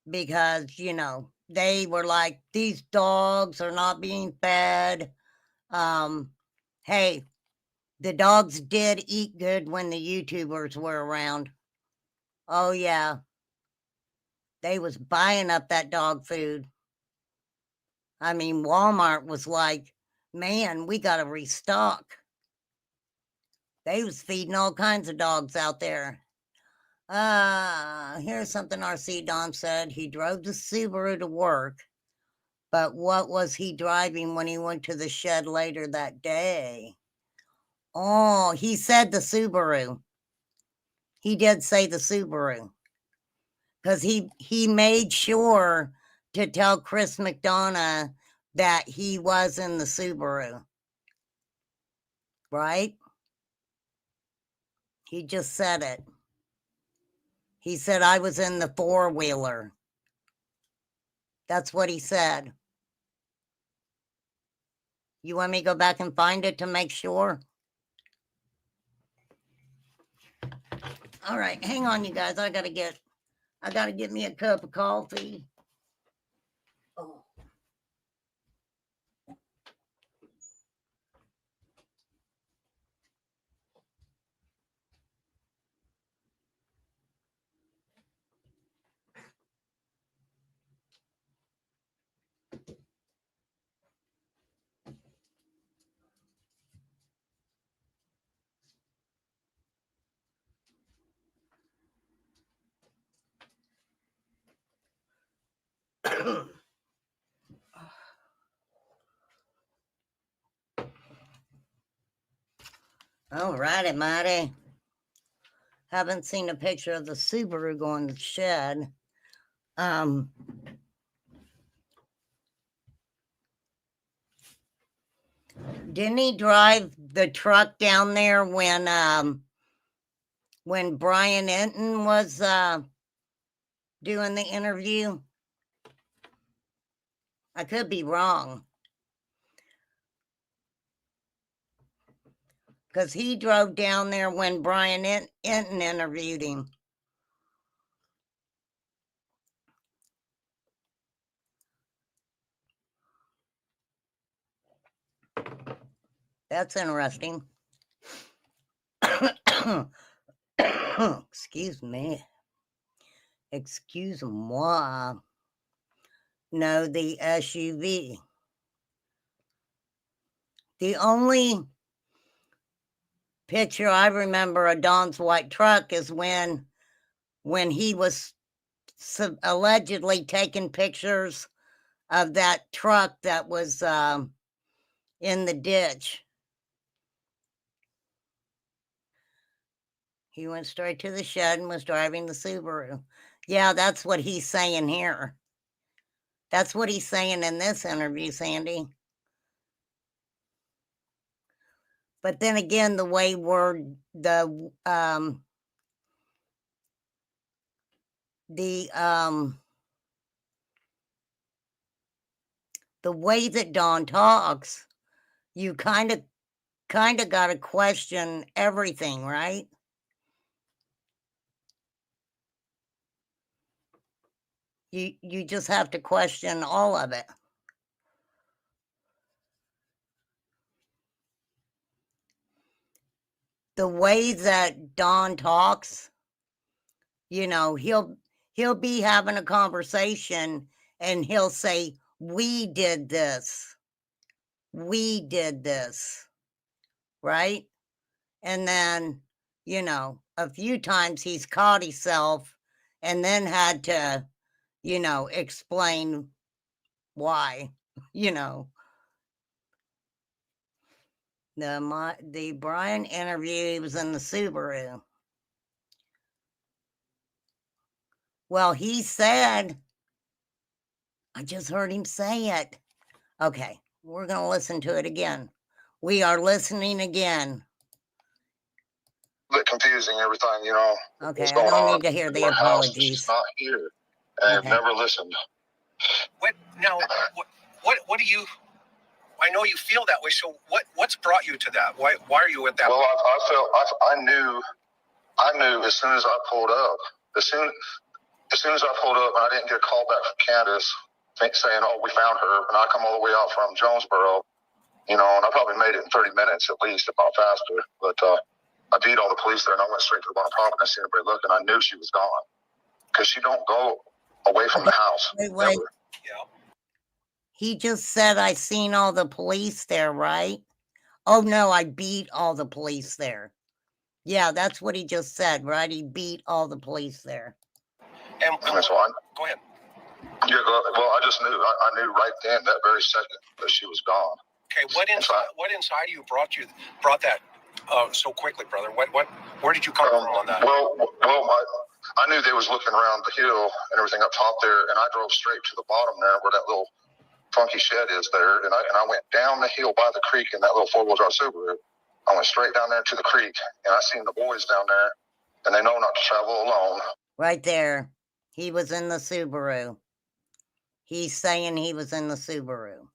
Because, they were like, these dogs are not being fed. Hey, the dogs did eat good when the YouTubers were around. Oh, yeah. They was buying up that dog food. I mean, Walmart was like, man, we got to restock. They was feeding all kinds of dogs out there. Here's something RC Don said. He drove the Subaru to work. But what was he driving when he went to the shed later that day? Oh, he said the Subaru. He did say the Subaru. Because he made sure to tell Chris McDonough that he was in the Subaru. Right? He just said it. He said, I was in the 4-wheeler. That's what he said. You want me to go back and find it to make sure? All right, hang on, you guys. I gotta get me a cup of coffee. Oh. All righty, mighty. Haven't seen a picture of the Subaru going to the shed. Didn't he drive the truck down there when Brian Enton was doing the interview? I could be wrong. Because he drove down there when Brian Enton interviewed him. That's interesting. Excuse me. Excuse-moi. No, the SUV. The only picture I remember of Don's white truck is when he was allegedly taking pictures of that truck that was in the ditch. He went straight to the shed and was driving the Subaru. Yeah, that's what he's saying here. That's what he's saying in this interview, Sandy. But then again, the way the the way that Dawn talks, you kind of got to question everything, right? You just have to question all of it. The way that Don talks, you know, he'll be having a conversation and he'll say, we did this, right? And then, you know, a few times he's caught himself and then had to, you know, explain why, you know. The Brian interview, he was in the Subaru. Well, he said, I just heard him say it. Okay, we're going to listen to it again. We are listening again. A bit confusing, everything, you know. Okay, I don't need to hear the apologies. She's not here. I've Okay. never listened. What now? What do you? I know you feel that way. So what's brought you to that? Why are you at that? Well, I knew as soon as I pulled up, as soon as I pulled up, and I didn't get a call back from Candace saying, "Oh, we found her," and I come all the way out from Jonesboro, you know, and I probably made it in 30 minutes at least, if not faster. But I beat all the police there, and I went straight to the bar property. And I seen everybody looking. I knew she was gone because she don't go away from the house. Wait. Ever. Yeah. He just said, I seen all the police there, right? Oh, no, I beat all the police there. Yeah, that's what he just said, right? He beat all the police there. And that's why. Go ahead. Yeah, well, I just knew. I knew right then, that very second, that she was gone. Okay, what inside you brought that so quickly, brother? Where did you come from on that? Well, I knew they was looking around the hill and everything up top there, and I drove straight to the bottom there where that little funky shed is there, and I went down the hill by the creek in that little 4-wheel drive Subaru. I went straight down there to the creek, and I seen the boys down there, and they know not to travel alone. Right there. He was in the Subaru. He's saying he was in the Subaru.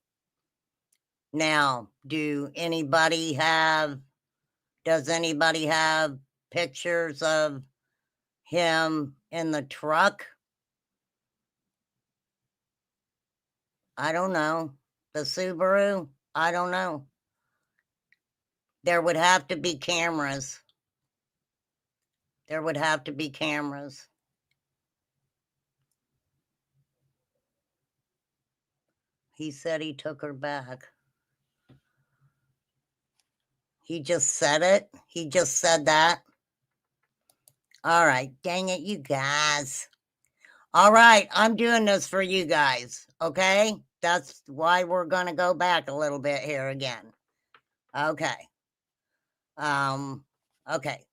Now, does anybody have pictures of him in the truck? I don't know. The Subaru? I don't know. There would have to be cameras. He said he took her back. He just said it. He just said that. All right. Dang it, you guys. All right. I'm doing this for you guys. Okay. That's why we're going to go back a little bit here again. Okay. Okay.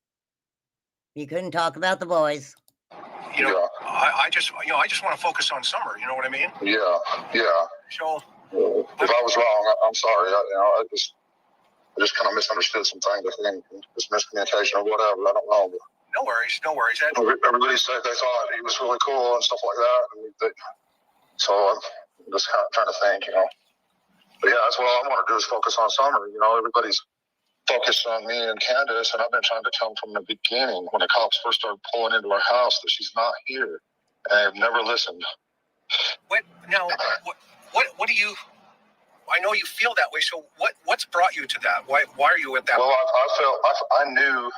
You couldn't talk about the boys. You know, I just want to focus on Summer. You know what I mean? Yeah. So, if I was wrong, I'm sorry. I just kind of misunderstood some things. I think it's miscommunication or whatever. I don't know. But no worries. everybody said they thought he was really cool and stuff like that. So I'm just kind of trying to think, you know. But yeah, that's what I want to do is focus on Summer. You know, everybody's focused on me and Candace, and I've been trying to tell them from the beginning when the cops first started pulling into our house that she's not here. And I've never listened. What do you? I know you feel that way. So what's brought you to that? Why are you at that? Well, I knew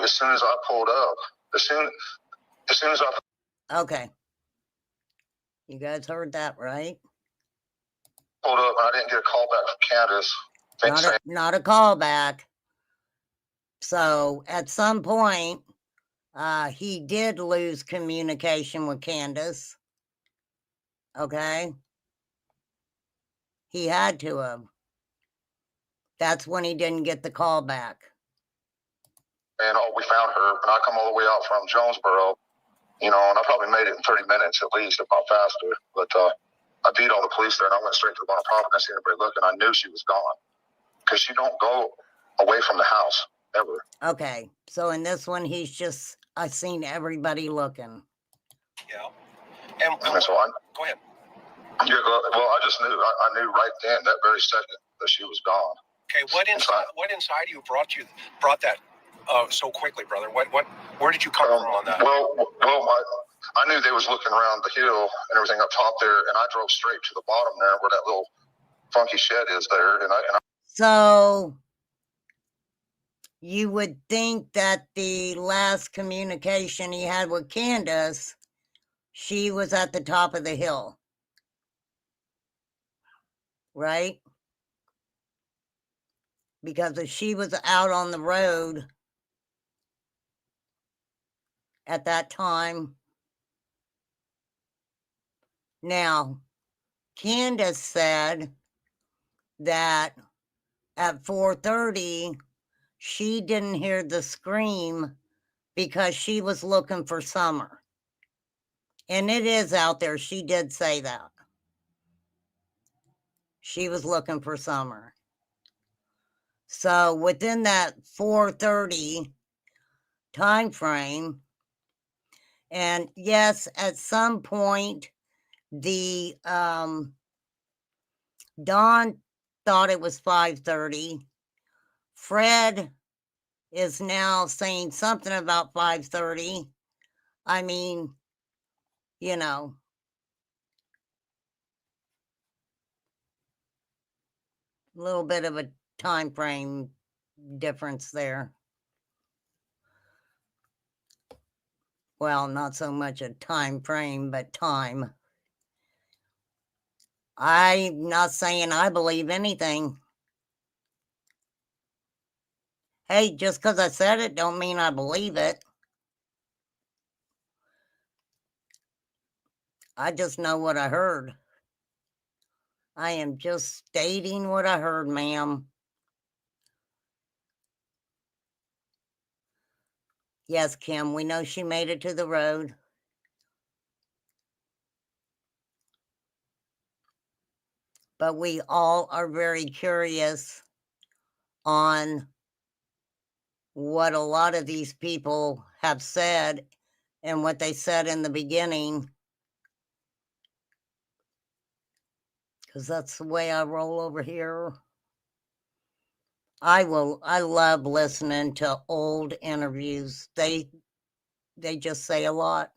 as soon as I pulled up. As soon as I. Okay. You guys heard that, right? Pulled up, and I didn't get a call back from Candace. Not a call back. So at some point, he did lose communication with Candace. Okay. He had to have. That's when he didn't get the call back. And we found her, and I come all the way out from Jonesboro, you know, and I probably made it in 30 minutes at least, if not faster. But I beat all the police there, and I went straight to the bar property. And I seen everybody looking. I knew she was gone because she don't go away from the house ever. Okay, so in this one, I seen everybody looking. Yeah. And And so I, go ahead. yeah, well, I just knew. I knew right then, that very second, that she was gone. Okay, what inside you brought that so quickly, brother? Where did you come from on that? I knew they was looking around the hill and everything up top there, and I drove straight to the bottom there where that little funky shed is there, and I So you would think that the last communication he had with Candace, she was at the top of the hill, right? Because if she was out on the road at that time. Now, Candace said that at 4:30, she didn't hear the scream because she was looking for Summer. And it is out there. She did say that. She was looking for Summer. So within that 4:30 time frame, and yes, at some point, the Dawn thought it was 5:30. Fred is now saying something about 5:30. I mean, you know, a little bit of a time frame difference there. Well, not so much a time frame, but time. I'm not saying I believe anything. Hey, just because I said it don't mean I believe it. I just know what I heard. I am just stating what I heard, ma'am. Yes, Kim, we know she made it to the road. But we all are very curious on what a lot of these people have said and what they said in the beginning, because that's the way I roll over here. I love listening to old interviews. They just say a lot.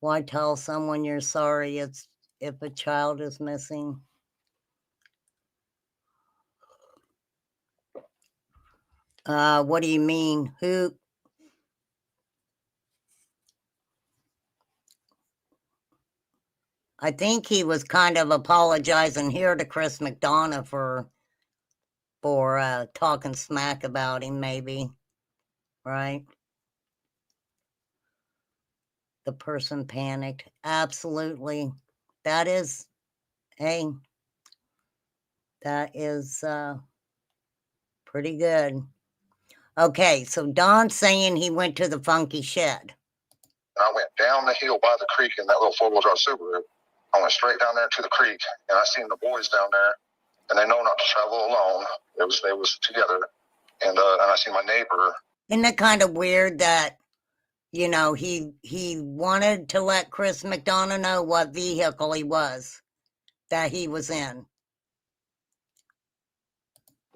Why tell someone you're sorry if a child is missing? What do you mean? Who? I think he was kind of apologizing here to Chris McDonough for talking smack about him, maybe, right? The person panicked. Absolutely. That is, hey, that is pretty good. Okay, so Don's saying he went to the funky shed. I went down the hill by the creek in that little four-wheel drive Subaru. I went straight down there to the creek, and I seen the boys down there, and they know not to travel alone. They was together, and I seen my neighbor. Isn't it kind of weird that, you know, he wanted to let Chris McDonough know what vehicle he was, that he was in?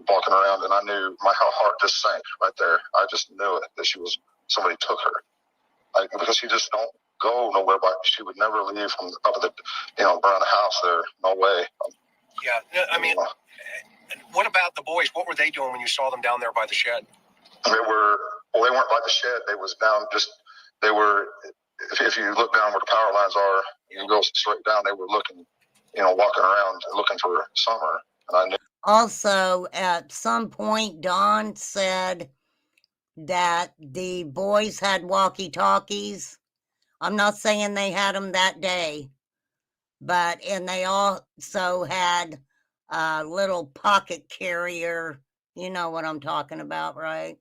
Walking around, and I knew my heart just sank right there. I just knew it, that somebody took her. Because she just don't go nowhere, but she would never leave from up at the, around the house there. No way. Yeah, I mean, what about the boys? What were they doing when you saw them down there by the shed? They weren't by the shed. They was down they were, if you look down where the power lines are, you go straight down, they were looking, walking around looking for Summer. And I knew. Also, at some point, Don said that the boys had walkie-talkies. I'm not saying they had them that day, and they also had a little pocket carrier. You know what I'm talking about, right?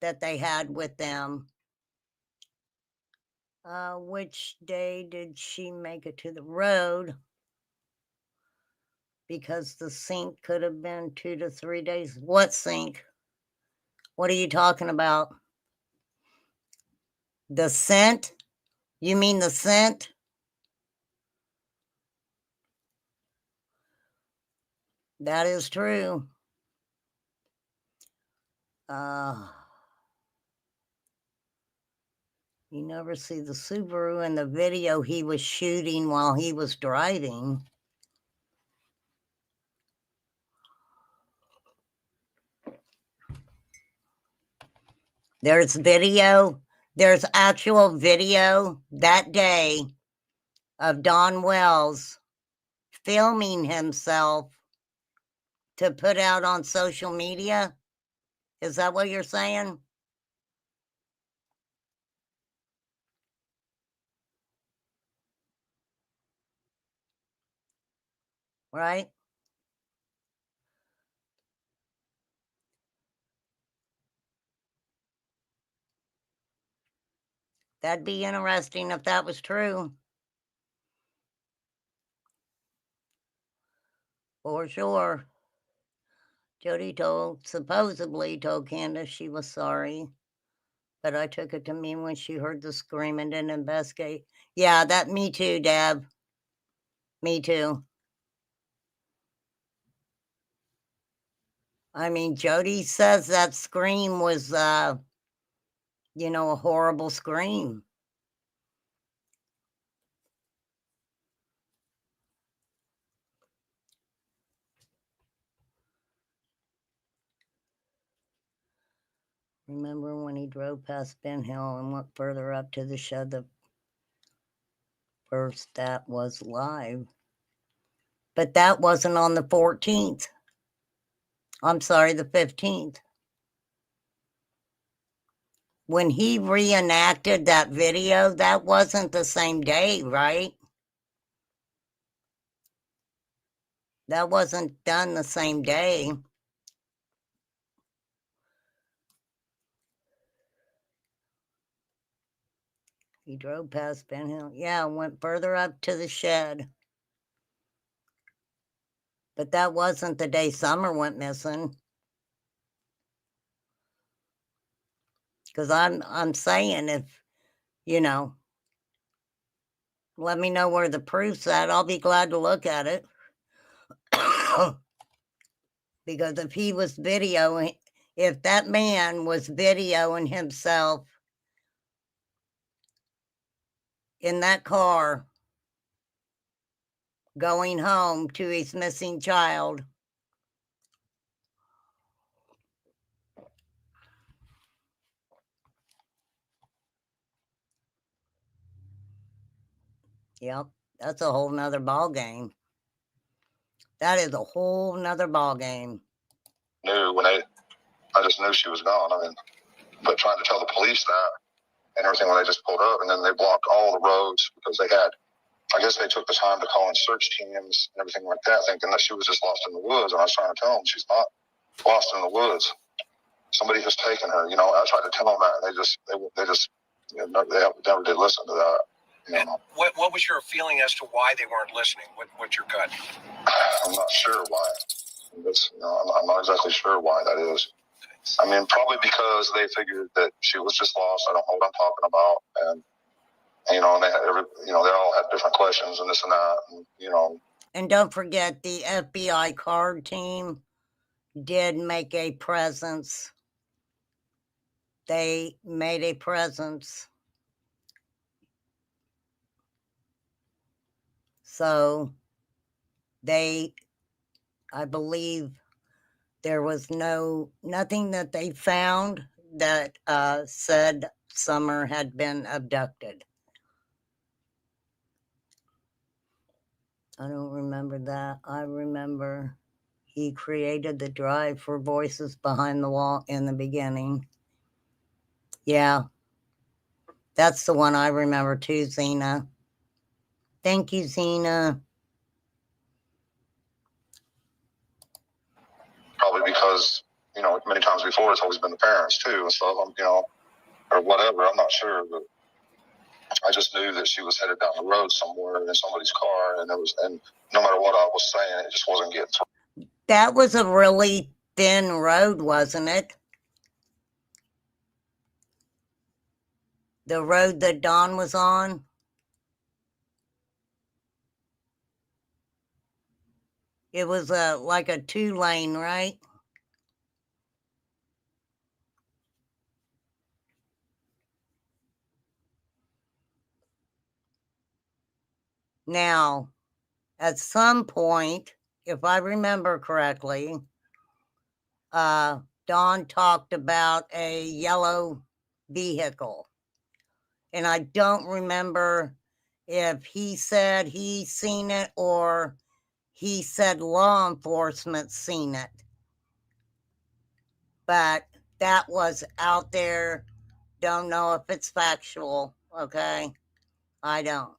That they had with them. Which day did she make it to the road? Because the sync could have been 2 to 3 days. What sync? What are you talking about? The scent? You mean the scent? That is true. You never see the Subaru in the video he was shooting while he was driving. There's video. There's actual video that day of Don Wells filming himself to put out on social media. Is that what you're saying? Right? That'd be interesting if that was true. For sure. Jody supposedly told Candace she was sorry, but I took it to mean when she heard the scream and didn't investigate. Yeah, me too, Deb. Me too. I mean, Jody says that scream was, a horrible scream. Remember when he drove past Ben Hill and went further up to the shed the first that was live? But that wasn't on the 14th. I'm sorry, the 15th. When he reenacted that video, that wasn't the same day, right? That wasn't done the same day. He drove past Ben Hill. Yeah, went further up to the shed. But that wasn't the day Summer went missing. Because I'm saying if, let me know where the proof's at. I'll be glad to look at it. Because if he was videoing, if that man was videoing himself in that car going home to his missing child, yep, that's a whole nother ball game. That is a whole nother ball game. I just knew she was gone. I mean, but trying to tell the police that and everything when they just pulled up, and then they blocked all the roads because I guess they took the time to call in search teams and everything like that, thinking that she was just lost in the woods. And I was trying to tell them she's not lost in the woods. Somebody has taken her. I tried to tell them that, and they never did listen to that. And what was your feeling as to why they weren't listening? What's your gut? I'm not sure why. I'm not exactly sure why that is. I mean, probably because they figured that she was just lost. I don't know what I'm talking about, and they had they all had different questions and this and that, and And don't forget, the FBI card team did make a presence. They made a presence. So I believe there was nothing that they found that said Summer had been abducted. I don't remember that. I remember he created the drive for Voices Behind the Wall in the beginning. Yeah, that's the one I remember too, Zena. Thank you, Zena. Probably because, many times before it's always been the parents too and stuff, or whatever. I'm not sure, but I just knew that she was headed down the road somewhere in somebody's car, and no matter what I was saying, it just wasn't getting through. That was a really thin road, wasn't it? the road that Don was on? It was like a 2-lane, right? Now, at some point, if I remember correctly, Don talked about a yellow vehicle. And I don't remember if he said he seen it or he said law enforcement seen it. But that was out there. Don't know if it's factual, okay? I don't.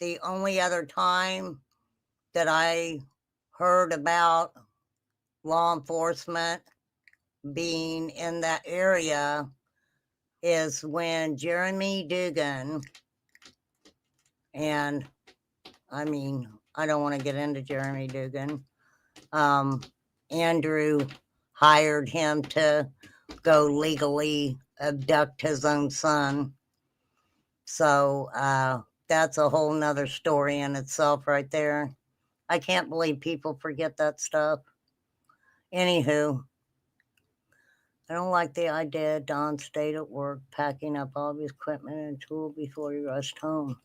The only other time that I heard about law enforcement being in that area is when Jeremy Dugan, and I mean, I don't want to get into Jeremy Dugan. Andrew hired him to go legally abduct his own son. So that's a whole nother story in itself right there. I can't believe people forget that stuff. Anywho, I don't like the idea Don stayed at work packing up all of his equipment and tool before he rushed home.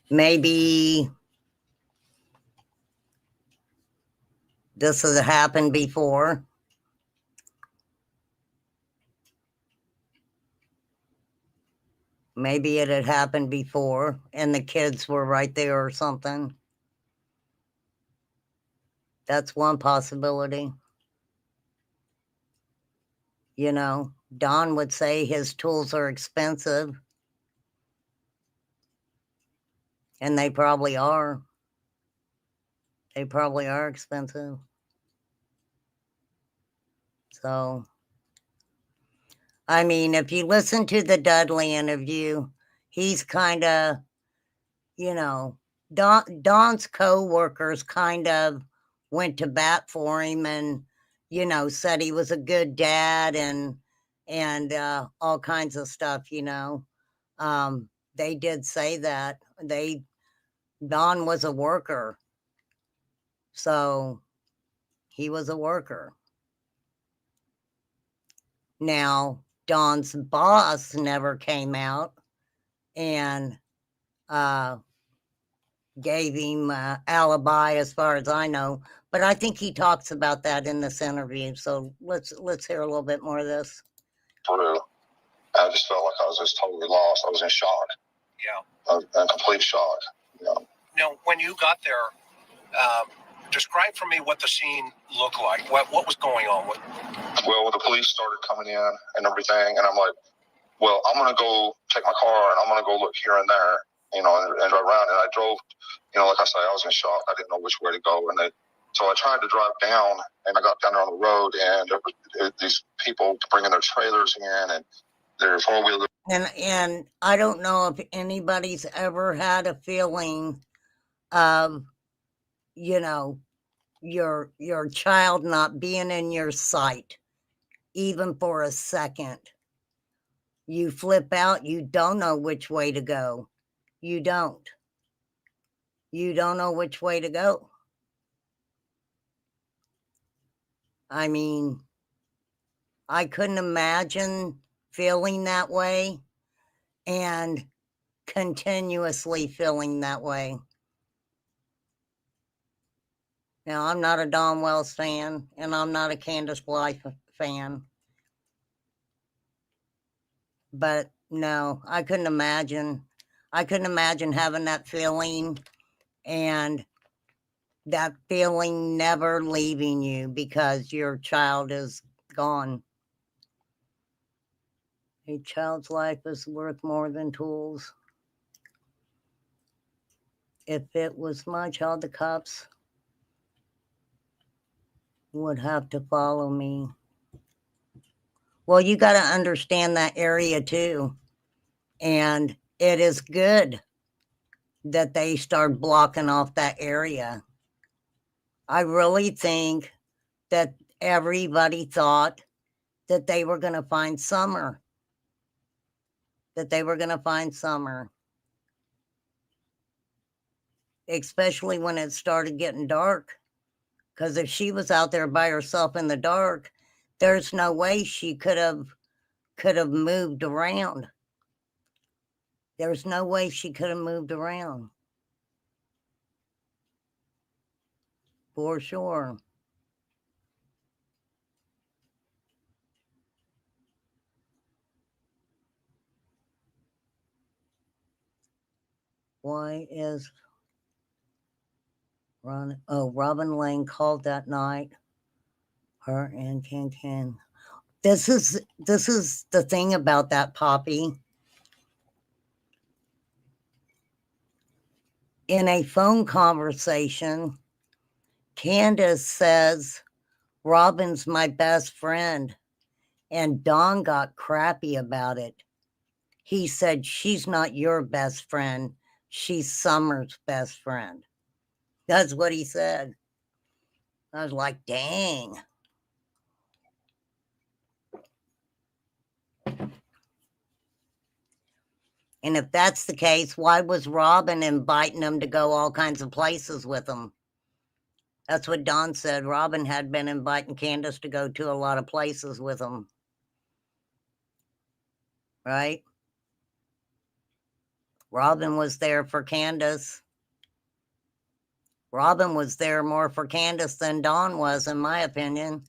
Maybe this has happened before. Maybe it had happened before and the kids were right there or something. That's one possibility. You know, Don would say his tools are expensive. And they probably are. They probably are expensive. So, I mean, if you listen to the Dudley interview, he's kind of, you know, Don's co-workers kind of went to bat for him and, you know, said he was a good dad and all kinds of stuff, you know. They did say that. Don was a worker. So he was a worker. Now, Don's boss never came out and gave him an alibi as far as I know, but I think he talks about that in this interview. So let's hear a little bit more of this. I just felt like I was just totally lost. I was in shock. Yeah. In complete shock. Yeah. Now, when you got there, describe for me what the scene looked like. What was going on? Well, the police started coming in and everything, and I'm like, well, I'm going to go take my car, and I'm going to go look here and there, you know, and drive around. And I drove, you know, like I said, I was in shock. I didn't know which way to go. So I tried to drive down, and I got down there on the road, and there were these people bringing their trailers in, and their four-wheeler. And I don't know if anybody's ever had a feeling of, you know, your child not being in your sight, even for a second. You flip out, you don't know which way to go. You don't know which way to go. I mean, I couldn't imagine feeling that way and continuously feeling that way. Now, I'm not a Dawn Wells fan, and I'm not a Candace Blythe fan. But no, I couldn't imagine. I couldn't imagine having that feeling and that feeling never leaving you because your child is gone. A child's life is worth more than tools. If it was my child, the cops would have to follow me. Well, you got to understand that area too. And it is good that they start blocking off that area. I really think that everybody thought that they were going to find Summer. Especially when it started getting dark. Because if she was out there by herself in the dark, there's no way she could have moved around. There's no way she could have moved around. For sure. Why is Robin Lane called that night? Her and Can. This is the thing about that, Poppy. In a phone conversation, Candace says, Robin's my best friend. And Don got crappy about it. He said, she's not your best friend. She's Summer's best friend. That's what he said. I was like, dang. And if that's the case, why was Robin inviting him to go all kinds of places with him? That's what Don said. Robin had been inviting Candace to go to a lot of places with him. Right? Robin was there for Candace. Robin was there more for Candace than Don was, in my opinion.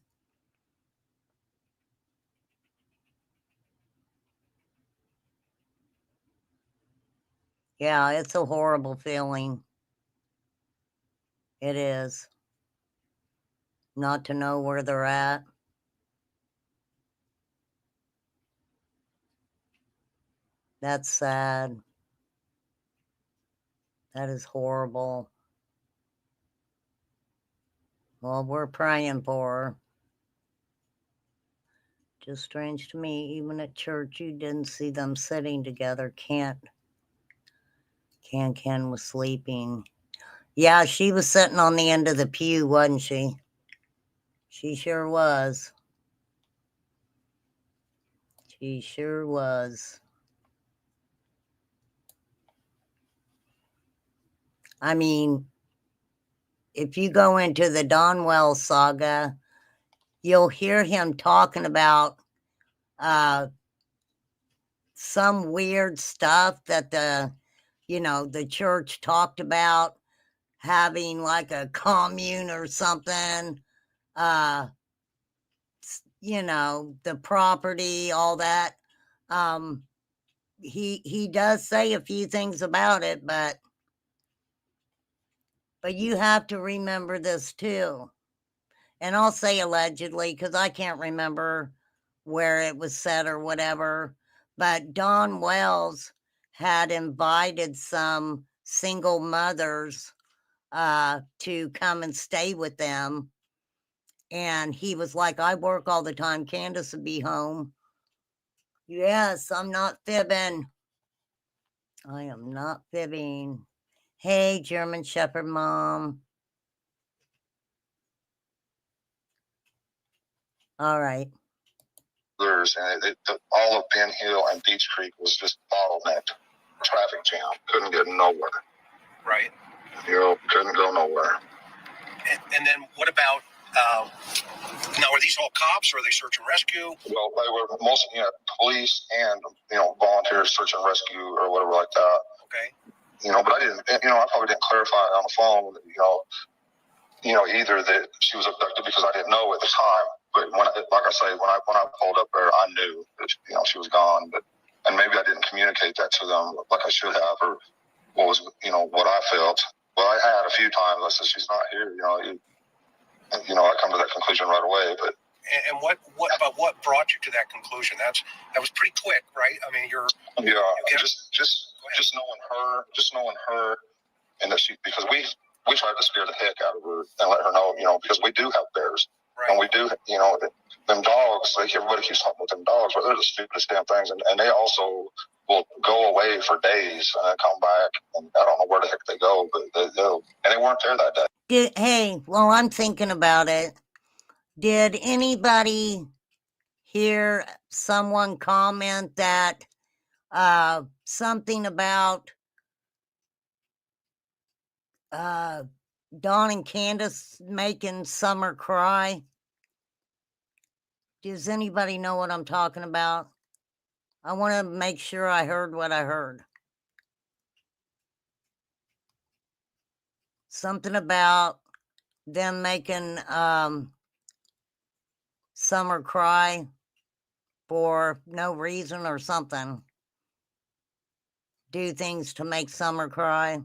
Yeah, it's a horrible feeling. It is. Not to know where they're at. That's sad. That is horrible. Well, we're praying for her. Just strange to me, even at church, you didn't see them sitting together. Ken was sleeping. Yeah, she was sitting on the end of the pew, wasn't she? She sure was. She sure was. I mean, if you go into the Don Wells saga, you'll hear him talking about some weird stuff that the church talked about, having like a commune or something, the property, all that. He does say a few things about it, but you have to remember this too. And I'll say allegedly, because I can't remember where it was said or whatever, but Don Wells had invited some single mothers to come and stay with them. And he was like, I work all the time. Candace would be home. Yes, I'm not fibbing. I am not fibbing. Hey, German Shepherd Mom. All right. And all of Ben Hill and Beach Creek was just bottlenecked. Traffic jam. Couldn't get nowhere. Right. Couldn't go nowhere. And then what about, now are these all cops or are they search and rescue? Well, they were mostly police and, volunteers, search and rescue or whatever like that. Okay. But I didn't, I probably didn't clarify on the phone, either that she was abducted because I didn't know at the time. But when I pulled up there, I knew that, she was gone. And maybe I didn't communicate that to them like I should have, or what was, what I felt. Well, I had a few times. I said, she's not here. I come to that conclusion right away. But and what brought you to that conclusion? That was pretty quick, right? I mean, just knowing her, and that because we tried to scare the heck out of her and let her know, because we do have bears. Right. And we do, them dogs, like everybody keeps talking about them dogs, but they're the stupidest damn things. And they also will go away for days and then come back. And I don't know where the heck they go, but they'll, and they weren't there that day. Hey, while I'm thinking about it, did anybody hear someone comment that something about Dawn and Candace making Summer cry? Does anybody know what I'm talking about? I want to make sure I heard what I heard. Something about them making Summer cry for no reason or something. Do things to make Summer cry.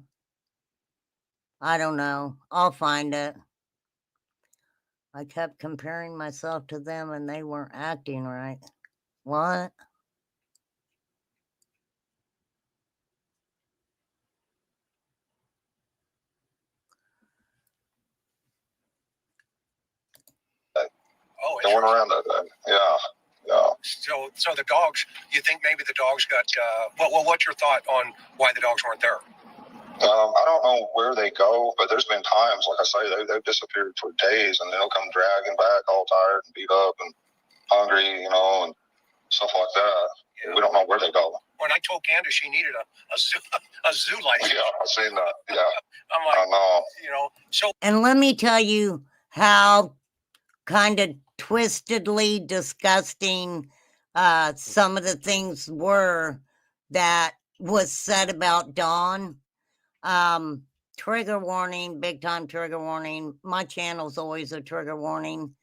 I don't know. I'll find it. I kept comparing myself to them and they weren't acting right. What? Oh, They weren't around that day. Yeah. So the dogs, you think maybe the dogs got, well, what's your thought on why the dogs weren't there? I don't know where they go, but there's been times, like I say, they've disappeared for days, and they'll come dragging back all tired and beat up and hungry, and stuff like that. Yeah. We don't know where they go. When I told Candace she needed a zoo license. Yeah, I've seen that. Yeah. I'm like, I know. So. And let me tell you how kind of twistedly disgusting some of the things were that was said about Dawn. Trigger warning, big time trigger warning. My channel's always a trigger warning.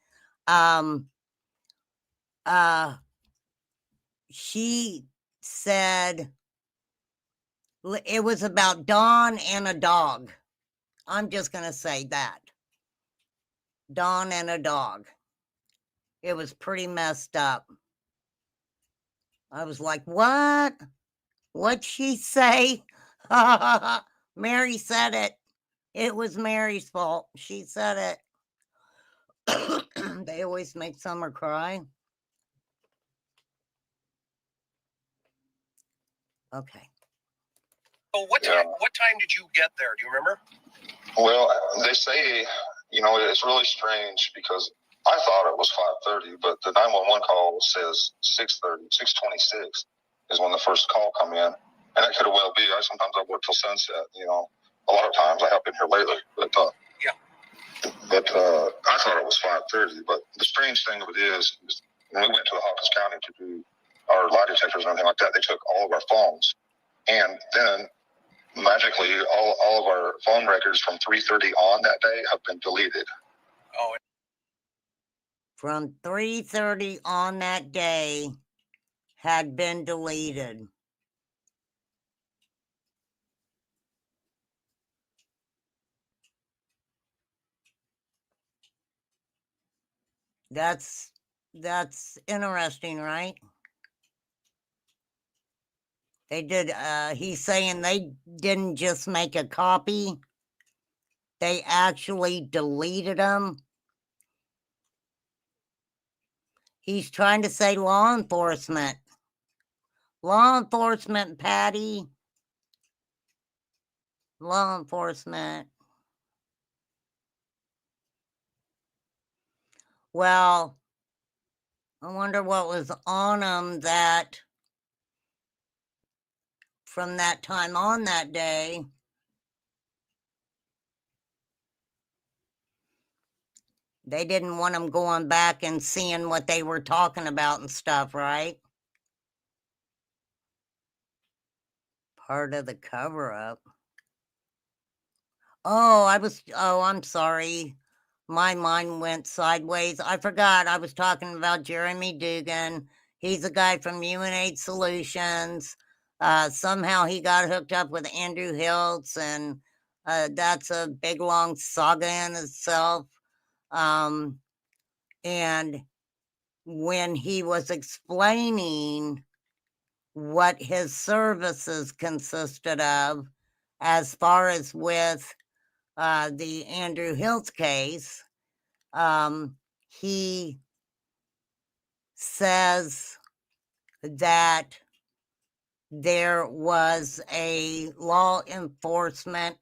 She said it was about Dawn and a dog. I'm just going to say that. Dawn and a dog. It was pretty messed up. I was like, what? What'd she say? Mary said it. It was Mary's fault. She said it. They always make Summer cry. Okay. So what time did you get there? Do you remember? Well, they say, it's really strange because I thought it was 5:30, but the 911 call says 6:30, 6:26 is when the first call come in. And it could have well be. Sometimes I work till sunset, A lot of times I have been here lately, but But I thought it was 5:30. But the strange thing of it is when we went to the Hawkins County to do our lie detectors and everything like that, they took all of our phones. And then magically, all of our phone records from 3:30 on that day have been deleted. Oh. From 3:30 on that day had been deleted. That's interesting, right? They did, he's saying they didn't just make a copy. They actually deleted them. He's trying to say law enforcement. Law enforcement, Patty. Law enforcement. Well, I wonder what was on them that from that time on that day. They didn't want them going back and seeing what they were talking about and stuff, right? Part of the cover-up. Oh, I'm sorry. My mind went sideways. I forgot I was talking about Jeremy Dugan. He's a guy from UNH Solutions. Somehow he got hooked up with Andrew Hiltz, and that's a big, long saga in itself. And when he was explaining what his services consisted of, as far as with the Andrew Hiltz case, he says that there was a law enforcement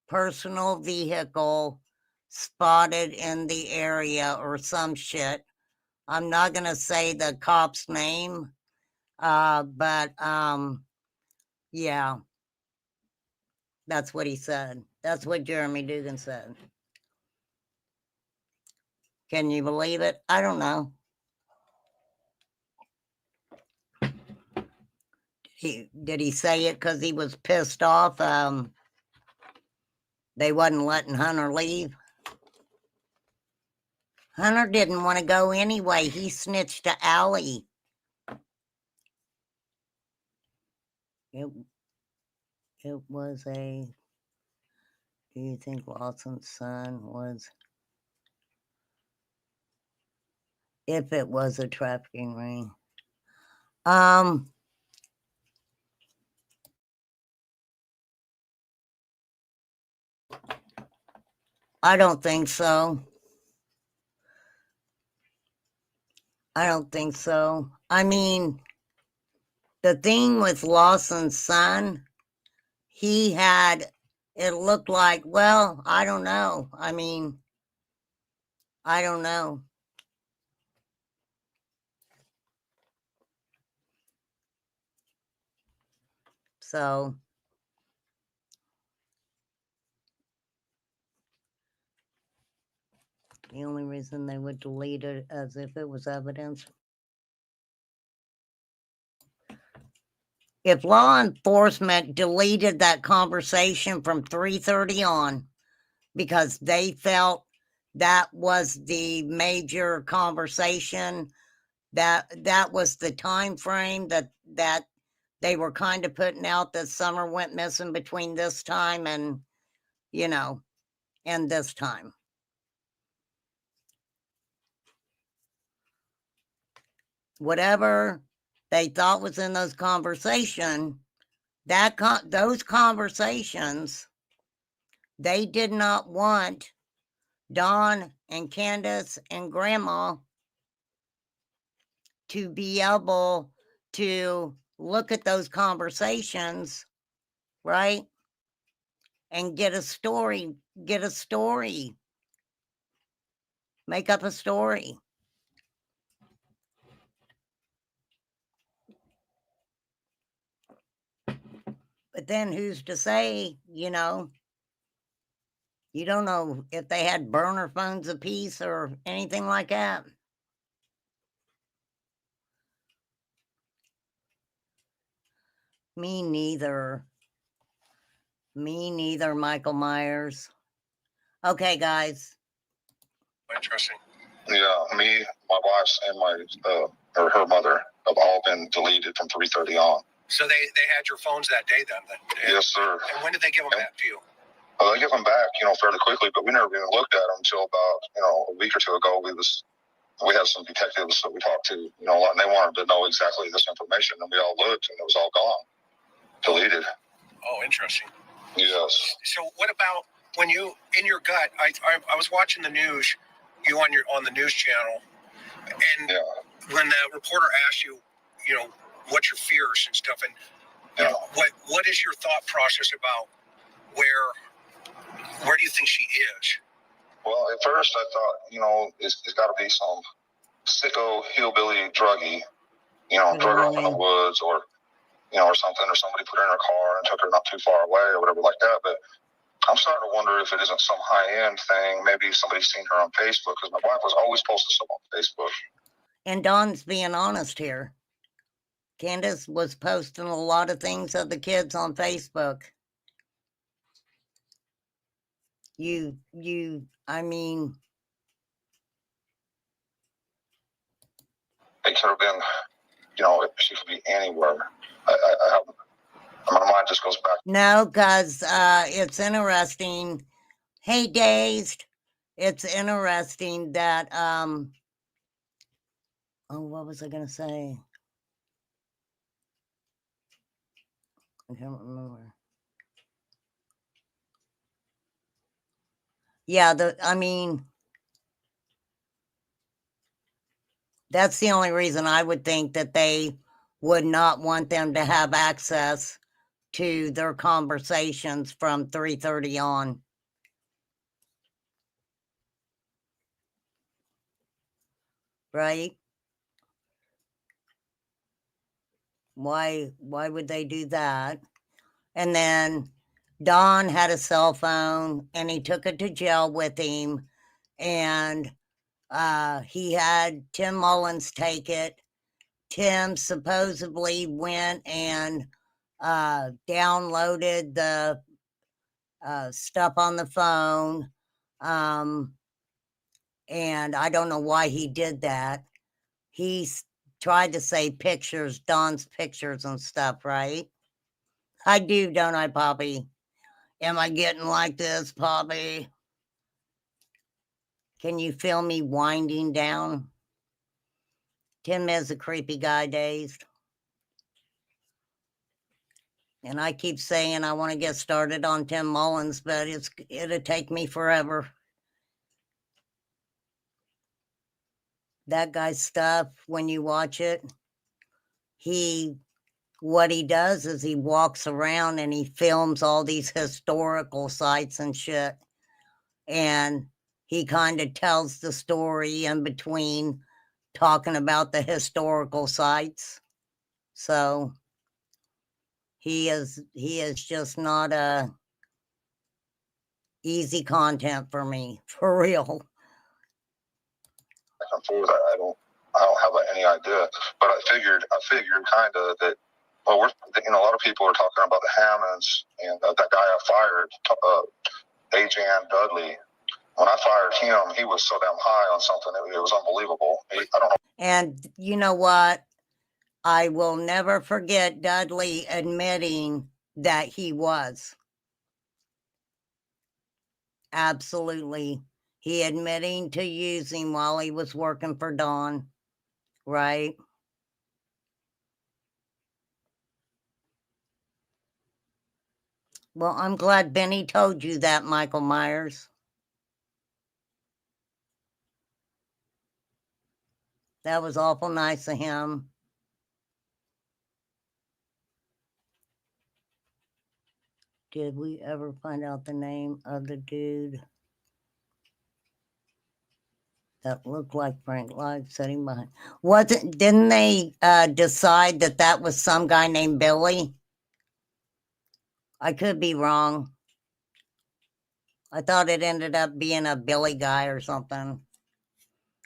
personal vehicle spotted in the area or some shit. I'm not going to say the cop's name, but yeah, that's what he said. That's what Jeremy Dugan said. Can you believe it? I don't know. Did he say it because he was pissed off? They wasn't letting Hunter leave. Hunter didn't want to go anyway. He snitched to Allie. It was a. Do you think Lawson's son was? If it was a trafficking ring. I don't think so. I don't think so. I mean, the thing with Lawson's son, he had, it looked like, well, I don't know. I mean, I don't know. So, the only reason they would delete it as if it was evidence. If law enforcement deleted that conversation from 3:30 on because they felt that was the major conversation, that was the time frame that they were kind of putting out, that Summer went missing between this time and, you know, and this time. Whatever they thought was in those conversations, those conversations, they did not want Dawn and Candace and Grandma to be able to look at those conversations, right? And get a story, make up a story. But then who's to say, you know, you don't know if they had burner phones apiece or anything like that. Me neither, Michael Myers. Okay, guys. Interesting. Yeah, me, my wife's, and or her mother have all been deleted from 3:30 on. So they had your phones that day then? Yes, sir. And when did they give them back to you? They give them back, fairly quickly, but we never even looked at them until about, a week or two ago. We had some detectives that we talked to, a lot, and they wanted to know exactly this information, and we all looked, and it was all gone, deleted. Oh, interesting. Yes. So what about when you, in your gut, I was watching the news, you on the news channel, and when the reporter asked you, what's your fears and stuff, and what is your thought process about where do you think she is? Well, at first I thought, it's got to be some sicko hillbilly druggie, drug her off in the woods or something, or somebody put her in her car and took her not too far away or whatever like that. But I'm starting to wonder if it isn't some high-end thing. Maybe somebody's seen her on Facebook, because my wife was always posting stuff on Facebook. And Dawn's being honest here. Candace was posting a lot of things of the kids on Facebook. I mean, it could have been, she could be anywhere. My mind just goes back. No, because it's interesting. Hey, Dazed. It's interesting that, oh, what was I going to say? I can't remember. Yeah, That's the only reason I would think that they would not want them to have access to their conversations from 3:30 on. Right? Why would they do that? And then Don had a cell phone and he took it to jail with him, and he had Tim Mullins take it. Tim supposedly went and downloaded the stuff on the phone. And I don't know why he did that. He tried to say pictures, Don's pictures and stuff, right? I do, don't I, Poppy? Am I getting like this, Poppy? Can you feel me winding down? Tim is a creepy guy, Dazed. And I keep saying I want to get started on Tim Mullins, but it'll take me forever. That guy's stuff, when you watch it, what he does is he walks around and he films all these historical sites and shit. And he kind of tells the story in between talking about the historical sites. So he is just not a easy content for me, for real. Forward, I don't have any idea, but I figured kind of that. Well, a lot of people are talking about the Hammonds and that guy I fired, Ajan Dudley. When I fired him, he was so damn high on something. It was unbelievable. I don't know. And you know what? I will never forget Dudley admitting that he was. Absolutely. He admitting to using while he was working for Don, right? Well, I'm glad Benny told you that, Michael Myers. That was awful nice of him. Did we ever find out the name of the dude that looked like Frank Live sitting behind? Didn't they decide that was some guy named Billy? I could be wrong. I thought it ended up being a Billy guy or something.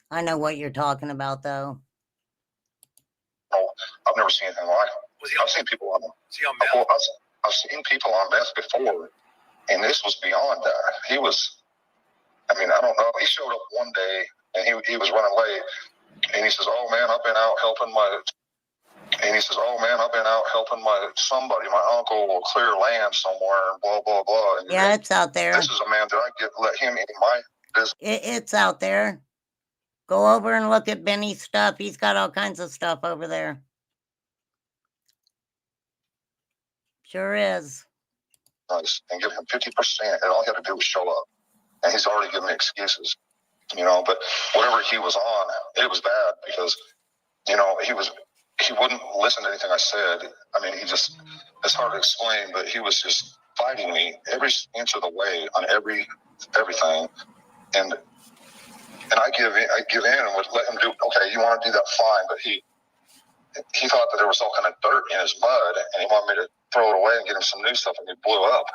I know what you're talking about, though. Oh, I've never seen anything like him. I've seen people on meth. I've seen people on meth before, and this was beyond that. He was, I don't know. He showed up one day, and he was running late, and he says, "Oh man, I've been out helping my." And he says, "Oh man, I've been out helping somebody, my uncle, clear land somewhere, and blah blah blah." And yeah, it's out there. This is a man that I let him in my business. It's out there. Go over and look at Benny's stuff. He's got all kinds of stuff over there. Sure is. And give him 50%, and all he had to do was show up. And he's already given me excuses, But whatever he was on, it was bad because, he wouldn't listen to anything I said. It's hard to explain, but he was just fighting me every inch of the way on everything. And I give in and would let him do, okay, you want to do that, fine. But he thought that there was all kind of dirt in his mud, and he wanted me to throw it away and get him some new stuff, and it blew up.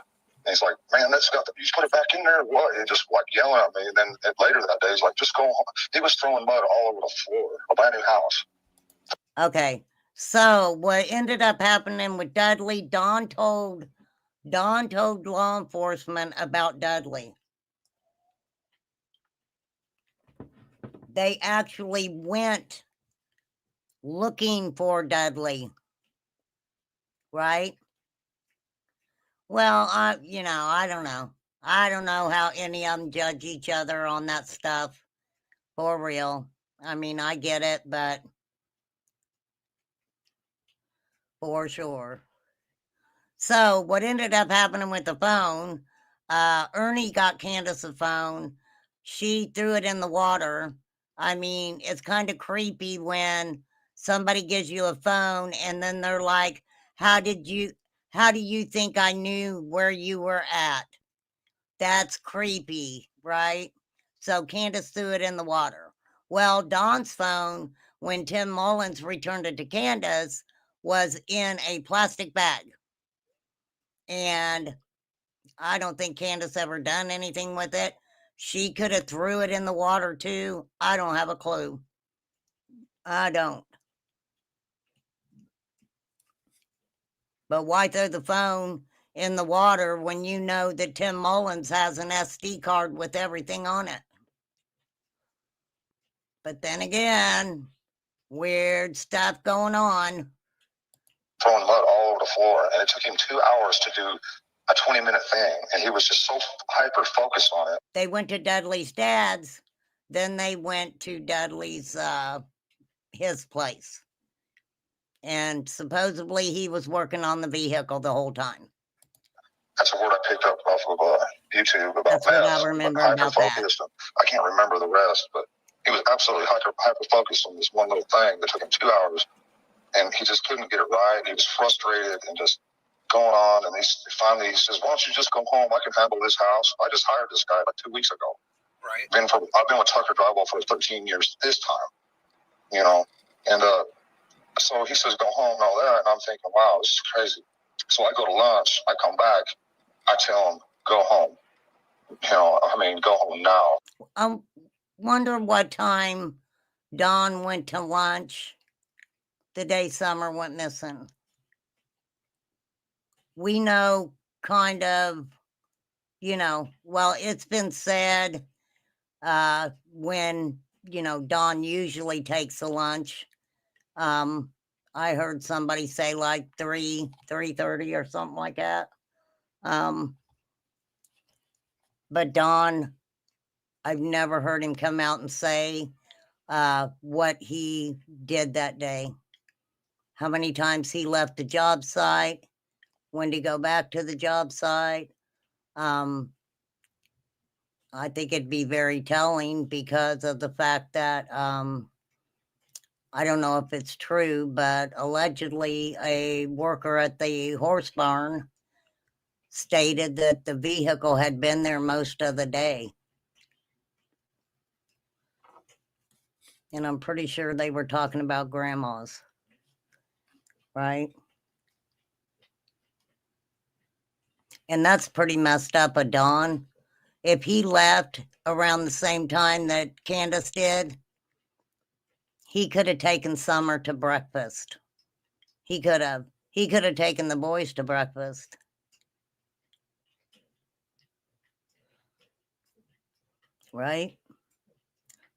And he's like, "Man, you put it back in there?" What? And just like yelling at me. And then later that day, he's like, "Just go home." He was throwing mud all over the floor of my new house. Okay. So what ended up happening with Dudley, Don told law enforcement about Dudley. They actually went looking for Dudley. Right? Well, I don't know. I don't know how any of them judge each other on that stuff. For real. I get it, but for sure. So what ended up happening with the phone, Ernie got Candace a phone. She threw it in the water. I mean, it's kind of creepy when somebody gives you a phone and then they're like, how do you think I knew where you were at? That's creepy, right? So Candace threw it in the water. Well, Dawn's phone, when Tim Mullins returned it to Candace, was in a plastic bag. And I don't think Candace ever done anything with it. She could have threw it in the water too. I don't have a clue. I don't. But why throw the phone in the water when you know that Tim Mullins has an SD card with everything on it? But then again, weird stuff going on. Throwing mud all over the floor, and it took him 2 hours to do a 20-minute thing, and he was just so hyper focused on it. They went to Dudley's dad's, then they went to Dudley's his place. And supposedly he was working on the vehicle the whole time. That's a word I picked up off of YouTube about That's what meth, I remember hyper about that. focused. I can't remember the rest, but he was absolutely hyper focused on this one little thing that took him 2 hours, and he just couldn't get it right. He was frustrated and just going on, and finally he says, "Why don't you just go home? I can handle this house." I just hired this guy like 2 weeks ago. Right. I've been with Tucker Drywall for 13 years this time, and so he says, "Go home," and all that, and I'm thinking, wow, this is crazy. So I go to lunch, I come back, I tell him, "Go home. Go home now." I wonder what time Dawn went to lunch the day Summer went missing. We know kind of, well, it's been said when, Dawn usually takes a lunch. I heard somebody say like 3:30 or something like that. But Dawn, I've never heard him come out and say what he did that day. How many times he left the job site, when to go back to the job site. I think it'd be very telling because of the fact that I don't know if it's true, but allegedly a worker at the horse barn stated that the vehicle had been there most of the day. And I'm pretty sure they were talking about grandma's, right? And that's pretty messed up of Don. If he left around the same time that Candace did, he could have taken Summer to breakfast. He could have taken the boys to breakfast. Right?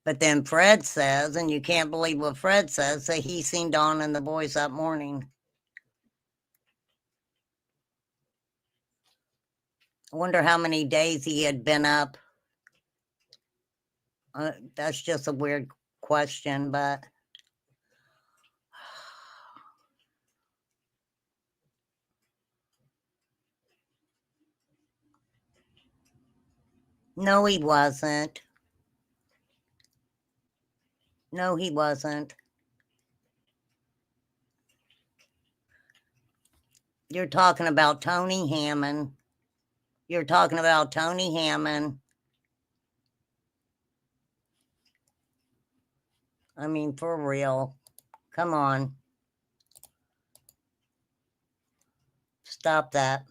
But then Fred says, and you can't believe what Fred says, that he seen Dawn and the boys that morning. I wonder how many days he had been up. That's just a weird question, but no, he wasn't. No, he wasn't. You're talking about Tony Hammond. You're talking about Tony Hammond. I mean, for real. Come on. Stop that.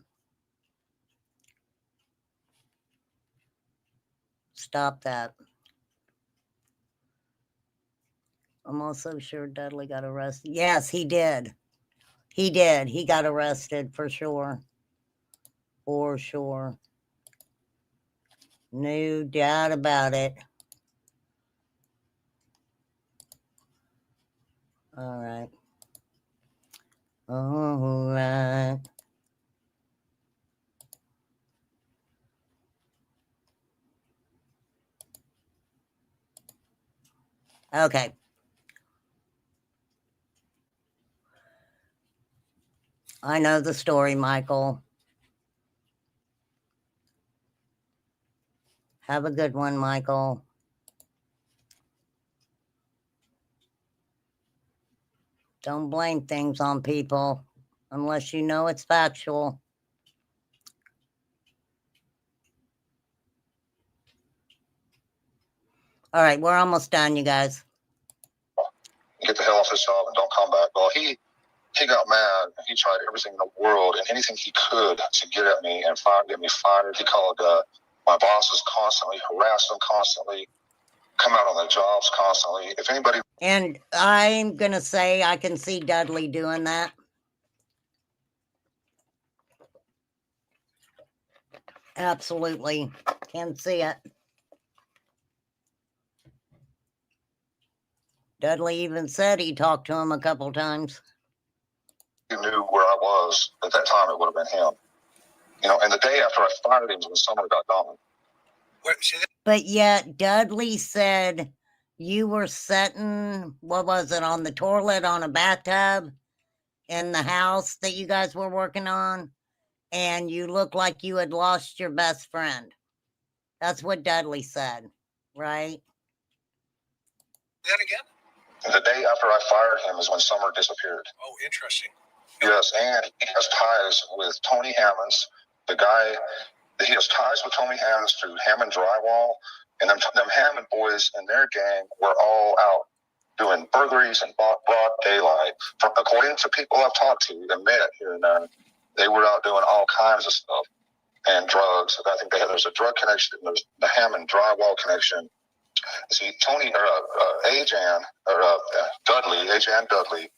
Stop that. I'm also sure Dudley got arrested. Yes, he did. He did. He got arrested for sure. For sure. No doubt about it. All right. All right. Okay. I know the story, Michael. Have a good one, Michael. Don't blame things on people unless you know it's factual. All right, we're almost done, you guys. Get the hell off this job and don't come back. Well, he got mad. He tried everything in the world and anything he could to get at me and get me fired. He called my bosses constantly, harassed them constantly, come out on the jobs constantly. If anybody... And I'm going to say I can see Dudley doing that. Absolutely. Can see it. Dudley even said he talked to him a couple times. He knew where I was at that time, it would have been him. You know, and the day after I fired him, when summer got done. But yet Dudley said you were sitting, what was it, on the toilet on a bathtub in the house that you guys were working on, and you looked like you had lost your best friend. That's what Dudley said, right? That again? The day after I fired him is when Summer disappeared. Oh, interesting. Yes, and he has ties with Tony Hammonds, the guy. He has ties with Tony Hammonds through Hammond Drywall, and them Hammond boys and their gang were all out doing burglaries in broad daylight. According to people I've talked to and met here and there, they were out doing all kinds of stuff and drugs. I think there's a drug connection. There's the Hammond Drywall connection. See, Tony Ajan Dudley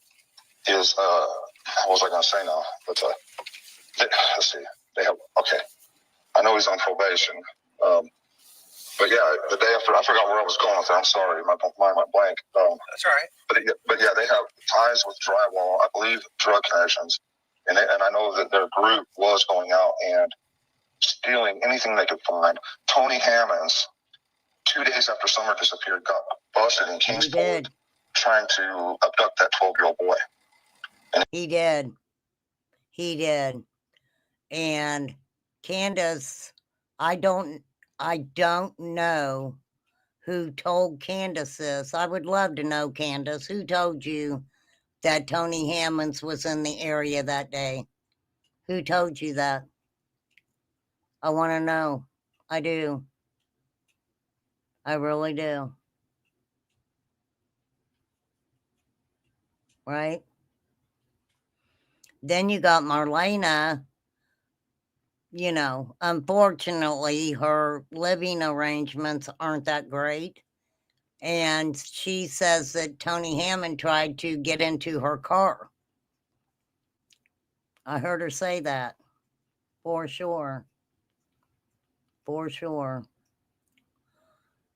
is what was I going to say now? But let's see. They have I know he's on probation. But yeah, the day after, I forgot where I was going with that. I'm sorry, my mind went blank. That's all right. But yeah, they have ties with Drywall. I believe drug connections, and I know that their group was going out and stealing anything they could find. Tony Hammonds, 2 days after Summer disappeared, got busted in Kingsport trying to abduct that 12-year-old boy. He did. And Candace, I don't know who told Candace this. I would love to know, Candace, who told you that Tony Hammonds was in the area that day? Who told you that? I want to know. I do. I really do. Right? Then you got Marlena. You know, unfortunately, her living arrangements aren't that great. And she says that Tony Hammond tried to get into her car. I heard her say that. For sure. For sure.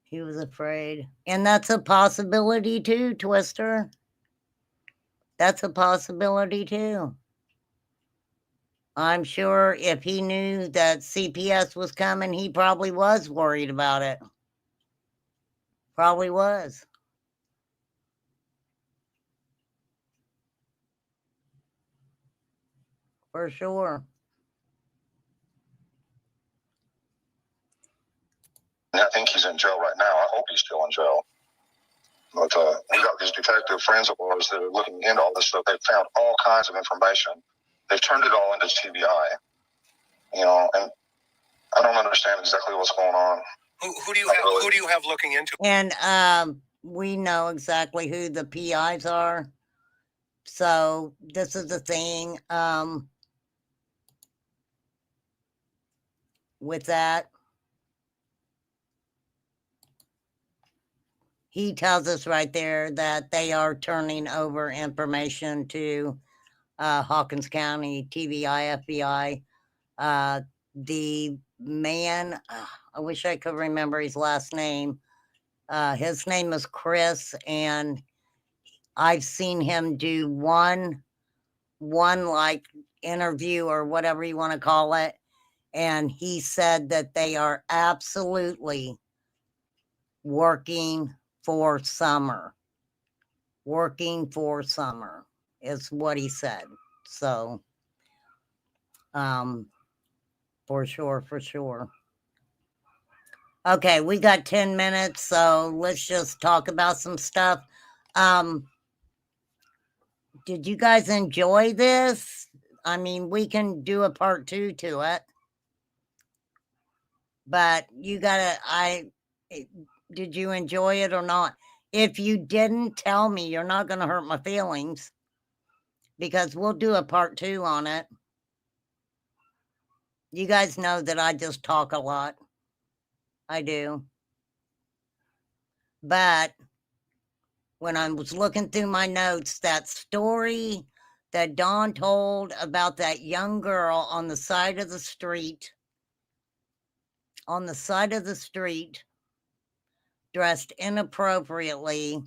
He was afraid. And that's a possibility too, Twister. That's a possibility too. I'm sure if he knew that CPS was coming, he probably was worried about it. Probably was. For sure. I think he's in jail right now. I hope he's still in jail. But we got these detective friends of ours that are looking into all this stuff. They've found all kinds of information. They've turned it all into TBI. You know, and I don't understand exactly what's going on. Who do you have looking into? And we know exactly who the PIs are. So this is the thing. With that, he tells us right there that they are turning over information to Hawkins County, TBI, FBI. The man, I wish I could remember his last name. His name is Chris, and I've seen him do one like interview or whatever you want to call it. And he said that they are absolutely working for Summer. Working for Summer is what he said. So, for sure. Okay, we got 10 minutes, so let's just talk about some stuff. did you guys enjoy this? I mean, we can do a part 2 to it. But you gotta, did you enjoy it or not? If you didn't tell me, you're not gonna hurt my feelings because we'll do a part 2 on it. You guys know that I just talk a lot. I do. But when I was looking through my notes, that story that Dawn told about that young girl on the side of the street, dressed inappropriately,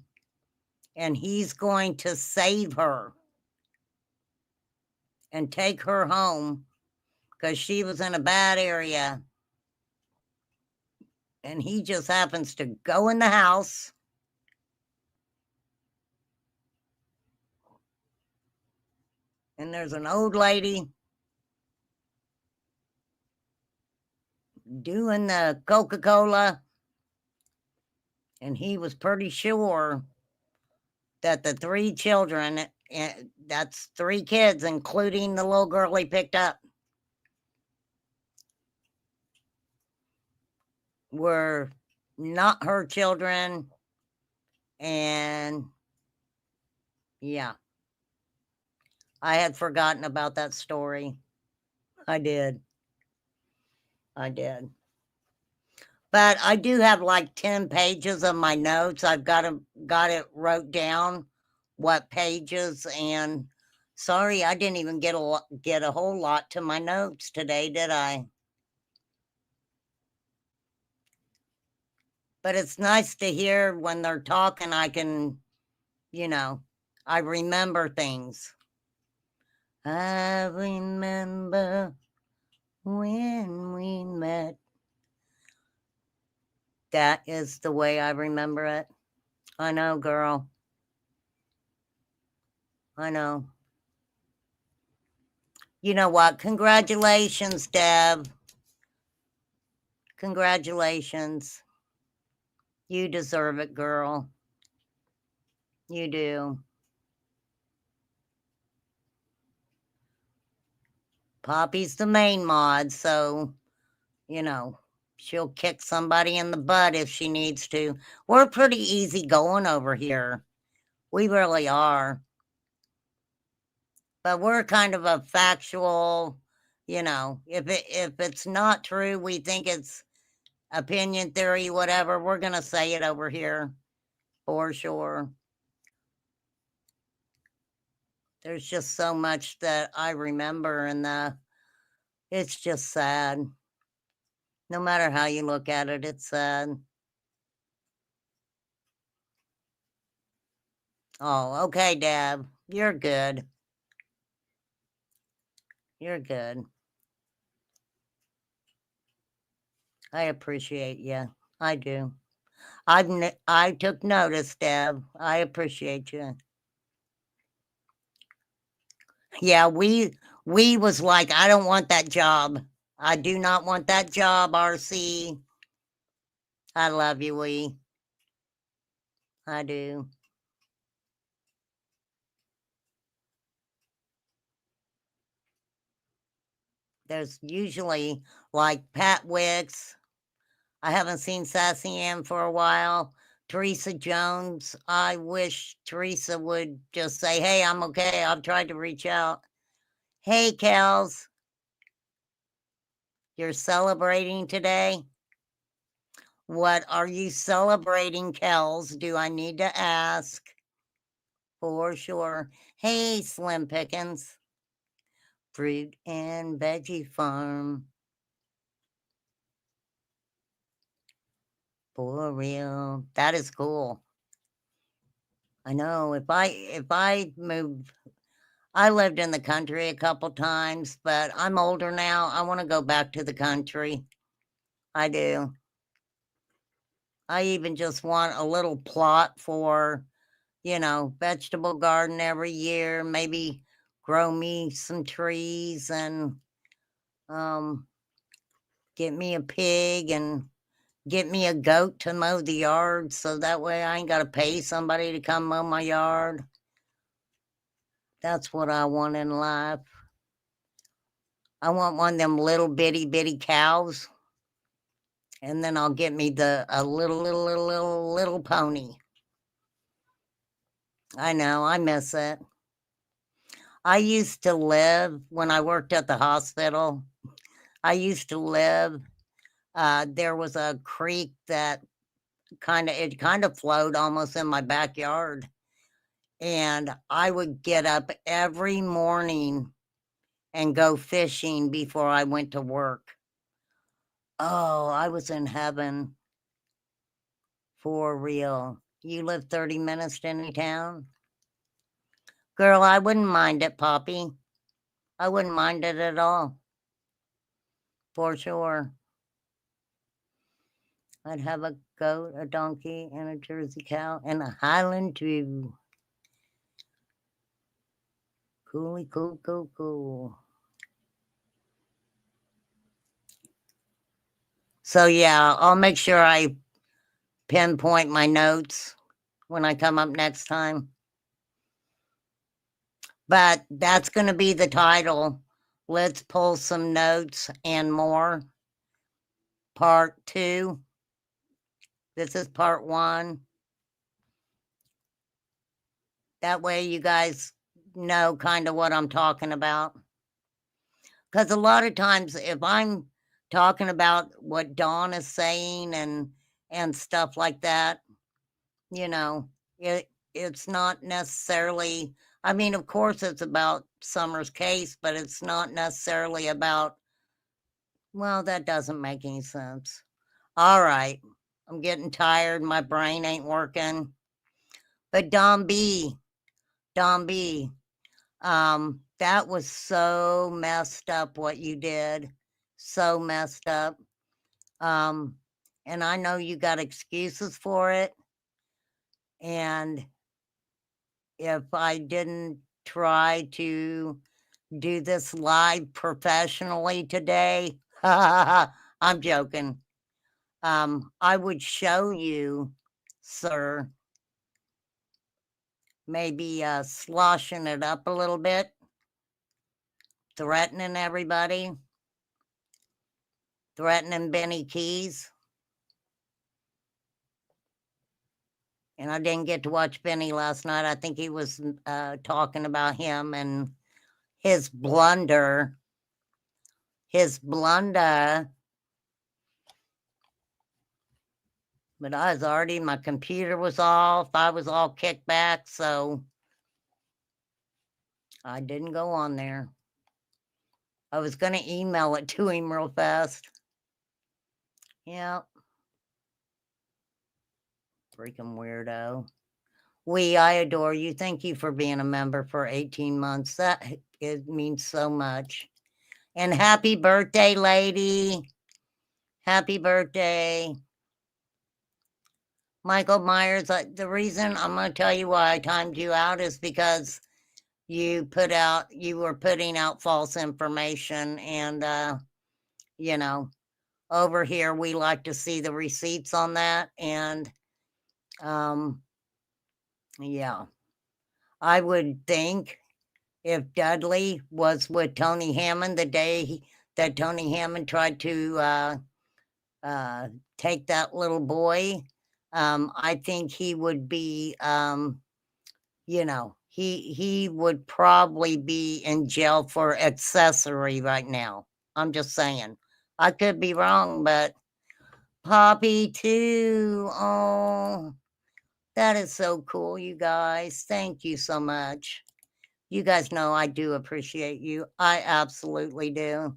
and he's going to save her and take her home because she was in a bad area. And he just happens to go in the house. And there's an old lady doing the Coca-Cola. And he was pretty sure that the 3 children, that's 3 kids, including the little girl he picked up, were not her children. And yeah, I had forgotten about that story. I did. But I do have like 10 pages of my notes. I've got it wrote down what pages, and sorry, I didn't even get a whole lot to my notes today, did I? But it's nice to hear when they're talking, I can, I remember things. I remember when we met. That is the way I remember it. I know, girl. I know. You know what? Congratulations, Deb. Congratulations. You deserve it, girl. You do. Poppy's the main mod, so, she'll kick somebody in the butt if she needs to. We're pretty easy going over here. We really are. But we're kind of a factual, if it's not true, we think it's opinion theory, whatever, we're going to say it over here for sure. There's just so much that I remember, and it's just sad. No matter how you look at it, it's sad. Oh, okay, Deb. You're good. You're good. I appreciate you. I do. I took notice, Deb. I appreciate you. Yeah, we was like, I don't want that job. I do not want that job, RC. I love you, we. I do. There's usually like Pat Wicks. I haven't seen Sassy Ann for a while. Teresa Jones. I wish Teresa would just say, hey, I'm okay. I've tried to reach out. Hey, Kels. You're celebrating today? What are you celebrating, Kels? Do I need to ask? For sure. Hey, Slim Pickens. Fruit and Veggie Farm. For real. That is cool. I know. If I move, I lived in the country a couple times, but I'm older now. I want to go back to the country. I do. I even just want a little plot for, vegetable garden every year, maybe grow me some trees and get me a pig and get me a goat to mow the yard, so that way I ain't got to pay somebody to come mow my yard. That's what I want in life. I want one of them little bitty cows. And then I'll get me a little pony. I know, I miss it. I used to live, when I worked at the hospital, there was a creek that kind of flowed almost in my backyard. And I would get up every morning and go fishing before I went to work. Oh, I was in heaven. For real. You live 30 minutes to any town? Girl, I wouldn't mind it, Poppy. I wouldn't mind it at all. For sure. I'd have a goat, a donkey, and a Jersey cow, and a Highland too. Coolie, cool. So yeah, I'll make sure I pinpoint my notes when I come up next time. But that's going to be the title. Let's pull some notes and more. Part 2. This is part 1. That way you guys know kind of what I'm talking about. Because a lot of times if I'm talking about what Dawn is saying and stuff like that, you know, it's not necessarily, I mean, of course it's about Summer's case, but it's not necessarily about, well, that doesn't make any sense. All right. I'm getting tired. My brain ain't working. But Don B, that was so messed up what you did. So messed up. And I know you got excuses for it. And if I didn't try to do this live professionally today, I'm joking. I would show you, sir, maybe sloshing it up a little bit, threatening everybody, threatening Benny Keys. And I didn't get to watch Benny last night. I think he was talking about him and his blunder. But I was already, my computer was off. I was all kicked back, so I didn't go on there. I was going to email it to him real fast. Yeah. Freaking weirdo. I adore you. Thank you for being a member for 18 months. It means so much. And happy birthday, lady. Happy birthday. Michael Myers, the reason I'm going to tell you why I timed you out is because you were putting out false information. And, you know, over here, we like to see the receipts on that. And, yeah, I would think if Dudley was with Tony Hammond the day that Tony Hammond tried to take that little boy, I think he would be, you know, he would probably be in jail for accessory right now. I'm just saying. I could be wrong, but Poppy too. Oh, that is so cool, you guys. Thank you so much. You guys know I do appreciate you. I absolutely do.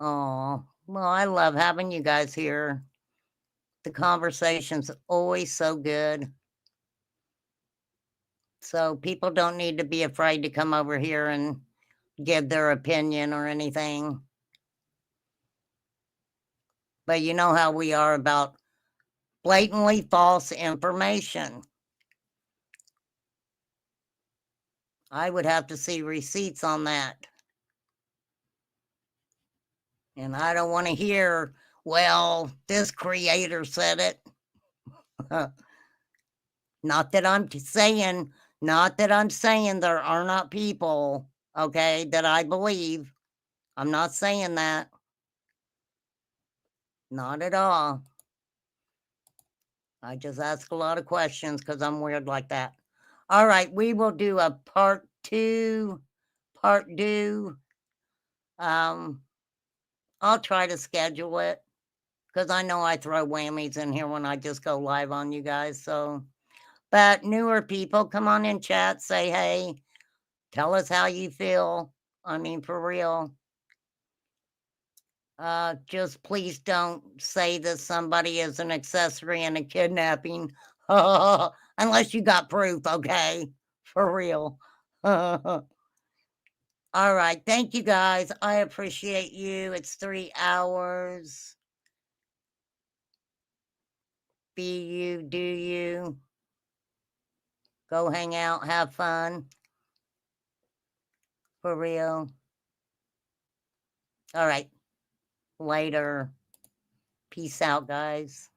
Oh, well, I love having you guys here. The conversation's always so good. So people don't need to be afraid to come over here and give their opinion or anything. But you know how we are about blatantly false information. I would have to see receipts on that. And I don't want to hear, well, this creator said it. Not that I'm saying Not that I'm saying there are not people, okay, that I believe. I'm not saying that. Not at all. I just ask a lot of questions because I'm weird like that. All right, we will do a part two. I'll try to schedule it because I know I throw whammies in here when I just go live on you guys. So, but newer people, come on in chat, say hey, tell us how you feel. I mean, for real. Just please don't say that somebody is an accessory in a kidnapping unless you got proof, okay? For real. All right. Thank you guys. I appreciate you. It's 3 hours. Be you, do you. Go hang out, have fun. For real. All right. Later. Peace out, guys.